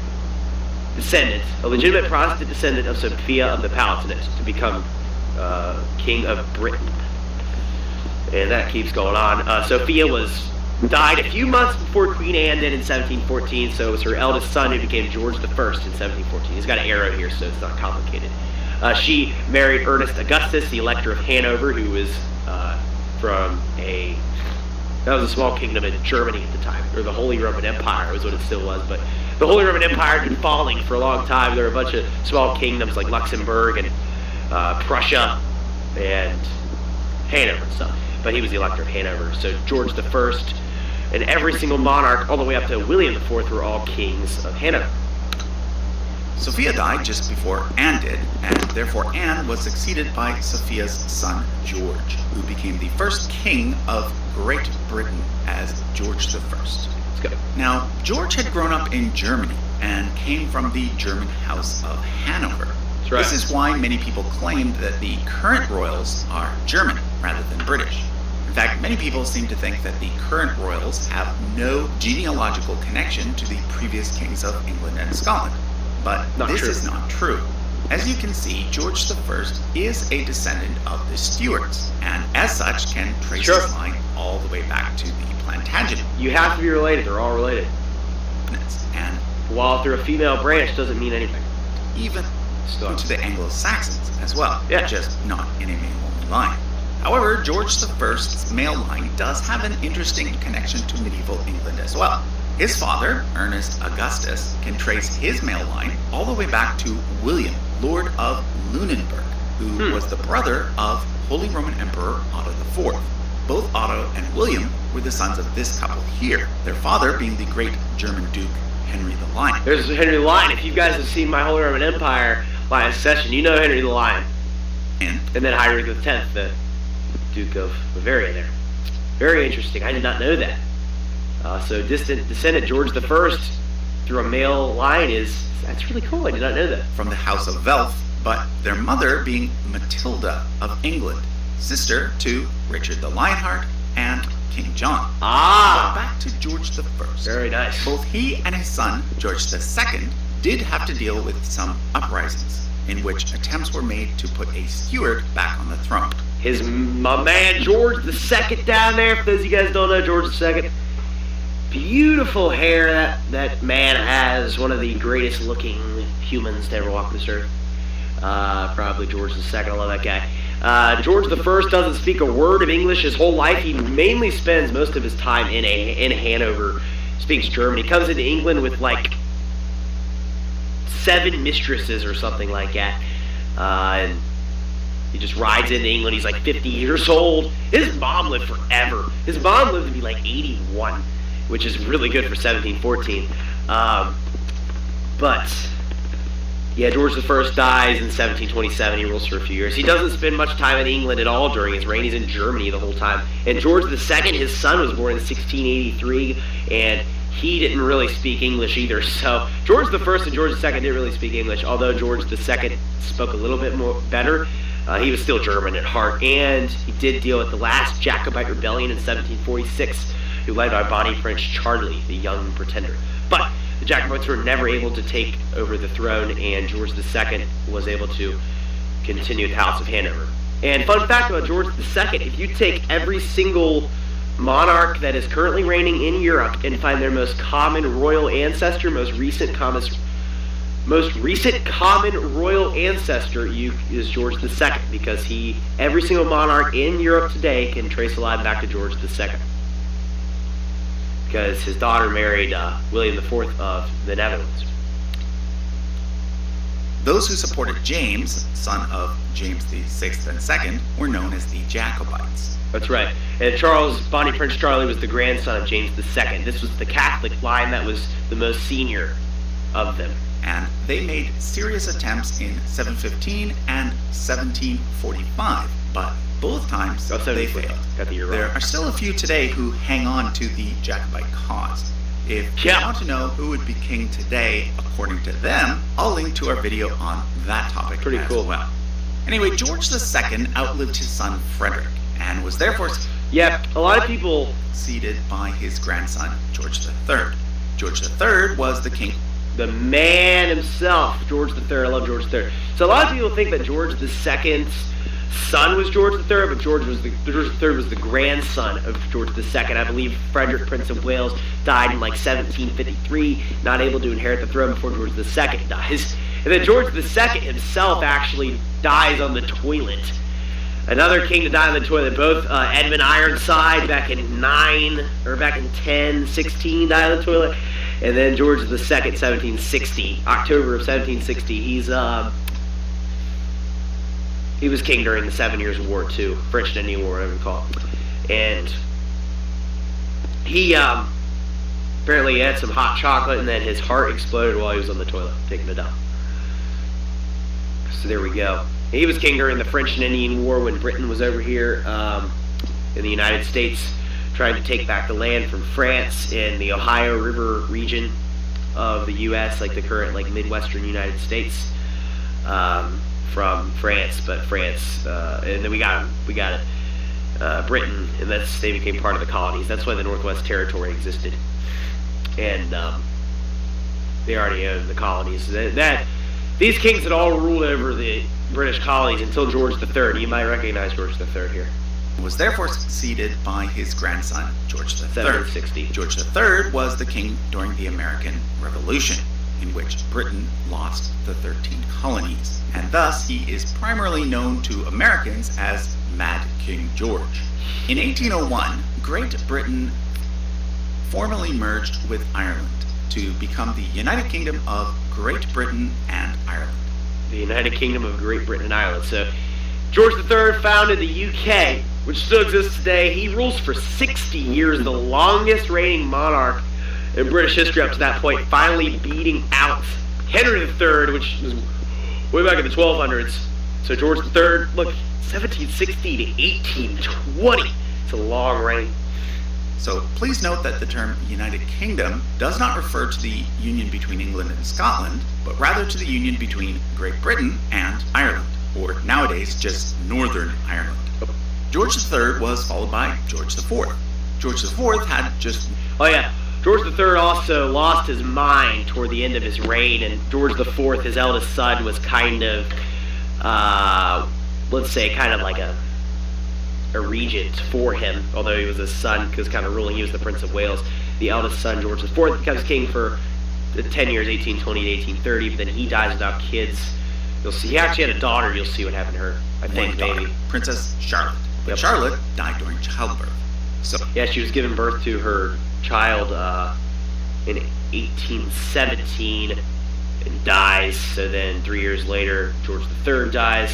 descendant, a legitimate Protestant descendant of Sophia of the Palatinate to become King of Britain. And that keeps going on. Sophia died a few months before Queen Anne did in 1714, so it was her eldest son who became George I in 1714. He's got an arrow here, so it's not complicated. She married Ernest Augustus, the Elector of Hanover, who was that was a small kingdom in Germany at the time, or the Holy Roman Empire was what it still was, but the Holy Roman Empire had been falling for a long time. There were a bunch of small kingdoms like Luxembourg and Prussia and Hanover and stuff, but he was the Elector of Hanover. So George I and every single monarch, all the way up to William IV, were all kings of Hanover. Sophia died just before Anne did, and therefore Anne was succeeded by Sophia's son George, who became the first king of Great Britain as George I. Let's go. Now, George had grown up in Germany and came from the German House of Hanover. That's right. This is why many people claimed that the current royals are German rather than British. In fact, many people seem to think that the current royals have no genealogical connection to the previous kings of England and Scotland. But this is not true. As you can see, George I is a descendant of the Stuarts, and as such can trace his line all the way back to the Plantagenet. You have to be related. They're all related. And while through a female branch doesn't mean anything. Even to the Anglo-Saxons as well, yeah. Just not in a male-only line. However, George I's male line does have an interesting connection to medieval England as well. His father, Ernest Augustus, can trace his male line all the way back to William, Lord of Lunenburg, who was the brother of Holy Roman Emperor Otto IV. Both Otto and William were the sons of this couple here, their father being the great German Duke Henry the Lion. There's Henry the Lion. If you guys have seen my Holy Roman Empire Lion Session, you know Henry the Lion. And then Heinrich X, the Duke of Bavaria there. Very interesting. I did not know that. So distant descendant George I through a male line that's really cool. I did not know that. From the House of Welf, but their mother being Matilda of England, sister to Richard the Lionheart and King John. Ah! But back to George I. Very nice. Both he and his son, George II, did have to deal with some uprisings, in which attempts were made to put a Stuart back on the throne. My man George II down there, for those of you guys don't know George II, beautiful hair that man has, one of the greatest looking humans to ever walk this earth. Probably George II, I love that guy. George I doesn't speak a word of English his whole life. He mainly spends most of his time in Hanover, speaks German. He comes into England with like 7 mistresses or something like that. And he just rides into England. He's like 50 years old. His mom lived forever. His mom lived to be like 81, which is really good for 1714. But yeah, George I dies in 1727. He rules for a few years. He doesn't spend much time in England at all during his reign. He's in Germany the whole time. And George II, his son, was born in 1683, and he didn't really speak English either. So George I and George II didn't really speak English, although George II spoke a little bit more better. He was still German at heart, and he did deal with the last Jacobite rebellion in 1746, who led by Bonnie Prince Charlie, the young pretender. But the Jacobites were never able to take over the throne, and George II was able to continue the House of Hanover. And fun fact about George II, if you take every single monarch that is currently reigning in Europe and find their most common royal ancestor, most recent common royal ancestor is George II, because every single monarch in Europe today can trace a line back to George II, because his daughter married William IV of the Netherlands. Those who supported James, son of James VI and II, were known as the Jacobites. That's right. And Bonnie Prince Charlie was the grandson of James II. This was the Catholic line that was the most senior of them. And they made serious attempts in 715 and 1745, but both times they failed. Got the year wrong. There are still a few today who hang on to the Jacobite cause. If you want to know who would be king today, according to them, I'll link to our video on that topic as well. Anyway, George II outlived his son Frederick, and was therefore a lot of people succeeded by his grandson, George III. George III was the king. The man himself, George III. I love George III. So a lot of people think that George II's son was George III, but George III was the grandson of George II. I believe Frederick, Prince of Wales, died in like 1753, not able to inherit the throne before George II dies. And then George II himself actually dies on the toilet. Another king to die on the toilet. Both Edmund Ironside back in 1016 died on the toilet, and then George II, 1760, October of 1760. He was king during the 7 Years' War too, French and Indian War, whatever you call it. And he apparently had some hot chocolate, and then his heart exploded while he was on the toilet taking a dump. So there we go. He was king during the French and Indian War when Britain was over here in the United States, trying to take back the land from France in the Ohio River region of the U.S., like the current Midwestern United States, from France. But France, and then we got Britain, and they became part of the colonies. That's why the Northwest Territory existed, and they already owned the colonies. These kings had all ruled over the British colonies until George III. You might recognize George III here. Was therefore succeeded by his grandson, George III. 1760. George III was the king during the American Revolution, in which Britain lost the 13 colonies, and thus he is primarily known to Americans as Mad King George. In 1801, Great Britain formally merged with Ireland to become the United Kingdom of Great Britain and Ireland. The United Kingdom of Great Britain and Ireland. So George III founded the UK, which still exists today. He rules for 60 years, the longest reigning monarch in British history up to that point, finally beating out Henry III, which was way back in the 1200s. So George III, look, 1760 to 1820. It's a long reign. So please note that the term United Kingdom does not refer to the union between England and Scotland, but rather to the union between Great Britain and Ireland, or nowadays just Northern Ireland. George III was followed by George IV. George IV had just... Oh yeah, George III also lost his mind toward the end of his reign, and George IV, his eldest son, was kind of, let's say, kind of like a regent for him, although he was his son, because kind of ruling, he was the Prince of Wales. The eldest son, George IV, becomes king for the 10 years, 1820 to 1830, but then he dies without kids. You'll see, he actually had a daughter, you'll see what happened to her, I think, maybe. Princess Charlotte. But Charlotte died during childbirth. So yeah, she was giving birth to her child in 1817 and dies. So then 3 years later, George III dies.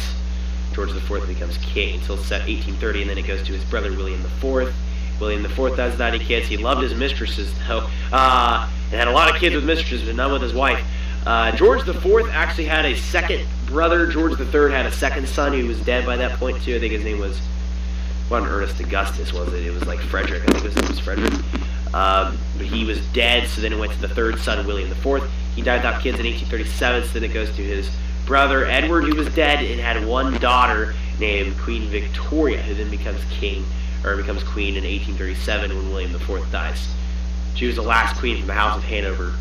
George IV becomes king until 1830, and then it goes to his brother William IV. William IV dies without any kids. He loved his mistresses, though, and had a lot of kids with mistresses, but none with his wife. George IV actually had a second brother. George III had a second son who was dead by that point, too. I think his name was... wasn't Ernest Augustus, was it? It was like Frederick. I think his name was Frederick. But he was dead, so then it went to the third son, William IV. He died without kids in 1837, so then it goes to his brother, Edward, who was dead, and had one daughter named Queen Victoria, who then becomes queen in 1837 when William IV dies. She was the last queen from the House of Hanover.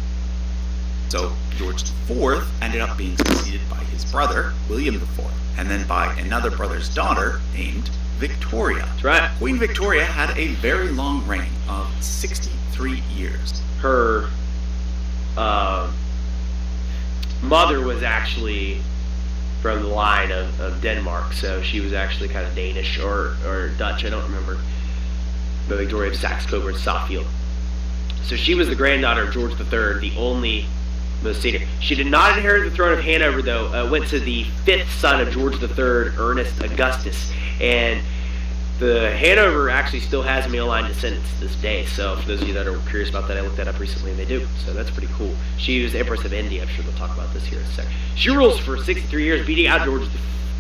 So George IV ended up being succeeded by his brother, William IV, and then by another brother's daughter named Victoria. That's right. Queen Victoria had a very long reign of 63 years. Her mother was actually from the line of Denmark, so she was actually kind of Danish or Dutch, I don't remember. But Victoria of Saxe-Coburg-Saalfeld. So she was the granddaughter of George III, the only most senior. She did not inherit the throne of Hanover, though. Went to the fifth son of George III, Ernest Augustus. And the Hanover actually still has male line descendants to this day. So for those of you that are curious about that, I looked that up recently, and they do. So that's pretty cool. She was Empress of India. I'm sure we'll talk about this here in a second. She rules for 63 years, beating out George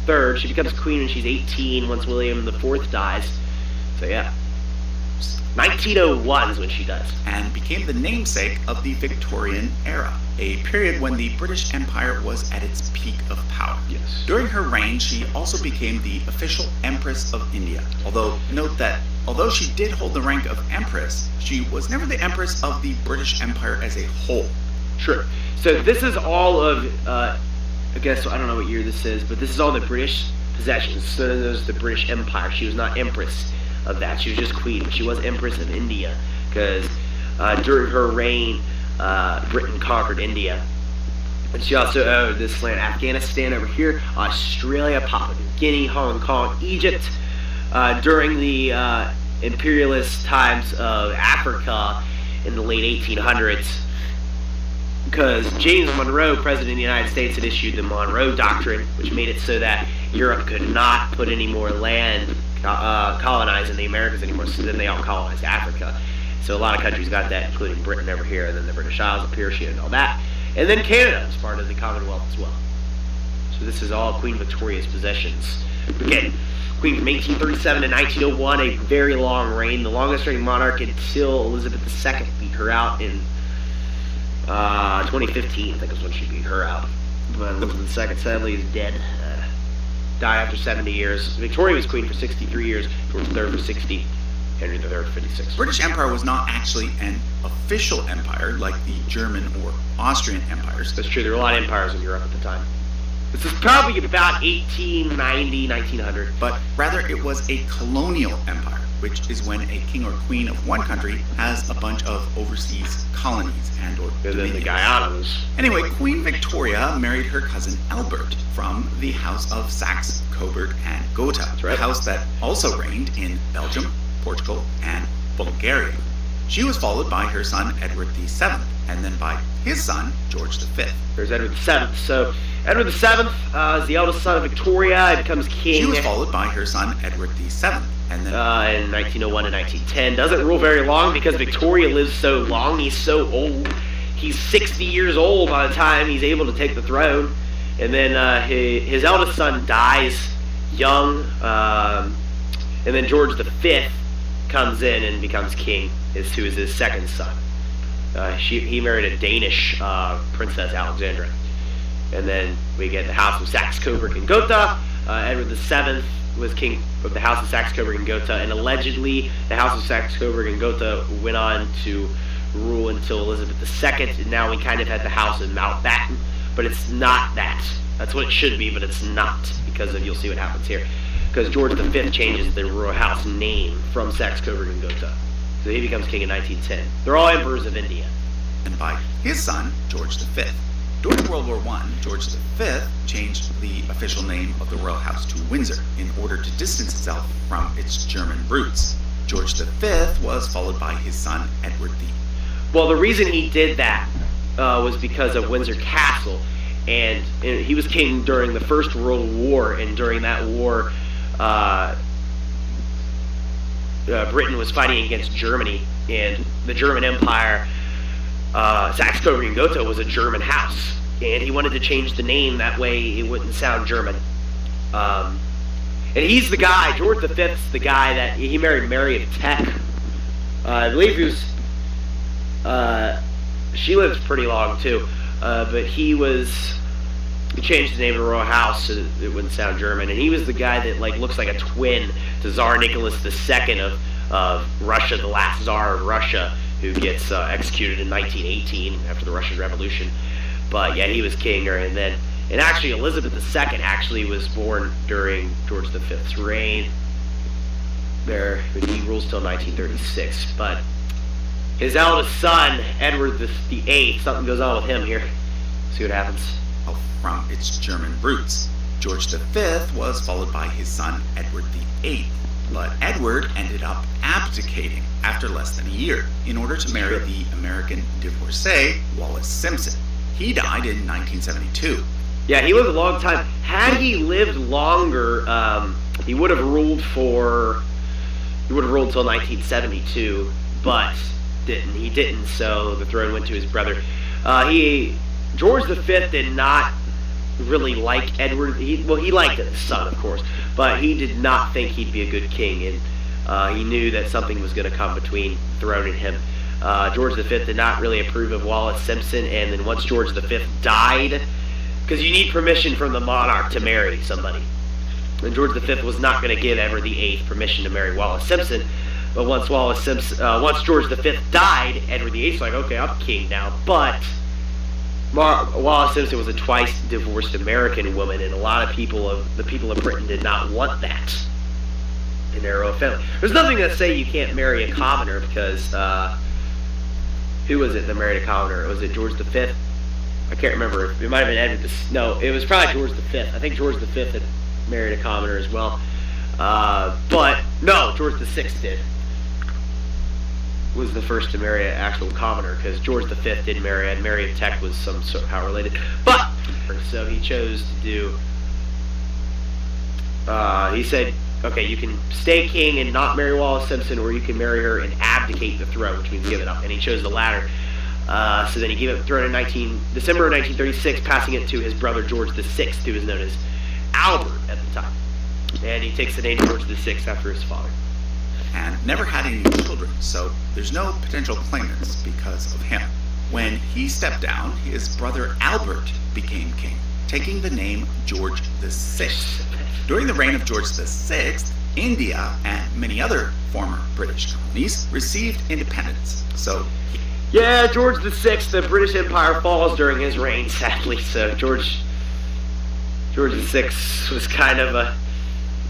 III. She becomes queen when she's 18 once William IV dies. So yeah. 1901 is when she dies. And became the namesake of the Victorian Era, a period when the British Empire was at its peak of power. Yes. During her reign, she also became the official Empress of India. Although, note that although she did hold the rank of Empress, she was never the Empress of the British Empire as a whole. Sure. So this is all of, I guess, I don't know what year this is, but this is all the British possessions. So there's the British Empire. She was not Empress of that. She was just queen, but she was Empress of India, because during her reign, Britain conquered India. And she also owned this land, Afghanistan over here, Australia, Papua New Guinea, Hong Kong, Egypt. During the imperialist times of Africa in the late 1800s, because James Monroe, President of the United States, had issued the Monroe Doctrine, which made it so that Europe could not put any more land colonizing the Americas anymore, so then they all colonized Africa. So a lot of countries got that, including Britain over here, and then the British Isles up here, and all that. And then Canada was part of the Commonwealth as well. So this is all Queen Victoria's possessions. Again, Queen from 1837 to 1901, a very long reign, the longest reigning monarch until Elizabeth II beat her out in 2015, I think is when she beat her out. But Elizabeth II sadly is dead. Died after 70 years. Victoria was queen for 63 years, George III for 60, Henry III for 56. British Empire was not actually an official empire like the German or Austrian empires. That's true, there were a lot of empires in Europe at the time. This is probably about 1890, 1900. But rather it was a colonial empire, which is when a king or queen of one country has a bunch of overseas colonies and or then the Guyanas. Anyway, Queen Victoria married her cousin Albert from the House of Saxe, Coburg, and Gotha, right. The house that also reigned in Belgium, Portugal, and Bulgaria. She was followed by her son Edward VII, and then by his son George V. There's Edward VII. So Edward VII is the eldest son of Victoria. He becomes king. She was followed by her son Edward VII, and then in 1901 to 1910. Doesn't rule very long because Victoria lives so long. He's so old. He's 60 years old by the time he's able to take the throne. And then his eldest son dies young. And then George V comes in and becomes king, who is his second son. He married a Danish princess, Alexandra. And then we get the House of Saxe-Coburg and Gotha. Edward VII was king of the House of Saxe-Coburg and Gotha, and allegedly the House of Saxe-Coburg and Gotha went on to rule until Elizabeth II, and now we kind of had the House of Mountbatten, but it's not that. That's what it should be, but it's not, because you'll see what happens here. Because George V changes the royal house name from Saxe-Coburg and Gotha. So he becomes king in 1910. They're all emperors of India. And by his son, George V. During World War I, George V changed the official name of the royal house to Windsor in order to distance itself from its German roots. George V was followed by his son, Edward VIII. Well, the reason he did that was because of Windsor Castle, and he was king during the First World War, and during that war, Britain was fighting against Germany, and the German Empire, Saxe-Coburg and Gotha was a German house, and he wanted to change the name that way it wouldn't sound German. And he's the guy, George V's the guy that he married Mary of Teck. I believe he was, she lived pretty long too, but he changed the name of the royal house so that it wouldn't sound German, and he was the guy that looks like a twin to Tsar Nicholas II of Russia, the last Tsar of Russia, who gets executed in 1918 after the Russian Revolution. But yeah, he was king during then. And actually, Elizabeth II actually was born during George V's reign. There, he rules till 1936. But his eldest son, Edward VIII, something goes on with him here. See what happens. From its German roots. George V was followed by his son, Edward VIII. But Edward ended up abdicating after less than a year in order to marry the American divorcee, Wallis Simpson. He died in 1972. Yeah, he lived a long time. Had he lived longer, he would have ruled till 1972, but he didn't, so the throne went to his brother. George V did not really like Edward. He liked his son, of course, but he did not think he'd be a good king, and he knew that something was going to come between the throne and him. George V did not really approve of Wallis Simpson, and then once George V died, because you need permission from the monarch to marry somebody, and George V was not going to give Edward VIII permission to marry Wallis Simpson. But once George V died, Edward VIII was like, okay, I'm king now. But Wallis Simpson was a twice divorced American woman, and a lot of the people of Britain did not want that in their royal family. There's nothing to say you can't marry a commoner, because who was it that married a commoner? Was it George V? I can't remember. It might have been Edward. No, it was probably George V. I think George V had married a commoner as well. But no, George VI did. Was the first to marry an actual commoner, because George V did marry, and Mary of Teck was somehow related. But so he chose to do. He said, okay, you can stay king and not marry Wallis Simpson, or you can marry her and abdicate the throne, which means give it up. And he chose the latter. So then he gave up the throne in December of 1936, passing it to his brother George VI, who was known as Albert at the time. And he takes the name George VI after his father. And never had any children, so there's no potential claimants because of him. When he stepped down, his brother Albert became king, taking the name George VI. During the reign of George VI, India and many other former British colonies received independence, so yeah, George VI, the British Empire falls during his reign, sadly. So George VI was kind of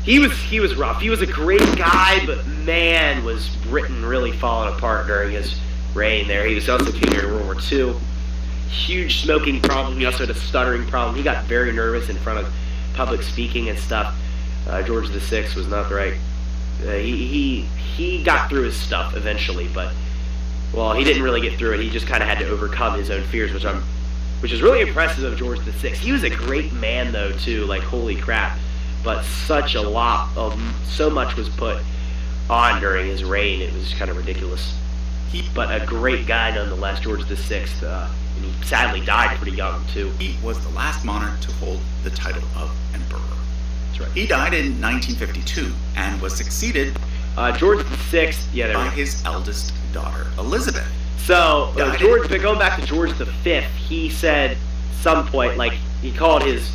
he was rough. He was a great guy, but man, was Britain really falling apart during his reign there. He was also king during World War II. Huge smoking problem. He also had a stuttering problem. He got very nervous in front of public speaking and stuff. George VI was not the right. He got through his stuff eventually, but well, he didn't really get through it. He just kind of had to overcome his own fears, which is really impressive of George VI. He was a great man, though, too. Like, holy crap! But so much was put on during his reign. It was kind of ridiculous. But a great guy nonetheless, George VI. And he sadly died pretty young too. He was the last monarch to hold the title of emperor. That's right. He died in 1952 and was succeeded George VI, yeah, there by we go. his eldest daughter, Elizabeth. So, Died George, but going back to George V, he said some point, like, he called his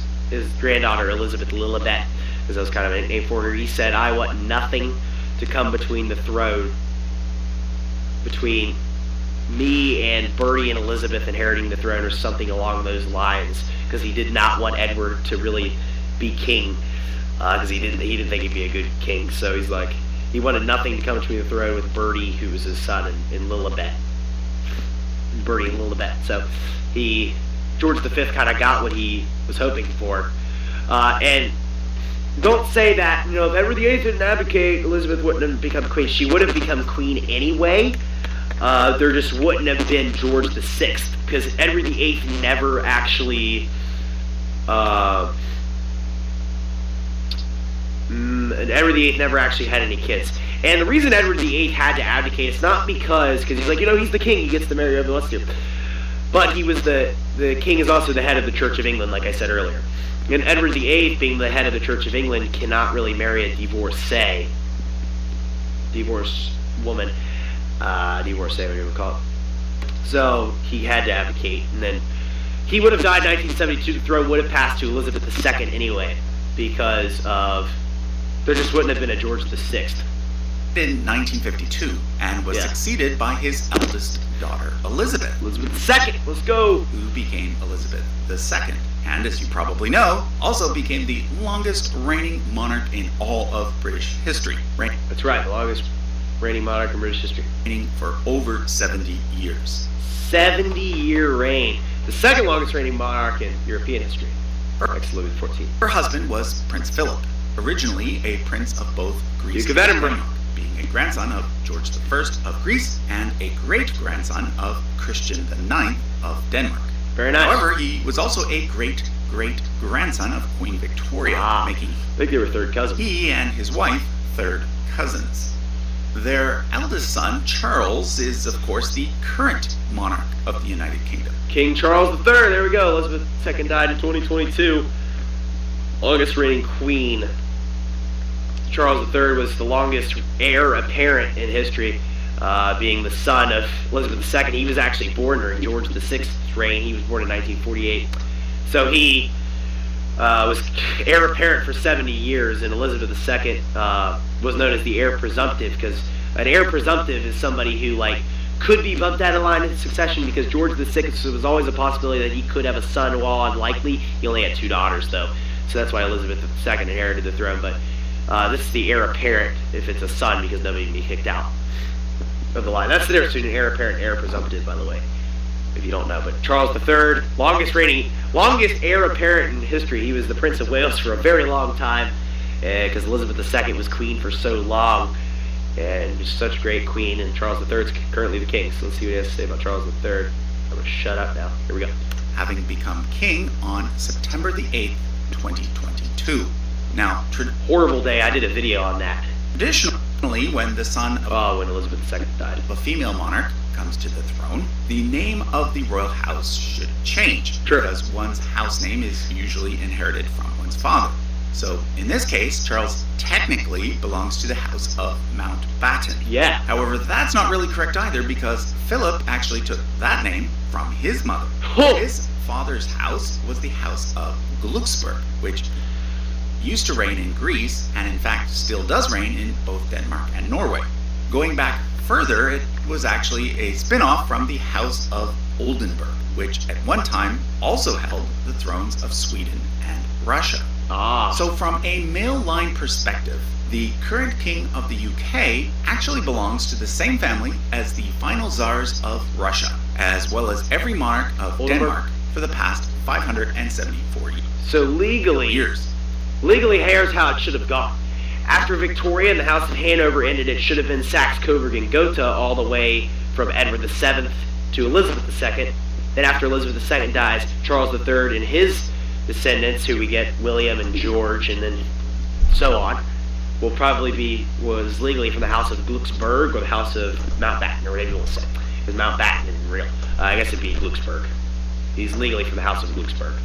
granddaughter Elizabeth Lilibet, because that was kind of a name for her. He said, I want nothing to come between the throne, between me and Bertie and Elizabeth inheriting the throne, or something along those lines, because he did not want Edward to really be king, because he didn't think he'd be a good king. So he's like, he wanted nothing to come between the throne with Bertie, who was his son, and Lilibet. Bertie and Lilibet. So George V kind of got what he was hoping for. And don't say that, if Edward VIII didn't abdicate, Elizabeth wouldn't have become queen. She would have become queen anyway. There just wouldn't have been George VI, because Edward VIII never actually had any kids. And the reason Edward VIII had to abdicate, it's not because he's like, he's the king, he gets to marry whoever he wants to. But he was the king is also the head of the Church of England, like I said earlier. And Edward VIII, being the head of the Church of England, cannot really marry a divorced woman. Divorcee, whatever you call it. So he had to abdicate, and then he would have died in 1972. The throne would have passed to Elizabeth II anyway, because there just wouldn't have been a George VI. In 1952, and was succeeded by his eldest daughter, Elizabeth. Elizabeth II, let's go! Who became Elizabeth II, and as you probably know, also became the longest reigning monarch in all of British history. That's right, the longest reigning monarch in British history. Reigning for over 70 years. 70-year reign. The second longest reigning monarch in European history. Next to Louis XIV. Her husband was Prince Philip, originally a prince of both Greece Duke of and Edinburgh. Denmark, being a grandson of George I of Greece and a great-grandson of Christian IX of Denmark. Very nice. However, he was also a great-great-grandson of Queen Victoria, making I think they were third cousins. he and his wife third cousins. Their eldest son, Charles, is of course the current monarch of the United Kingdom. King Charles III, there we go. Elizabeth II died in 2022. Longest reigning queen. Charles III was the longest heir apparent in history, being the son of Elizabeth II. He was actually born during George VI's reign. He was born in 1948. So he was heir apparent for 70 years, and Elizabeth II was known as the heir presumptive, because an heir presumptive is somebody who could be bumped out of line in succession, because George VI was always a possibility that he could have a son. While unlikely, he only had 2 daughters though, so that's why Elizabeth II inherited the throne. But this is the heir apparent if it's a son, because nobody can be kicked out of the line. That's the difference between an heir apparent and heir presumptive, by the way, if you don't know. But Charles III, longest heir apparent in history. He was the Prince of Wales for a very long time, because Elizabeth II was queen for so long, and just such a great queen. And Charles III is currently the king. So let's see what he has to say about Charles III. I'm going to shut up now. Here we go. Having become king on September the 8th, 2022. Now, Horrible day. I did a video on that. Traditionally, when the son of when Elizabeth II died. a female monarch comes to the throne, the name of the royal house should change, Sure. because one's house name is usually inherited from one's father. So, in this case, Charles technically belongs to the house of Mountbatten. Yeah. However, that's not really correct either, because Philip actually took that name from his mother. Oh. His father's house was the house of Glucksburg, which used to reign in Greece, and in fact still does reign in both Denmark and Norway. Going back further, it was actually a spin-off from the House of Oldenburg, which at one time also held the thrones of Sweden and Russia. So from a male line perspective, the current king of the UK actually belongs to the same family as the final czars of Russia, as well as every monarch of Denmark for the past 574 years. So legally, here's how it should have gone. After Victoria and the House of Hanover ended, it should have been Saxe, Coburg, and Gotha all the way from Edward VII to Elizabeth II. Then after Elizabeth II dies, Charles III and his descendants, who we get William and George and then so on, was legally from the House of Glucksburg or the House of Mountbatten, or whatever you want to say. Because Mountbatten isn't real. I guess it'd be Glucksburg. He's legally from the House of Glucksburg.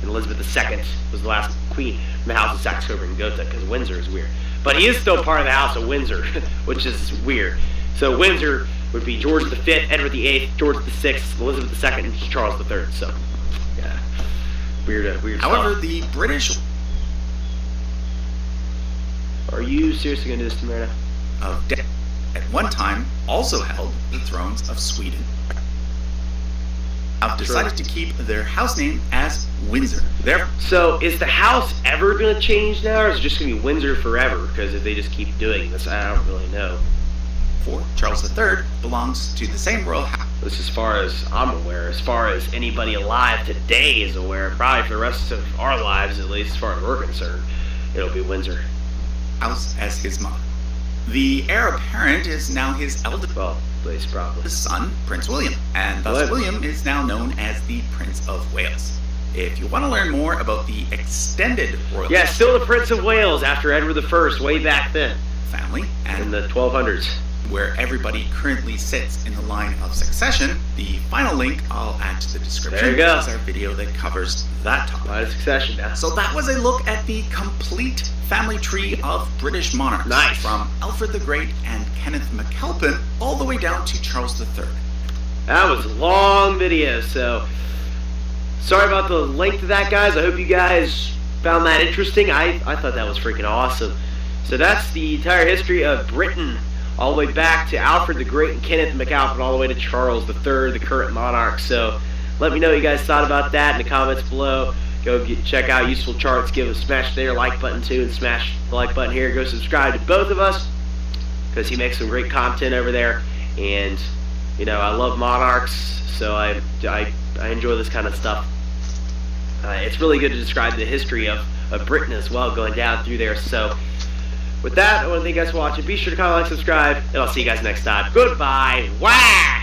And Elizabeth II was the last queen from the House of Saxe, Coburg, and Gotha, because Windsor is weird. but he is still part of the House of Windsor, which is weird. So Windsor would be George V, Edward VIII, George VI, Elizabeth II, and Charles III. So, yeah, weird However, stuff. the British Are you seriously going to do this to me right now? of Denmark at one time also held the thrones of Sweden. Have decided to keep their house name as Windsor. So is the house ever going to change now, or is it just going to be Windsor forever? Because if they just keep doing this, I don't really know. Therefore, Charles III belongs to the same royal house. This, as far as I'm aware, as far as anybody alive today is aware, probably for the rest of our lives, at least as far as we're concerned, it'll be Windsor. House as his mother. The heir apparent is now his eldest Probably. son, Prince William, and thus William is now known as the Prince of Wales. If you want to learn more about the extended royal Still the Prince of Wales after Edward I, way back then, family, and in the 1200s. where everybody currently sits in the line of succession, the final link I'll add to the description. There you go. Is our video that covers that topic. Line of succession now. So that was a look at the complete family tree of British monarchs. Nice. From Alfred the Great and Kenneth McAlpin all the way down to Charles III. That was a long video, so sorry about the length of that, guys. I hope you guys found that interesting. I thought that was freaking awesome. So that's the entire history of Britain, all the way back to Alfred the Great and Kenneth McAlpin, all the way to Charles III, the current monarch. So let me know what you guys thought about that in the comments below. Go check out Useful Charts. Smash their like button too, and smash the like button here. Go subscribe to both of us, because he makes some great content over there. And you know, I love monarchs, so I enjoy this kind of stuff. It's really good to describe the history of Britain as well, going down through there. So with that, I want to thank you guys for watching. Be sure to comment, like, subscribe, and I'll see you guys next time. Goodbye. Wow.